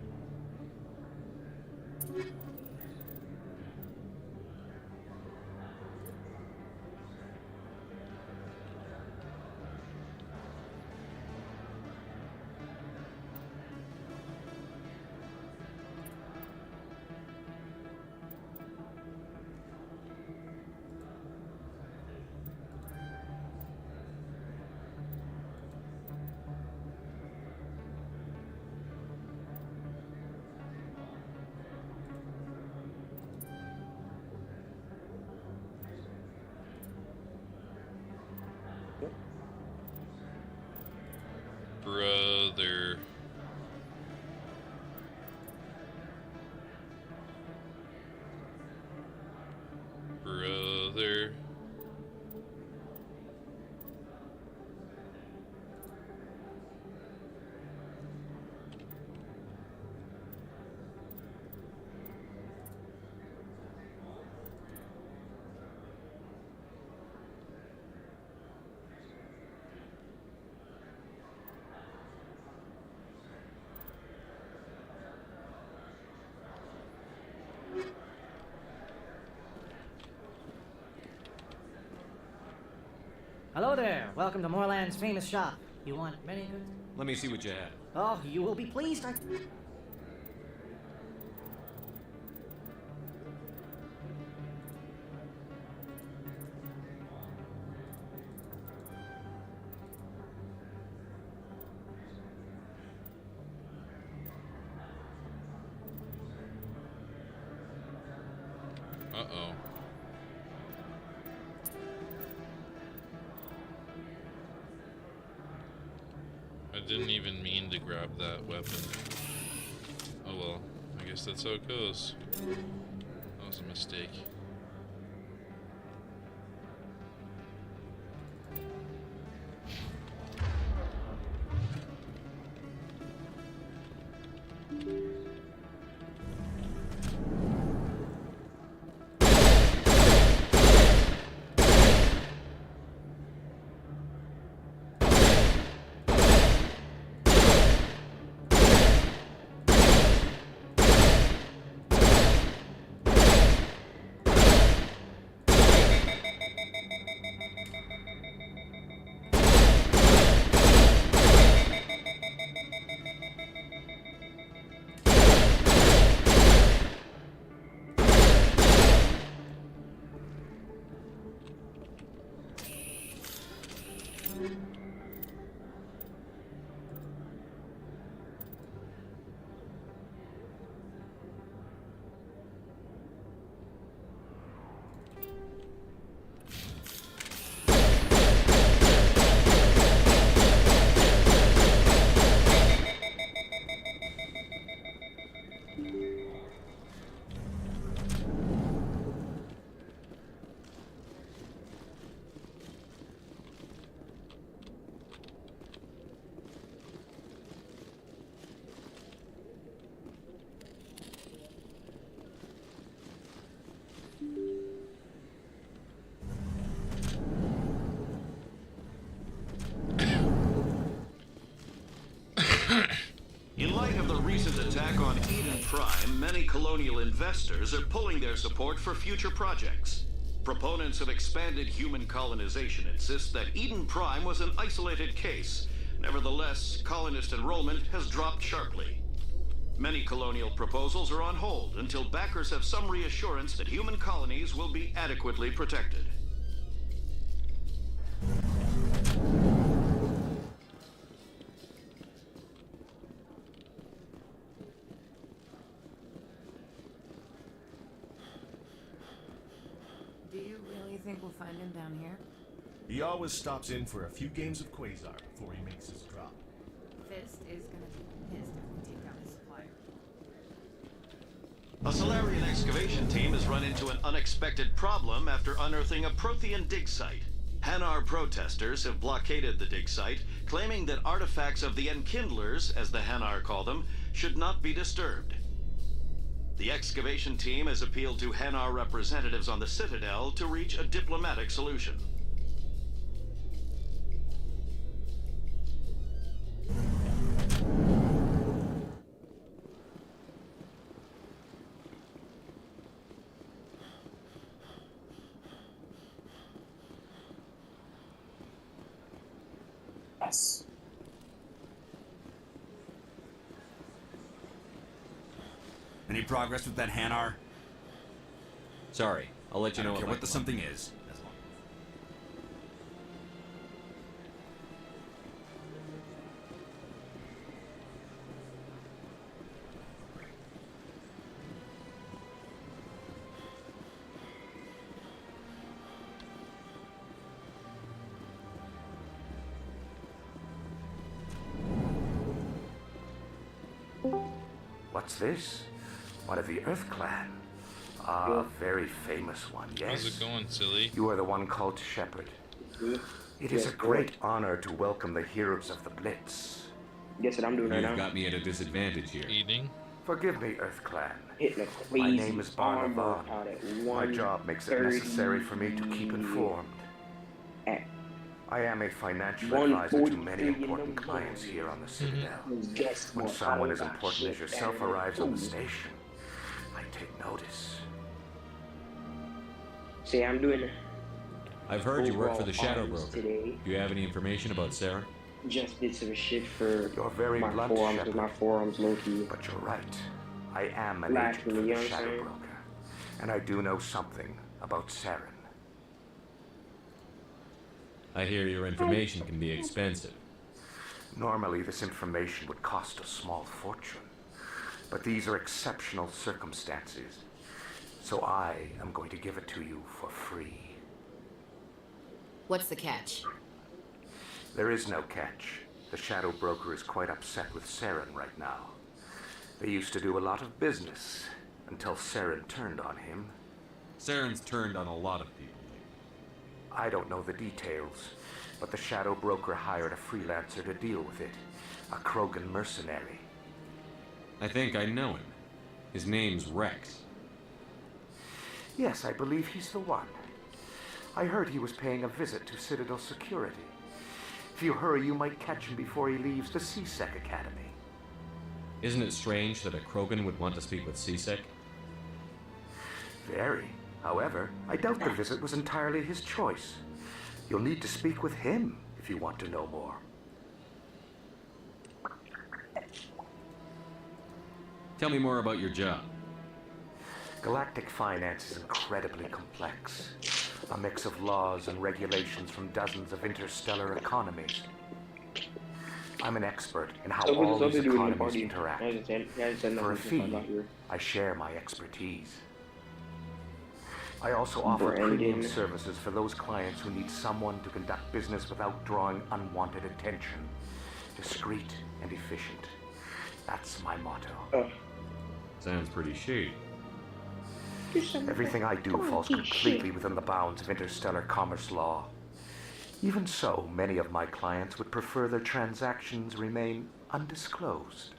Speaker 2: Brother. Brother.
Speaker 8: Hello there. Welcome to Moorland's famous shop. You want many good...
Speaker 21: Let me see what you have.
Speaker 8: Oh, you will be pleased, I...
Speaker 2: Uh-oh. I didn't even mean to grab that weapon. Oh well, I guess that's how it goes. That was a mistake.
Speaker 3: In light of the recent attack on Eden Prime, many colonial investors are pulling their support for future projects. Proponents of expanded human colonization insist that Eden Prime was an isolated case. Nevertheless, colonist enrollment has dropped sharply. Many colonial proposals are on hold until backers have some reassurance that human colonies will be adequately protected.
Speaker 14: Do you really think we'll find him down here?
Speaker 9: He always stops in for a few games of Quasar before he makes his drop.
Speaker 14: Fist is gonna be pissed if we take down his supplier.
Speaker 3: A Solarian excavation team has run into an unexpected problem after unearthing a Prothean dig site. Hanar protesters have blockaded the dig site, claiming that artifacts of the Enkindlers, as the Hanar call them, should not be disturbed. The excavation team has appealed to Hanar representatives on the Citadel to reach a diplomatic solution.
Speaker 19: Yes.
Speaker 12: Any progress with that Hanar?
Speaker 21: Sorry, I'll let you know
Speaker 12: I don't care what the something is.
Speaker 15: What's this? One of the Earth Clan. Ah, a very famous one, yes.
Speaker 2: How's it going, silly?
Speaker 15: You are the one called Shepard. It is a great honor to welcome the heroes of the Blitz.
Speaker 19: Guess what I'm doing right now?
Speaker 21: You've got me at a disadvantage here.
Speaker 2: Eating?
Speaker 15: Forgive me, Earth Clan.
Speaker 19: Hitting a
Speaker 15: My
Speaker 19: crazy
Speaker 15: name is Barna
Speaker 19: armor
Speaker 15: Vaughn.
Speaker 19: out at
Speaker 15: My job makes it necessary for me to keep informed. I am a financial advisor to many important clients here on the Citadel. When someone as important as yourself arrives on the station, I take notice.
Speaker 19: See, I'm doing
Speaker 21: I've heard you work for the Shadow
Speaker 19: overall
Speaker 21: Broker.
Speaker 19: today.
Speaker 21: Do you have any information about Sarah?
Speaker 19: Just did some shit for
Speaker 15: You're very
Speaker 19: my
Speaker 15: blunt,
Speaker 19: forearms
Speaker 15: Shepard.
Speaker 19: with my forearms low key.
Speaker 15: But you're right. I am an
Speaker 19: Last
Speaker 15: agent
Speaker 19: one,
Speaker 15: for
Speaker 19: you
Speaker 15: the
Speaker 19: know what I'm
Speaker 15: Shadow
Speaker 19: saying?
Speaker 15: Broker. And I do know something about Saren.
Speaker 21: I hear your information can be expensive.
Speaker 15: Normally, this information would cost a small fortune. But these are exceptional circumstances. So I am going to give it to you for free.
Speaker 14: What's the catch?
Speaker 15: There is no catch. The Shadow Broker is quite upset with Saren right now. They used to do a lot of business until Saren turned on him.
Speaker 21: Saren's turned on a lot of people.
Speaker 15: I don't know the details, but the Shadow Broker hired a freelancer to deal with it. A Krogan mercenary.
Speaker 21: I think I know him. His name's Rex.
Speaker 15: Yes, I believe he's the one. I heard he was paying a visit to Citadel security. If you hurry, you might catch him before he leaves the CSEC Academy.
Speaker 21: Isn't it strange that a Krogan would want to speak with CSEC?
Speaker 15: Very. However, I doubt the visit was entirely his choice. You'll need to speak with him if you want to know more.
Speaker 21: Tell me more about your job.
Speaker 15: Galactic finance is incredibly complex. A mix of laws and regulations from dozens of interstellar economies. I'm an expert in how all these economies interact. For a fee, I share my expertise. I also offer premium services for those clients who need someone to conduct business without drawing unwanted attention. Discreet and efficient. That's my motto.
Speaker 21: Sounds pretty shady.
Speaker 15: Everything I do falls completely within the bounds of interstellar commerce law. Even so, many of my clients would prefer their transactions remain undisclosed.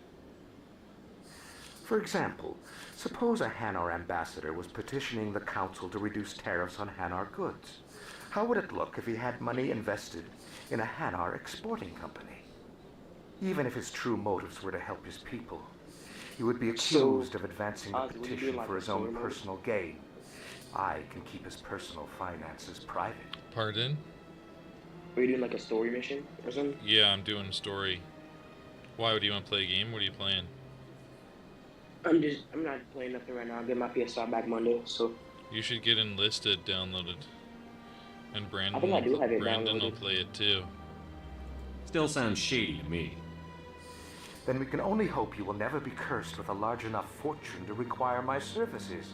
Speaker 15: For example, suppose a Hanar ambassador was petitioning the council to reduce tariffs on Hanar goods. How would it look if he had money invested in a Hanar exporting company? Even if his true motives were to help his people, he would be accused of advancing the petition for his own personal gain. I can keep his personal finances private.
Speaker 2: Pardon?
Speaker 20: Are you doing like a story mission or something?
Speaker 2: Yeah, I'm doing a story. Why would you want to play a game? What are you playing?
Speaker 20: I'm not playing nothing right now. I'll get my PS5 back Monday, so.
Speaker 2: You should get Enlisted downloaded. And Brandon,
Speaker 20: I think I do have it
Speaker 2: Brandon will
Speaker 20: downloaded.
Speaker 2: play it too.
Speaker 21: Still sounds shady to me.
Speaker 15: Then we can only hope you will never be cursed with a large enough fortune to require my services.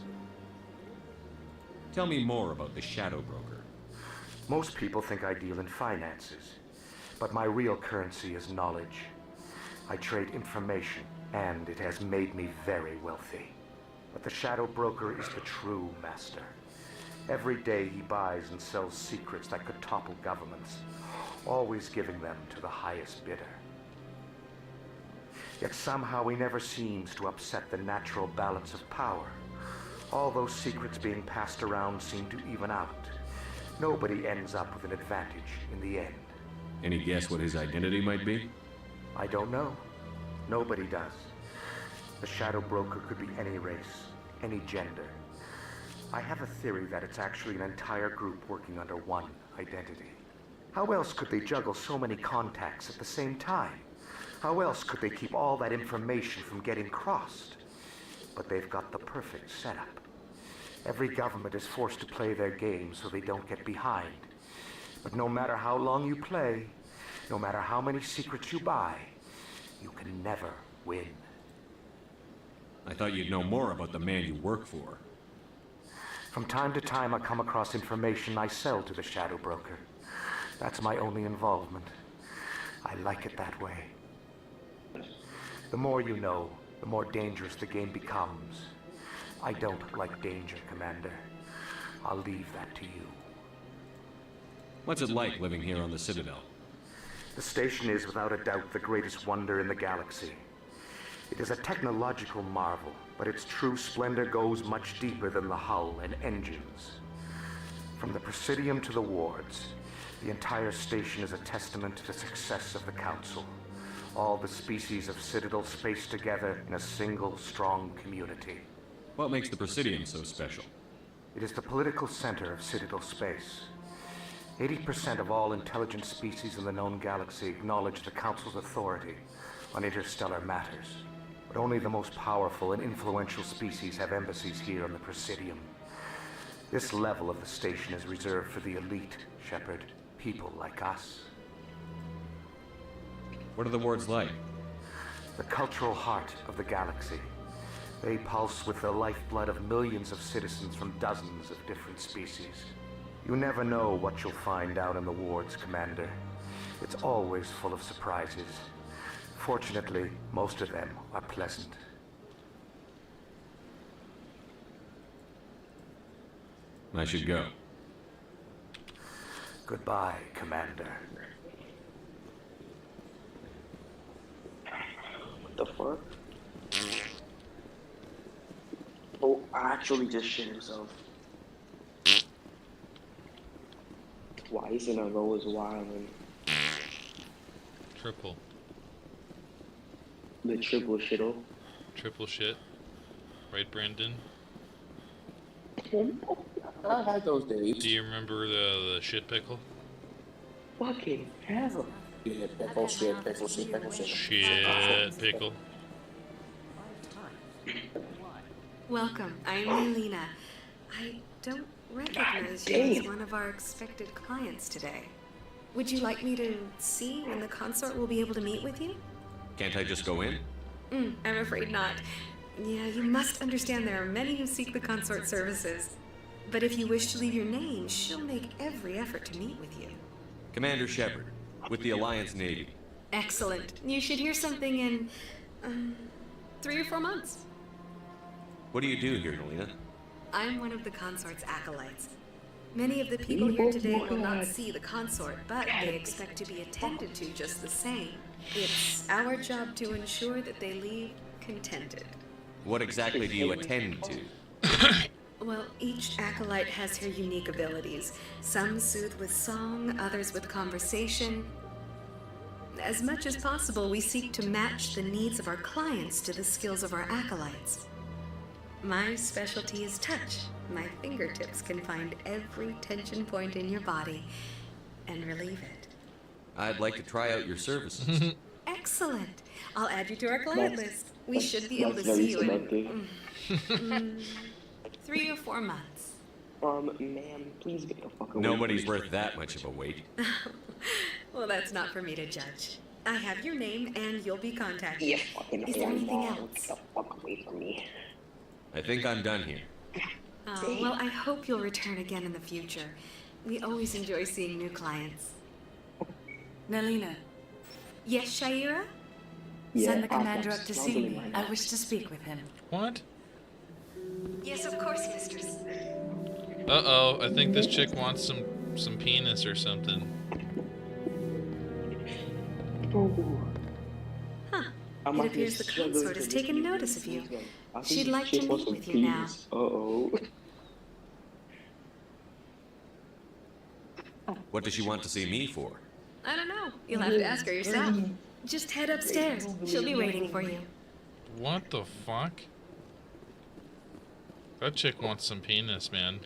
Speaker 21: Tell me more about the Shadow Broker.
Speaker 15: Most people think I deal in finances, but my real currency is knowledge. I trade information, and it has made me very wealthy. But the Shadow Broker is the true master. Every day he buys and sells secrets that could topple governments, always giving them to the highest bidder. Yet somehow he never seems to upset the natural balance of power. All those secrets being passed around seem to even out. Nobody ends up with an advantage in the end.
Speaker 21: Any guess what his identity might be?
Speaker 15: I don't know. Nobody does. The Shadow Broker could be any race, any gender. I have a theory that it's actually an entire group working under one identity. How else could they juggle so many contacts at the same time? How else could they keep all that information from getting crossed? But they've got the perfect setup. Every government is forced to play their game so they don't get behind. But no matter how long you play, no matter how many secrets you buy, you can never win.
Speaker 21: I thought you'd know more about the man you work for.
Speaker 15: From time to time, I come across information I sell to the Shadow Broker. That's my only involvement. I like it that way. The more you know, the more dangerous the game becomes. I don't like danger, Commander. I'll leave that to you.
Speaker 21: What's it like living here on the Citadel?
Speaker 15: The station is without a doubt the greatest wonder in the galaxy. It is a technological marvel, but its true splendor goes much deeper than the hull and engines. From the Presidium to the wards, the entire station is a testament to the success of the Council. All the species of Citadel spaced together in a single, strong community.
Speaker 21: What makes the Presidium so special?
Speaker 15: It is the political center of Citadel space. 80% of all intelligent species in the known galaxy acknowledge the Council's authority on interstellar matters. But only the most powerful and influential species have embassies here on the Presidium. This level of the station is reserved for the elite, Shepard. People like us.
Speaker 21: What are the wards like?
Speaker 15: The cultural heart of the galaxy. They pulse with the lifeblood of millions of citizens from dozens of different species. You never know what you'll find out in the wards, Commander. It's always full of surprises. Fortunately, most of them are pleasant.
Speaker 21: I should go.
Speaker 15: Goodbye, Commander.
Speaker 20: What the fuck? Oh, actually just shit himself. Why he's in a row is wild and
Speaker 2: Triple.
Speaker 20: the triple shittle.
Speaker 2: Triple shit. Right, Brandon?
Speaker 20: I had those days.
Speaker 2: Do you remember the shit pickle?
Speaker 20: Fucking hell.
Speaker 9: Yeah, pickle shit, pickle shit, pickle shit.
Speaker 2: Shit pickle.
Speaker 22: Welcome, I'm Melina. I don't recognize you as one of our expected clients today. Would you like me to see when the consort will be able to meet with you?
Speaker 21: Can't I just go in?
Speaker 22: I'm afraid not. Yeah, you must understand there are many who seek the consort services. But if you wish to leave your name, she'll make every effort to meet with you.
Speaker 21: Commander Shepard, with the Alliance Navy.
Speaker 22: Excellent. You should hear something in 3 or 4 months.
Speaker 21: What do you do here, Melina?
Speaker 22: I'm one of the consort's acolytes. Many of the people here today will not see the consort, but they expect to be attended to just the same. It's our job to ensure that they leave contented.
Speaker 21: What exactly do you attend to?
Speaker 22: Well, each acolyte has her unique abilities. Some soothe with song, others with conversation. As much as possible, we seek to match the needs of our clients to the skills of our acolytes. My specialty is touch. My fingertips can find every tension point in your body and relieve it.
Speaker 21: I'd like to try out your services.
Speaker 22: Excellent. I'll add you to our client list. We should be able to
Speaker 20: that's
Speaker 22: see you
Speaker 20: very
Speaker 22: in 3 or 4 months.
Speaker 20: Ma'am, please get the fuck away.
Speaker 21: Nobody's worth that much of a wait.
Speaker 22: Well, that's not for me to judge. I have your name and you'll be contacted.
Speaker 20: Yeah, fucking
Speaker 22: Is there anything
Speaker 20: hornball.
Speaker 22: else?
Speaker 20: Get the fuck away from me.
Speaker 21: I think I'm done here.
Speaker 22: Oh, well, I hope you'll return again in the future. We always enjoy seeing new clients.
Speaker 7: Nalina,
Speaker 22: Yes, Shaira?
Speaker 7: send the commander up to see me. I wish to speak with him.
Speaker 2: What?
Speaker 22: Yes, of course, mistress.
Speaker 2: Uh-oh, I think this chick wants some penis or something.
Speaker 22: Huh. It appears the consort has taken notice of you. She'd like to meet with you now.
Speaker 20: Uh-oh.
Speaker 21: What does she want to see me for?
Speaker 22: I don't know. You'll have to ask her yourself. Just head upstairs. She'll be waiting for you.
Speaker 2: What the fuck? That chick wants some penis, man.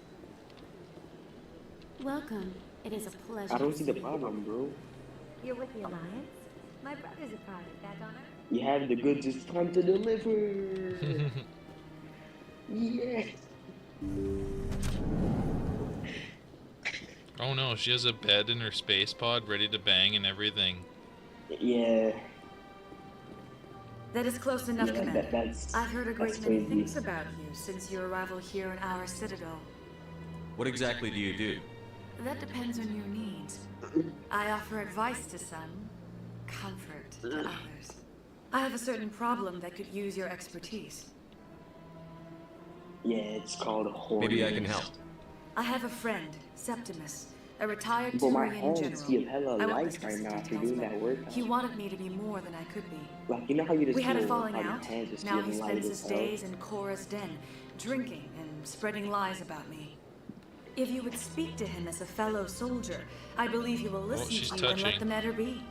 Speaker 18: Welcome. It is a pleasure.
Speaker 20: I don't see the
Speaker 18: to
Speaker 20: problem, bro.
Speaker 18: You're with the Alliance? My brother's a part of that honor.
Speaker 20: You have the goods, it's time to deliver. Yes.
Speaker 2: Oh no, she has a bed in her space pod ready to bang and everything.
Speaker 20: Yeah.
Speaker 7: That is close enough,
Speaker 20: Yeah,
Speaker 7: Commander.
Speaker 20: that's-
Speaker 7: I've heard a great
Speaker 20: that's
Speaker 7: many
Speaker 20: crazy.
Speaker 7: things about you since your arrival here in our citadel.
Speaker 21: What exactly do you do?
Speaker 7: That depends on your needs. I offer advice to some, comfort to others. I have a certain problem that could use your expertise.
Speaker 20: Yeah, it's called a horn.
Speaker 21: Maybe I can help.
Speaker 7: I have a friend, Septimus, a retired
Speaker 20: But my
Speaker 7: Turian
Speaker 20: hands
Speaker 7: general.
Speaker 20: feel hella
Speaker 7: I won't
Speaker 20: light
Speaker 7: discuss
Speaker 20: right
Speaker 7: the
Speaker 20: now after
Speaker 7: details,
Speaker 20: doing
Speaker 7: but
Speaker 20: that workout.
Speaker 7: he wanted me to be more than I could be.
Speaker 20: Like, you know how you just
Speaker 7: We had a
Speaker 20: feel
Speaker 7: falling
Speaker 20: how your
Speaker 7: out.
Speaker 20: hands just
Speaker 7: Now
Speaker 20: feel
Speaker 7: he
Speaker 20: light
Speaker 7: spends
Speaker 20: as
Speaker 7: his
Speaker 20: hell?
Speaker 7: days in Cora's den, drinking and spreading lies about me. If you would speak to him as a fellow soldier, I believe he will listen
Speaker 2: she's
Speaker 7: to you and let
Speaker 2: touching.
Speaker 7: the matter be.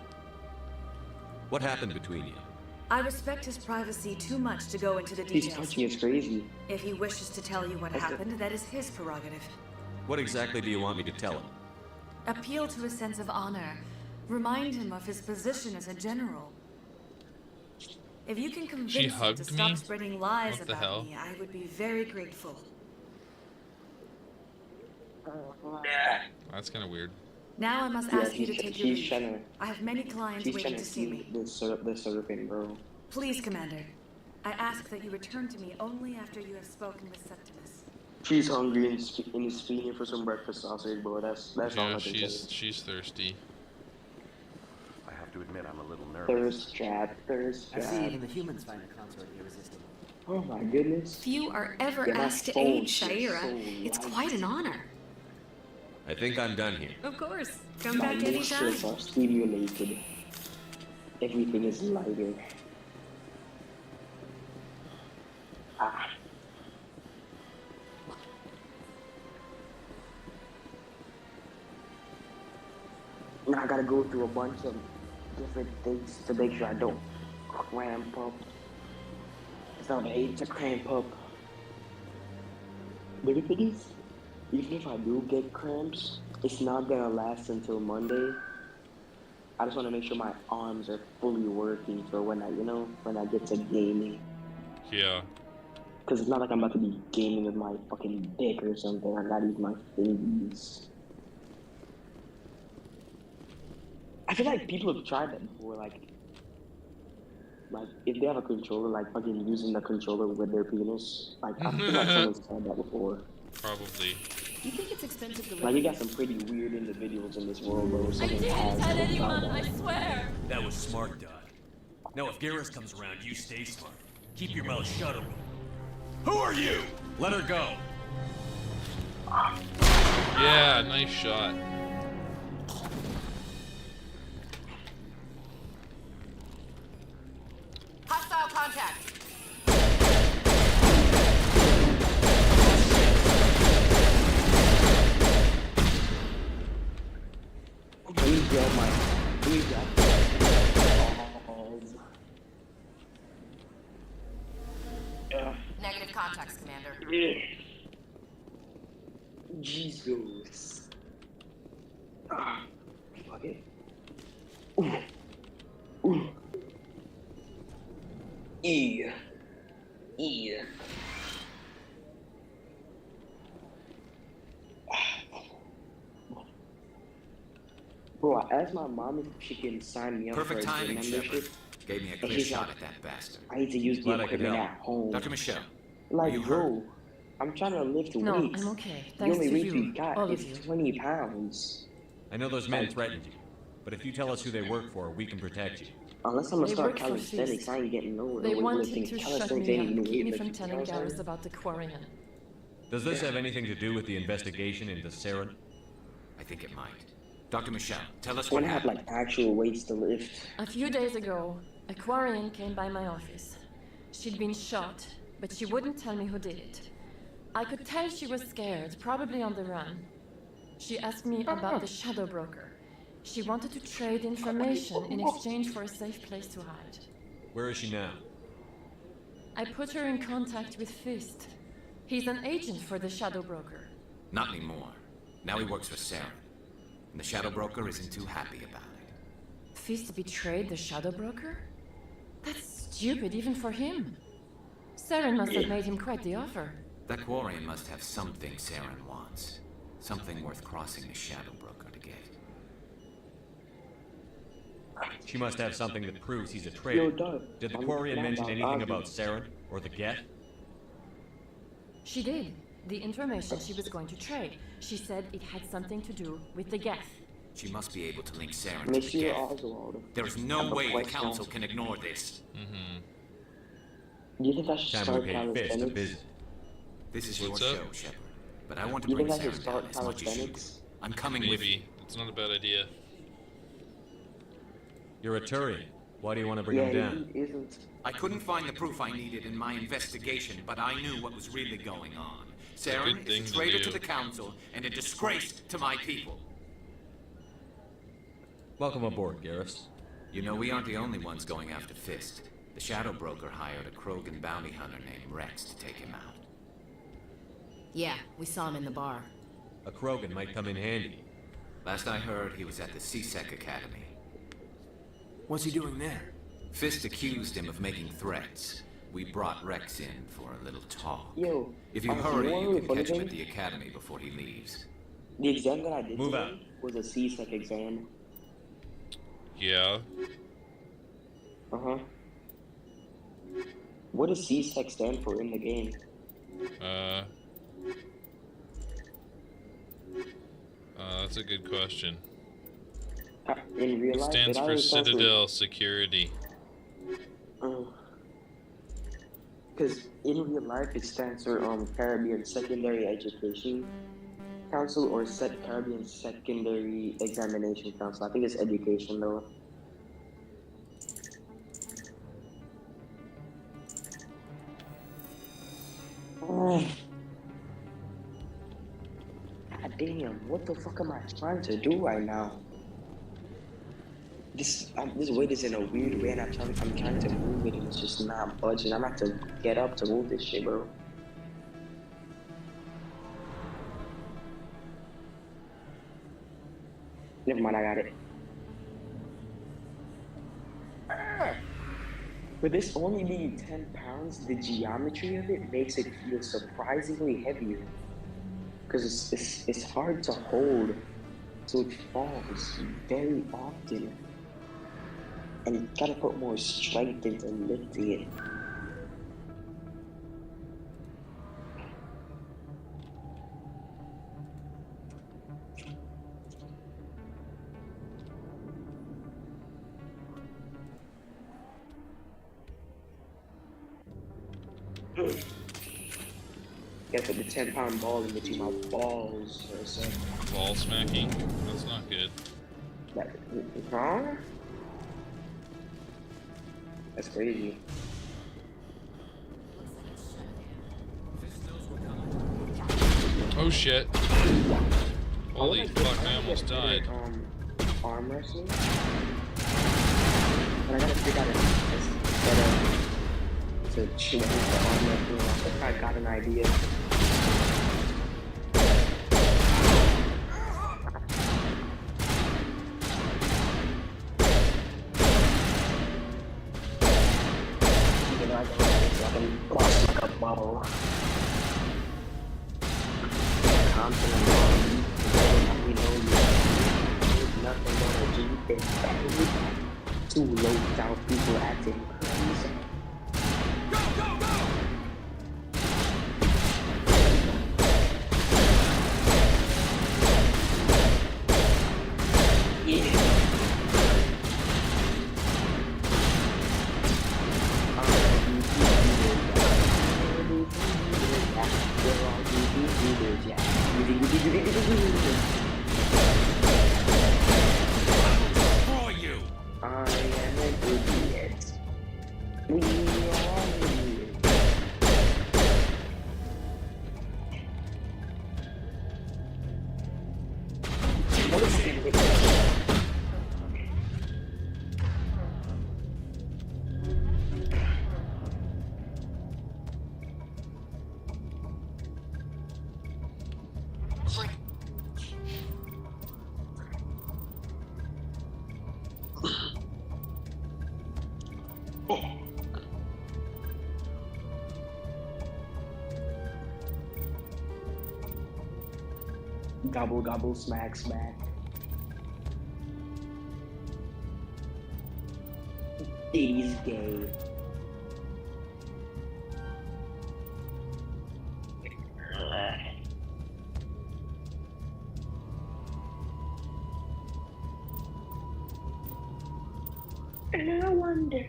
Speaker 21: What happened between you?
Speaker 7: I respect his privacy too much to go into the
Speaker 20: He's
Speaker 7: details.
Speaker 20: touching is crazy.
Speaker 7: If he wishes to tell you what happened, that is his prerogative.
Speaker 21: What exactly do you want me to tell him?
Speaker 7: Appeal to his sense of honor. Remind him of his position as a general. If you can convince him to
Speaker 2: hugged
Speaker 7: stop
Speaker 2: me?
Speaker 7: spreading lies
Speaker 2: What the
Speaker 7: about
Speaker 2: hell?
Speaker 7: me, I would be very grateful.
Speaker 2: That's kind of weird.
Speaker 7: Now I must
Speaker 20: Yeah,
Speaker 7: ask you to
Speaker 20: she's-
Speaker 7: take your
Speaker 20: she's
Speaker 7: leave.
Speaker 20: trying to-
Speaker 7: I have many clients
Speaker 20: She's
Speaker 7: waiting
Speaker 20: trying
Speaker 7: to see me.
Speaker 20: the serpent, bro.
Speaker 7: Please, Commander. I ask that you return to me only after you have spoken with Septimus.
Speaker 20: She's hungry and is feeding for some breakfast sausage, bro. That's all
Speaker 2: Yeah,
Speaker 20: I can say.
Speaker 2: she's thirsty.
Speaker 15: I have to admit, I'm a little nervous.
Speaker 20: Thirst trap, thirst
Speaker 8: I see
Speaker 20: trap.
Speaker 8: even the humans find the consort irresistible.
Speaker 20: Oh my goodness.
Speaker 22: Few are ever
Speaker 20: Yeah, my
Speaker 22: asked to
Speaker 20: phone
Speaker 22: aid
Speaker 20: is
Speaker 22: Shaira.
Speaker 20: so
Speaker 22: It's
Speaker 20: light.
Speaker 22: quite an honor.
Speaker 21: I think I'm done here.
Speaker 22: Of course. Come
Speaker 20: My
Speaker 22: back anytime.
Speaker 20: nostrils are stimulated. Everything is lighter. Ah. Now I gotta go through a bunch of different things to make sure I don't cramp up. It's not age to cramp up. But the thing is, even if I do get cramps, it's not gonna last until Monday. I just want to make sure my arms are fully working for when when I get to gaming.
Speaker 2: Yeah.
Speaker 20: Cause it's not like I'm about to be gaming with my fucking dick or something. I gotta use my fingers. I feel like people have tried that before, like if they have a controller, like fucking using the controller with their penis. Like I feel like someone's tried that before.
Speaker 2: Probably.
Speaker 14: You think it's expensive to live
Speaker 20: Like you got some pretty weird individuals in this world, bro.
Speaker 18: I
Speaker 20: Someone
Speaker 18: didn't
Speaker 20: has
Speaker 18: tell
Speaker 20: tried
Speaker 18: anyone,
Speaker 20: that.
Speaker 18: I swear.
Speaker 6: That was smart, Doc. Now if Garrus comes around, you stay smart. Keep your mouth shut on me. Who are you? Let her go.
Speaker 2: Yeah, nice shot.
Speaker 18: Hostile contact.
Speaker 20: Please grab my. Please grab.
Speaker 13: contacts, Commander.
Speaker 20: Jesus. Ah, fuck it. Ooh. Ooh. E. Bro, I asked my mom if she can sign me up
Speaker 4: Perfect
Speaker 20: for a gym
Speaker 4: timing,
Speaker 20: membership.
Speaker 4: Shepard. Gave me a
Speaker 20: And
Speaker 4: clear
Speaker 20: she's
Speaker 4: shot
Speaker 20: like,
Speaker 4: at that bastard.
Speaker 20: I need to use the
Speaker 4: Glad I could
Speaker 20: equipment
Speaker 4: help.
Speaker 20: at home.
Speaker 4: Dr. Michelle,
Speaker 20: Like,
Speaker 4: you
Speaker 20: bro, I'm trying to lift
Speaker 13: No,
Speaker 20: weights.
Speaker 13: I'm okay.
Speaker 20: The
Speaker 13: Thanks
Speaker 20: only
Speaker 13: to
Speaker 20: weight
Speaker 13: you,
Speaker 20: we got
Speaker 13: all of
Speaker 20: is
Speaker 13: you.
Speaker 20: 20 pounds.
Speaker 21: I know those men threatened you, but if you tell us who they work for, we can protect you.
Speaker 20: Unless I'm gonna
Speaker 13: They
Speaker 20: start
Speaker 13: work for
Speaker 20: calisthenics,
Speaker 13: Feast.
Speaker 20: I ain't getting nowhere.
Speaker 13: They
Speaker 20: with
Speaker 13: wanted
Speaker 20: weightlifting.
Speaker 13: to shut
Speaker 20: Calisthenics
Speaker 13: me
Speaker 20: ain't
Speaker 13: up,
Speaker 20: even
Speaker 13: keep me
Speaker 20: weightlifting,
Speaker 13: from
Speaker 20: you know
Speaker 13: telling
Speaker 20: what I'm saying?
Speaker 13: Garrus about the Quarian.
Speaker 21: Does this have anything to do with the investigation into Saren?
Speaker 4: I think it might. Dr. Michelle, tell us
Speaker 20: When
Speaker 4: what
Speaker 20: I have
Speaker 4: happened.
Speaker 20: like actual weights to lift.
Speaker 13: A few days ago, a Quarian came by my office. She'd been shot, but she wouldn't tell me who did it. I could tell she was scared, probably on the run. She asked me about the Shadow Broker. She wanted to trade information in exchange for a safe place to hide.
Speaker 21: Where is she now?
Speaker 13: I put her in contact with Fist. He's an agent for the Shadow Broker.
Speaker 4: Not anymore. Now he works for Saren. And the Shadow Broker isn't too happy about it.
Speaker 13: Fist betrayed the Shadow Broker? That's stupid even for him. Saren must have made him quite the offer.
Speaker 4: That Quarian must have something Saren wants. Something worth crossing the Shadow Broker to get.
Speaker 21: She must have something that proves he's a traitor.
Speaker 20: Yo, Doug,
Speaker 21: Did the
Speaker 20: I'm
Speaker 21: Quarian
Speaker 20: not
Speaker 21: mention
Speaker 20: about
Speaker 21: anything
Speaker 20: arguing.
Speaker 21: about Saren or the Geth?
Speaker 13: She did. The information she was going to trade. She said it had something to do with the Geth.
Speaker 4: She must be able to link Saren to
Speaker 20: Monsieur
Speaker 4: the Geth.
Speaker 20: Oswald.
Speaker 4: There is
Speaker 20: I
Speaker 4: no
Speaker 20: have a
Speaker 4: way the
Speaker 20: question.
Speaker 4: Council can ignore this.
Speaker 20: Do you think I should
Speaker 21: Time
Speaker 20: start
Speaker 21: we pay Fist a
Speaker 20: calisthenics?
Speaker 21: visit.
Speaker 4: This is your
Speaker 2: What's up?
Speaker 4: show, Shepard. But I want to
Speaker 20: You
Speaker 4: bring
Speaker 20: think I should
Speaker 4: Saren
Speaker 20: start
Speaker 4: down as much as you do.
Speaker 20: calisthenics?
Speaker 4: I'm coming with you.
Speaker 2: Maybe. It's not a bad idea.
Speaker 21: You're a Turian. Why do you want to bring
Speaker 20: Yeah,
Speaker 21: him down?
Speaker 20: he isn't.
Speaker 4: I couldn't find the proof I needed in my investigation, but I knew what was really going on.
Speaker 2: a
Speaker 4: Saren
Speaker 2: good thing
Speaker 4: is a
Speaker 2: to
Speaker 4: traitor
Speaker 2: do.
Speaker 4: to the Council and a disgrace to my people.
Speaker 21: Welcome aboard, Garrus.
Speaker 4: You know, we aren't the only ones going after Fist. The Shadow Broker hired a Krogan bounty hunter named Rex to take him out.
Speaker 14: Yeah, we saw him in the bar.
Speaker 21: A Krogan might come in handy.
Speaker 4: Last I heard, he was at the CSEC Academy.
Speaker 5: What's he doing there?
Speaker 4: Fist accused him of making threats. We brought Rex in for a little talk.
Speaker 20: Yo,
Speaker 4: If you
Speaker 20: you
Speaker 4: hurry,
Speaker 20: know
Speaker 4: you
Speaker 20: what
Speaker 4: can
Speaker 20: the
Speaker 4: catch him
Speaker 20: funny
Speaker 4: at the Academy before he leaves.
Speaker 20: The exam that I did
Speaker 21: Move
Speaker 20: today
Speaker 21: out.
Speaker 20: was a CSEC exam.
Speaker 2: Yeah.
Speaker 20: Uh-huh. What does CSEC stand for in the game?
Speaker 2: That's a good question.
Speaker 20: In real
Speaker 2: It
Speaker 20: life,
Speaker 2: stands for
Speaker 20: always stands
Speaker 2: Citadel Security.
Speaker 20: Because in real life, it stands for Caribbean Secondary Education Council or Caribbean Secondary Examination Council. I think it's education though. God damn, what the fuck am I trying to do right now? This weight is in a weird way and I'm trying to move it and it's just not budging. I'm gonna have to get up to move this shit, bro. Never mind, I got it. With this only being 10 pounds, the geometry of it makes it feel surprisingly heavier. Because it's hard to hold, so it falls very often. And you gotta put more strength into lifting it. Gotta put the 10-pound ball in between my balls for a second.
Speaker 2: Ball smacking? That's not good.
Speaker 20: Huh? That's crazy.
Speaker 2: Oh shit. Holy fuck, I almost died.
Speaker 20: Arm wrestling? But I gotta figure out to change the armor through. I think I got an idea. You know, I can bust like a bubble. Confident on we know you. There's nothing more to do than two low out people acting crazy.
Speaker 12: For you!
Speaker 20: I am an idiot. We are idiots. Gobble gobble smack smack. Diddy's gay. And I wonder.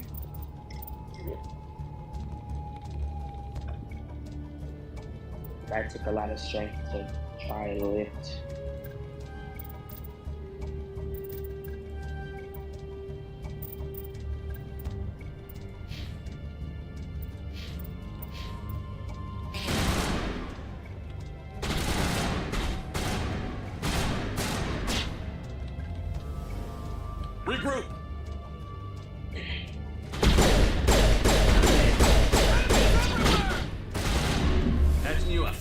Speaker 20: That took a lot of strength to try to lift.
Speaker 12: Regroup!
Speaker 4: Patching you up.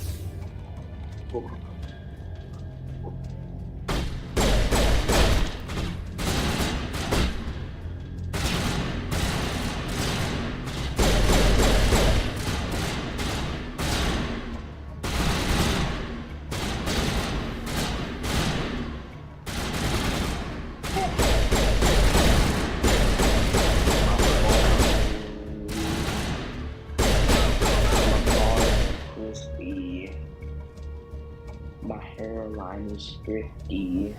Speaker 20: Crispy. My hairline is thrifty.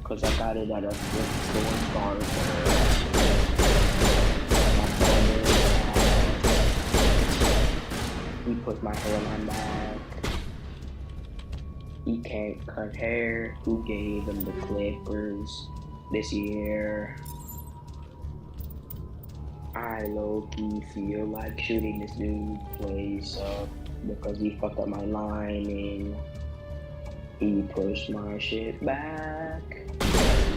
Speaker 20: Cause I got it at a thrift store barber. My barber he put my hairline back. He can't cut hair. Who gave him the clippers this year? I low-key feel like shooting this dude place up because he fucked up my lining. He pushed my shit back.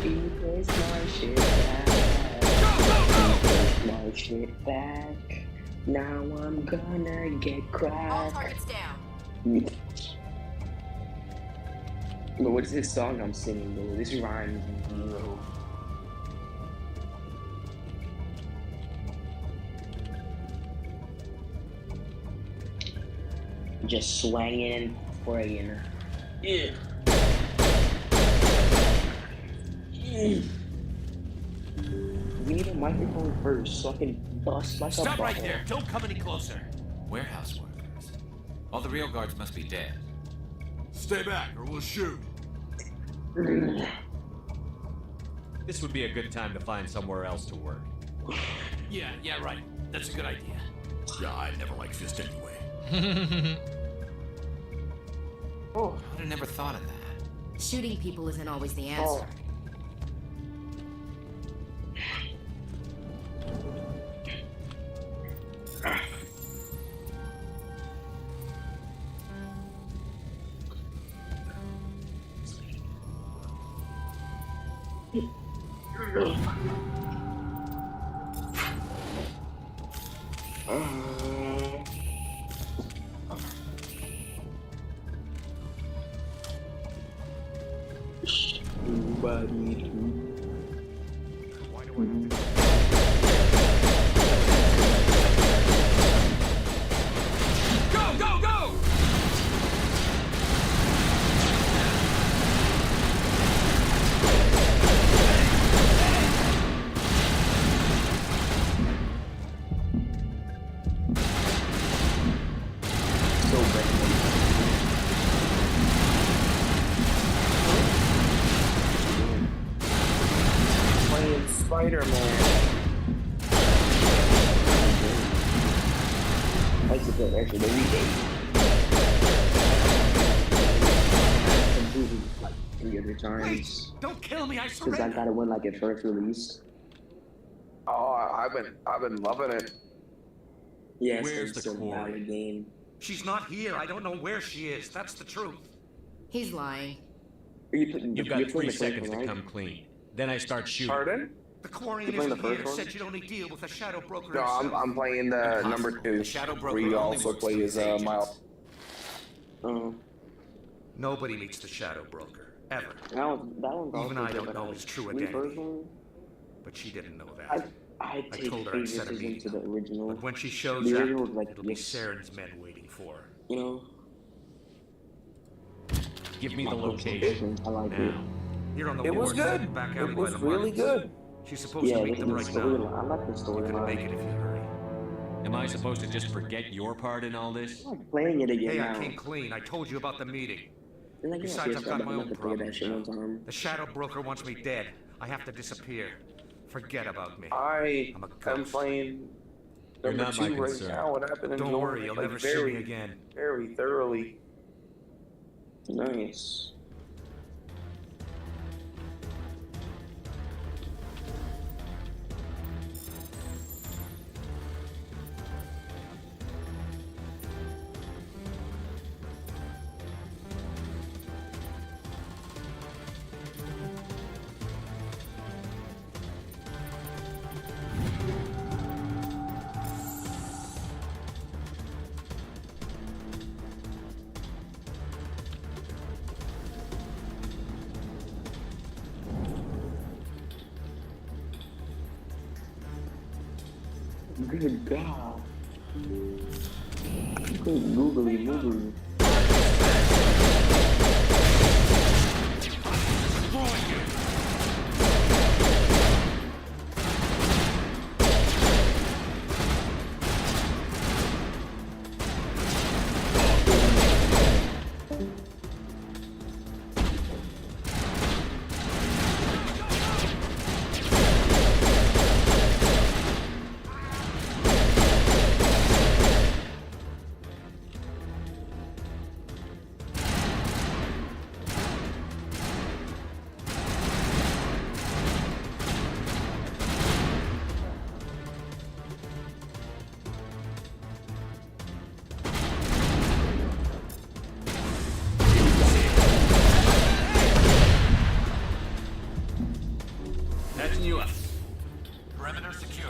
Speaker 20: He pushed my shit back. He pushed my shit back. Now I'm gonna get cracked.
Speaker 14: All targets down.
Speaker 20: But what is this song I'm singing, bro? This rhymes zero. Just swanging and praying. Yeah. We need a microphone first so I can bust like a
Speaker 4: Stop right
Speaker 20: bubble.
Speaker 4: there! Don't come any closer! Warehouse workers. All the real guards must be dead.
Speaker 16: Stay back or we'll shoot.
Speaker 21: This would be a good time to find somewhere else to work.
Speaker 4: Yeah, right. That's a good idea.
Speaker 16: Yeah, I never liked Fist anyway.
Speaker 4: Oh, I'd have never thought of that.
Speaker 14: Shooting people isn't always the answer.
Speaker 19: Spider-Man. I used to play that shit every day. I completed like 3 other times.
Speaker 15: Don't kill me, I
Speaker 19: Because I
Speaker 15: surrender.
Speaker 19: got it when like it first released. Oh, I've been loving it. Yeah, it's a valid game.
Speaker 15: She's not here. I don't know where she is. That's the truth.
Speaker 14: He's lying.
Speaker 21: You've got 3 seconds to come clean. Then I start shooting.
Speaker 19: Pardon?
Speaker 15: The Quarian
Speaker 19: You playing
Speaker 15: isn't
Speaker 19: the first
Speaker 15: here.
Speaker 19: one?
Speaker 15: Said you'd only deal with the Shadow Broker
Speaker 19: No,
Speaker 15: himself.
Speaker 19: I'm playing the number 2. Where you also play as Miles.
Speaker 15: Nobody meets the Shadow Broker. Ever.
Speaker 19: That one's
Speaker 15: Even I don't know his true identity.
Speaker 19: personally,
Speaker 15: But she didn't know that.
Speaker 19: I take
Speaker 15: told her I'd set a
Speaker 19: favoritism
Speaker 15: meeting
Speaker 19: to the original.
Speaker 15: But when she shows
Speaker 19: the
Speaker 15: up,
Speaker 19: original was like,
Speaker 15: it'll be
Speaker 19: yes,
Speaker 15: Saren's men waiting for her.
Speaker 19: you know.
Speaker 21: Give me the
Speaker 19: My
Speaker 21: location.
Speaker 19: I like
Speaker 21: now.
Speaker 15: You're on the
Speaker 19: It was
Speaker 15: wharf,
Speaker 19: good.
Speaker 15: back alley
Speaker 19: It
Speaker 15: by
Speaker 19: was
Speaker 15: the
Speaker 19: really
Speaker 15: markets.
Speaker 19: good.
Speaker 15: She's supposed
Speaker 19: Yeah,
Speaker 15: to meet them
Speaker 19: the
Speaker 15: right
Speaker 19: storyline.
Speaker 15: now.
Speaker 19: I like the
Speaker 15: You can make
Speaker 19: storyline.
Speaker 15: it if you hurry.
Speaker 21: Am I supposed to just forget your part in all this?
Speaker 19: I'm playing it again
Speaker 15: Hey,
Speaker 19: now.
Speaker 15: I came clean. I told you about the meeting.
Speaker 19: Like, yeah,
Speaker 15: Besides, I've
Speaker 19: I
Speaker 15: got
Speaker 19: bet
Speaker 15: my
Speaker 19: I'm
Speaker 15: own
Speaker 19: gonna play that
Speaker 15: problems.
Speaker 19: shit one time.
Speaker 15: The Shadow Broker wants me dead. I have to disappear. Forget about me.
Speaker 19: I
Speaker 15: I'm a
Speaker 19: am
Speaker 15: ghost.
Speaker 19: playing
Speaker 21: You're
Speaker 19: number
Speaker 21: not my
Speaker 19: 2 right
Speaker 21: concern.
Speaker 19: now, and I've been
Speaker 15: Don't
Speaker 19: enjoying
Speaker 15: worry,
Speaker 19: it,
Speaker 15: you'll
Speaker 19: like,
Speaker 15: never see
Speaker 19: very,
Speaker 15: me again.
Speaker 19: very thoroughly. Nice. Good God. Good googly moogly.
Speaker 1: Patching you up. Perimeter secure.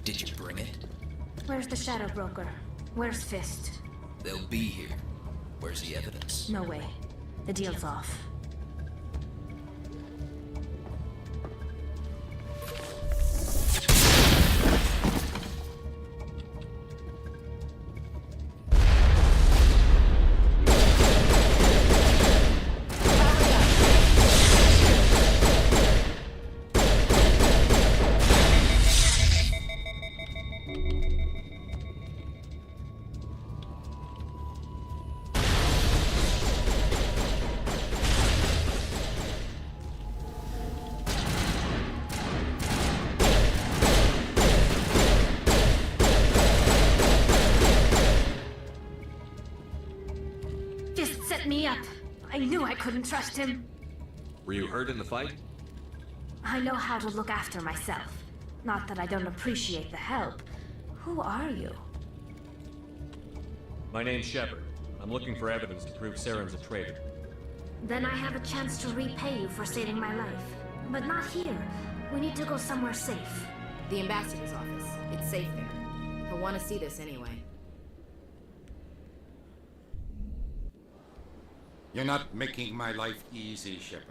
Speaker 10: Did you bring it?
Speaker 18: Where's the Shadow Broker? Where's Fist?
Speaker 10: They'll be here. Where's the evidence?
Speaker 18: No way. The deal's off. Fist set me up. I knew I couldn't trust him.
Speaker 21: Were you hurt in the fight?
Speaker 18: I know how to look after myself. Not that I don't appreciate the help. Who are you?
Speaker 21: My name's Shepard. I'm looking for evidence to prove Saren's a traitor.
Speaker 18: Then I have a chance to repay you for saving my life. But not here. We need to go somewhere safe.
Speaker 14: The ambassador's office. It's safe there. He'll want to see this anyway.
Speaker 11: You're not making my life easy, Shepard.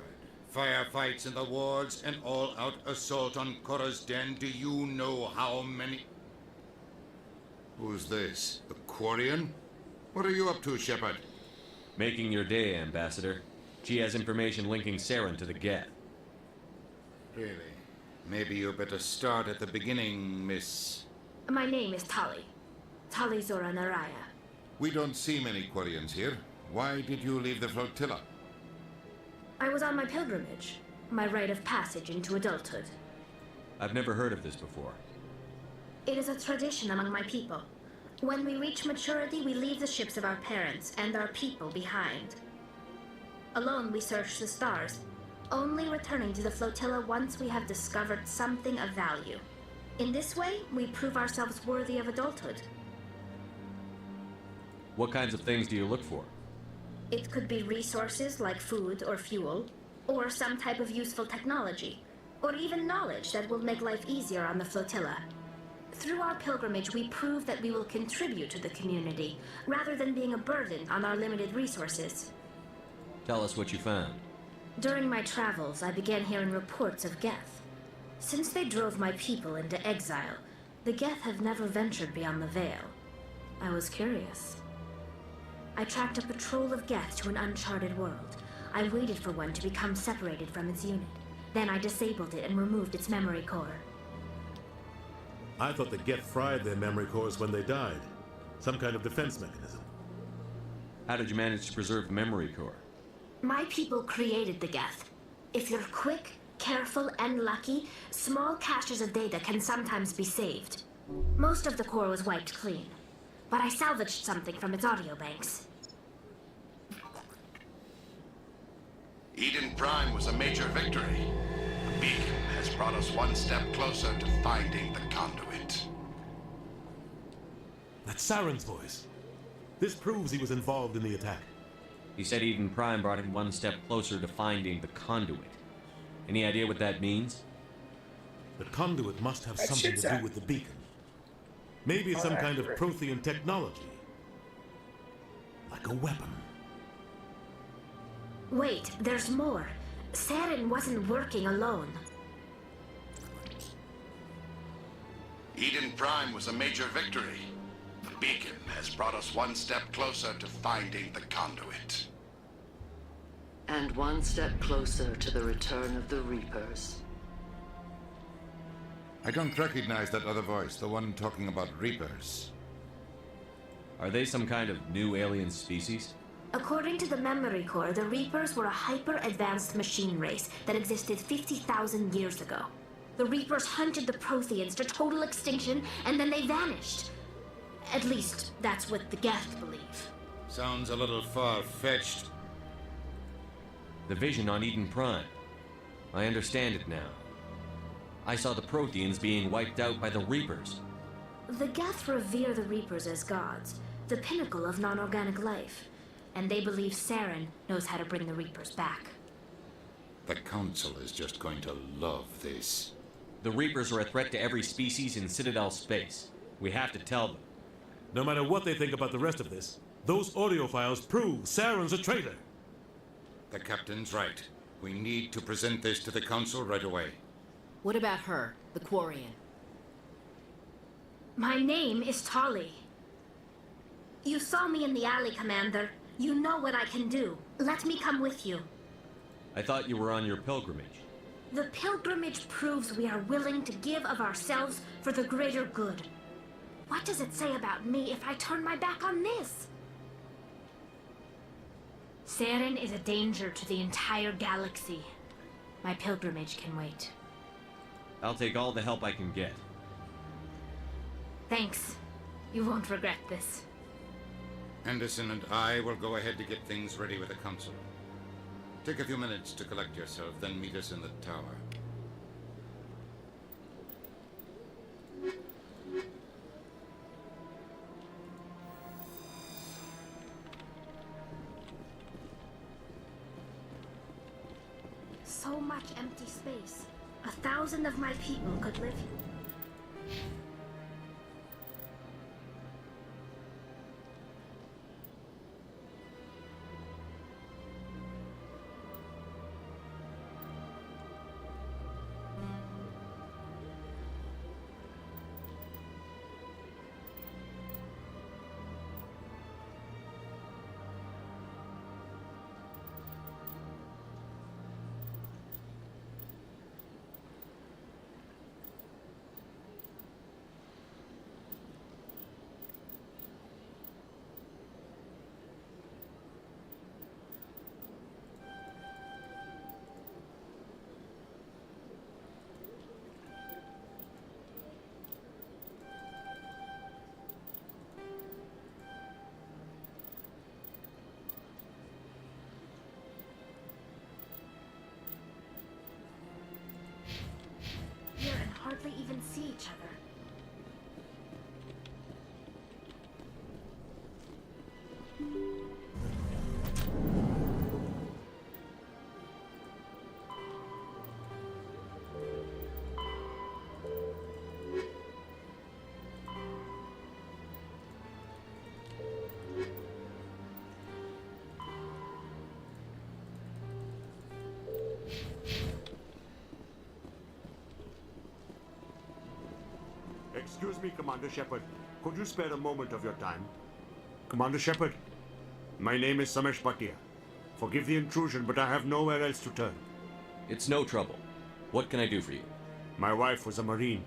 Speaker 11: Firefights in the wards, an all-out assault on Korra's den. Do you know how many... Who's this? The Quarian? What are you up to, Shepard?
Speaker 21: Making your day, Ambassador. She has information linking Saren to the Geth.
Speaker 11: Really? Maybe you better start at the beginning, Miss...
Speaker 18: My name is Tali. Tali Zora Naraya.
Speaker 11: We don't see many Quarians here. Why did you leave the flotilla?
Speaker 18: I was on my pilgrimage. My rite of passage into adulthood.
Speaker 21: I've never heard of this before.
Speaker 18: It is a tradition among my people. When we reach maturity, we leave the ships of our parents and our people behind. Alone, we search the stars, only returning to the flotilla once we have discovered something of value. In this way, we prove ourselves worthy of adulthood.
Speaker 21: What kinds of things do you look for?
Speaker 18: It could be resources like food or fuel, or some type of useful technology, or even knowledge that will make life easier on the flotilla. Through our pilgrimage, we prove that we will contribute to the community, rather than being a burden on our limited resources.
Speaker 21: Tell us what you found.
Speaker 18: During my travels, I began hearing reports of Geth. Since they drove my people into exile, the Geth have never ventured beyond the Veil. I was curious. I tracked a patrol of Geth to an uncharted world. I waited for one to become separated from its unit. Then I disabled it and removed its memory core.
Speaker 9: I thought the Geth fried their memory cores when they died. Some kind of defense mechanism.
Speaker 21: How did you manage to preserve the memory core?
Speaker 18: My people created the Geth. If you're quick, careful, and lucky, small caches of data can sometimes be saved. Most of the core was wiped clean, but I salvaged something from its audio banks.
Speaker 3: Eden Prime was a major victory. The beacon has brought us one step closer to finding the conduit.
Speaker 9: That's Saren's voice. This proves he was involved in the attack.
Speaker 21: He said Eden Prime brought him one step closer to finding the conduit. Any idea what that means?
Speaker 9: The conduit must have something to do with the beacon. Maybe it's some kind of Prothean technology. Like a weapon.
Speaker 18: Wait, there's more. Saren wasn't working alone.
Speaker 3: Eden Prime was a major victory. The beacon has brought us one step closer to finding the conduit.
Speaker 17: And one step closer to the return of the Reapers.
Speaker 11: I don't recognize that other voice, the one talking about Reapers.
Speaker 21: Are they some kind of new alien species?
Speaker 18: According to the memory core, the Reapers were a hyper-advanced machine race that existed 50,000 years ago. The Reapers hunted the Protheans to total extinction, and then they vanished. At least, that's what the Geth believe.
Speaker 11: Sounds a little far-fetched.
Speaker 21: The vision on Eden Prime. I understand it now. I saw the Protheans being wiped out by the Reapers.
Speaker 18: The Geth revere the Reapers as gods, the pinnacle of non-organic life. And they believe Saren knows how to bring the Reapers back.
Speaker 11: The Council is just going to love this.
Speaker 21: The Reapers are a threat to every species in Citadel space. We have to tell them.
Speaker 9: No matter what they think about the rest of this, those audio files prove Saren's a traitor.
Speaker 11: The Captain's right. We need to present this to the Council right away.
Speaker 14: What about her, the Quarian?
Speaker 18: My name is Tali. You saw me in the alley, Commander. You know what I can do. Let me come with you.
Speaker 21: I thought you were on your pilgrimage.
Speaker 18: The pilgrimage proves we are willing to give of ourselves for the greater good. What does it say about me if I turn my back on this? Saren is a danger to the entire galaxy. My pilgrimage can wait.
Speaker 21: I'll take all the help I can get.
Speaker 18: Thanks. You won't regret this.
Speaker 11: Anderson and I will go ahead to get things ready with the Council. Take a few minutes to collect yourself, then meet us in the tower.
Speaker 18: so much empty space. 1,000 of my people could live here. And hardly even see each other.
Speaker 7: Excuse me, Commander Shepard. Could you spare a moment of your time? Commander Shepard, my name is Samesh Bhatia. Forgive the intrusion, but I have nowhere else to turn.
Speaker 21: It's no trouble. What can I do for you?
Speaker 7: My wife was a Marine.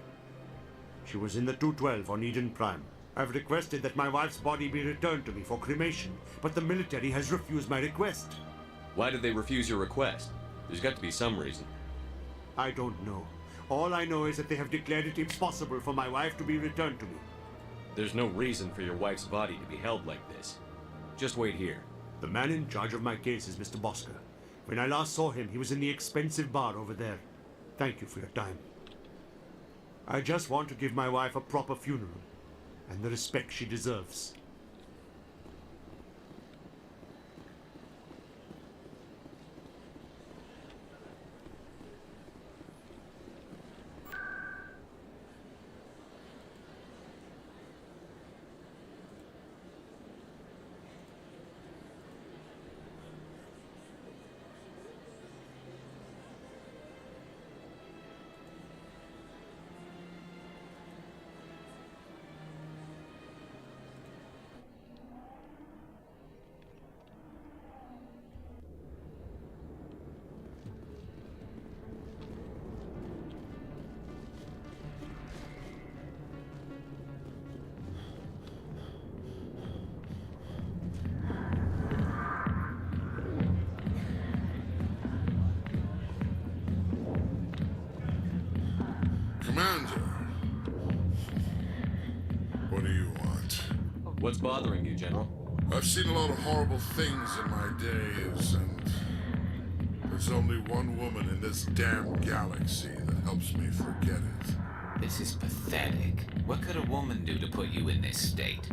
Speaker 7: She was in the 212 on Eden Prime. I've requested that my wife's body be returned to me for cremation, but the military has refused my request.
Speaker 21: Why did they refuse your request? There's got to be some reason.
Speaker 7: I don't know. All I know is that they have declared it impossible for my wife to be returned to me.
Speaker 21: There's no reason for your wife's body to be held like this. Just wait here.
Speaker 7: The man in charge of my case is Mr. Bosker. When I last saw him, he was in the expensive bar over there. Thank you for your time. I just want to give my wife a proper funeral, and the respect she deserves.
Speaker 16: Commander, what do you want?
Speaker 21: What's bothering you, General?
Speaker 16: I've seen a lot of horrible things in my days, and there's only one woman in this damn galaxy that helps me forget it.
Speaker 4: This is pathetic. What could a woman do to put you in this state?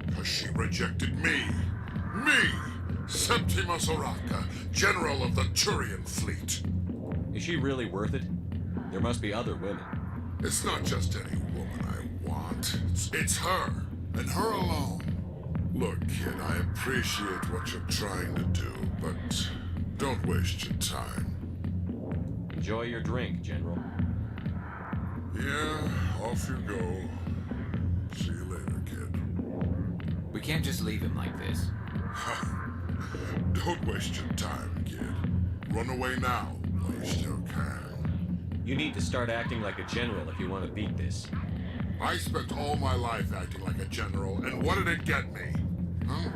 Speaker 16: Because she rejected me! Me! Septimus Oraka, General of the Turian Fleet.
Speaker 21: Is she really worth it? There must be other women.
Speaker 16: It's not just any woman I want. It's her, and her alone. Look, kid, I appreciate what you're trying to do, but don't waste your time.
Speaker 21: Enjoy your drink, General.
Speaker 16: Yeah, off you go. See you later, kid.
Speaker 4: We can't just leave him like this.
Speaker 16: Don't waste your time, kid. Run away now, while you still can.
Speaker 21: You need to start acting like a general if you want to beat this.
Speaker 16: I spent all my life acting like a general, and what did it get me? Huh?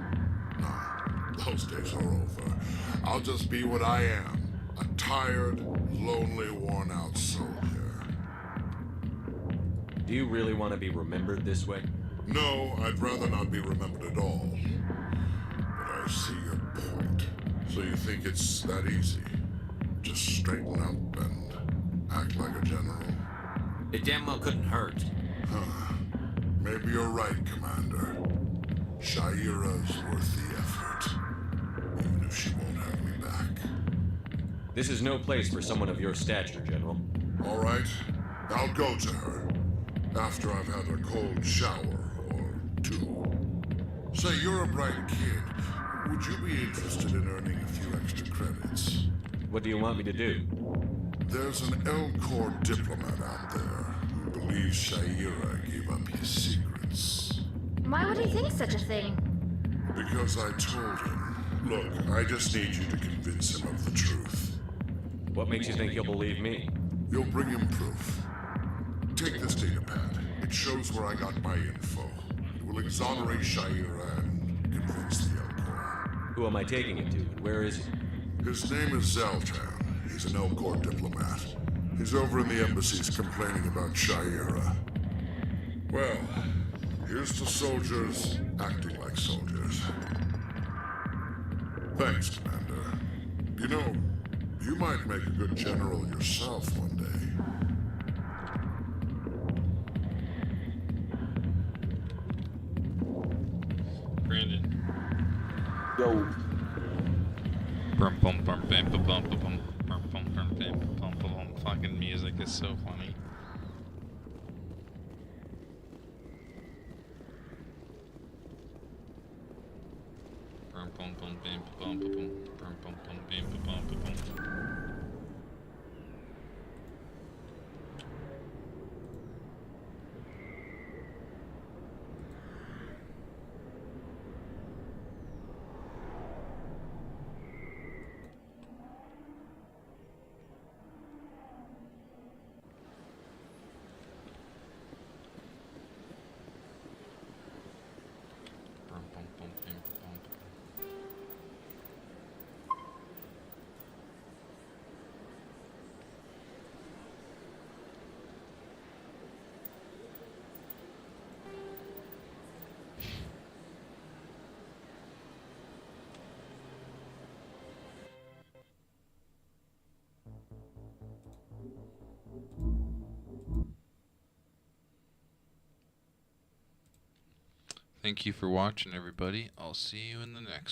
Speaker 16: No, those days are over. I'll just be what I am. A tired, lonely, worn-out soldier.
Speaker 21: Do you really want to be remembered this way?
Speaker 16: No, I'd rather not be remembered at all. But I see your point. So you think it's that easy? Just straighten up and act like a general?
Speaker 4: It damn well couldn't hurt.
Speaker 16: Huh. Maybe you're right, Commander. Shaira's worth the effort. Even if she won't have me back.
Speaker 21: This is no place for someone of your stature, General.
Speaker 16: All right, I'll go to her. After I've had a cold shower or two. Say, you're a bright kid. Would you be interested in earning a few extra credits?
Speaker 21: What do you want me to do?
Speaker 16: There's an L-Corps diplomat out there who believes Shaira gave up his secrets.
Speaker 18: Why would he think such a thing?
Speaker 16: Because I told him. Look, I just need you to convince him of the truth.
Speaker 21: What makes you think he'll believe me?
Speaker 16: You'll bring him proof. Take this data pad. It shows where I got my info. It will exonerate Shaira and convince the L-Corps.
Speaker 21: Who am I taking it to, and where is he?
Speaker 16: His name is Zaltan. He's an L-Corps diplomat. He's over in the embassies complaining about Shaira. Well, here's to soldiers acting like soldiers. Thanks, Commander. You know, you might make a good general yourself one day.
Speaker 2: Brandon.
Speaker 19: Yo.
Speaker 2: Bum bum bum bam bum bum bum bum bum bum bum bam bum bum bum. Fucking music is so funny. Bum bum bum bam bum bum bum bum bum bum bam bum bum bum. Thank you for watching, everybody. I'll see you in the next one.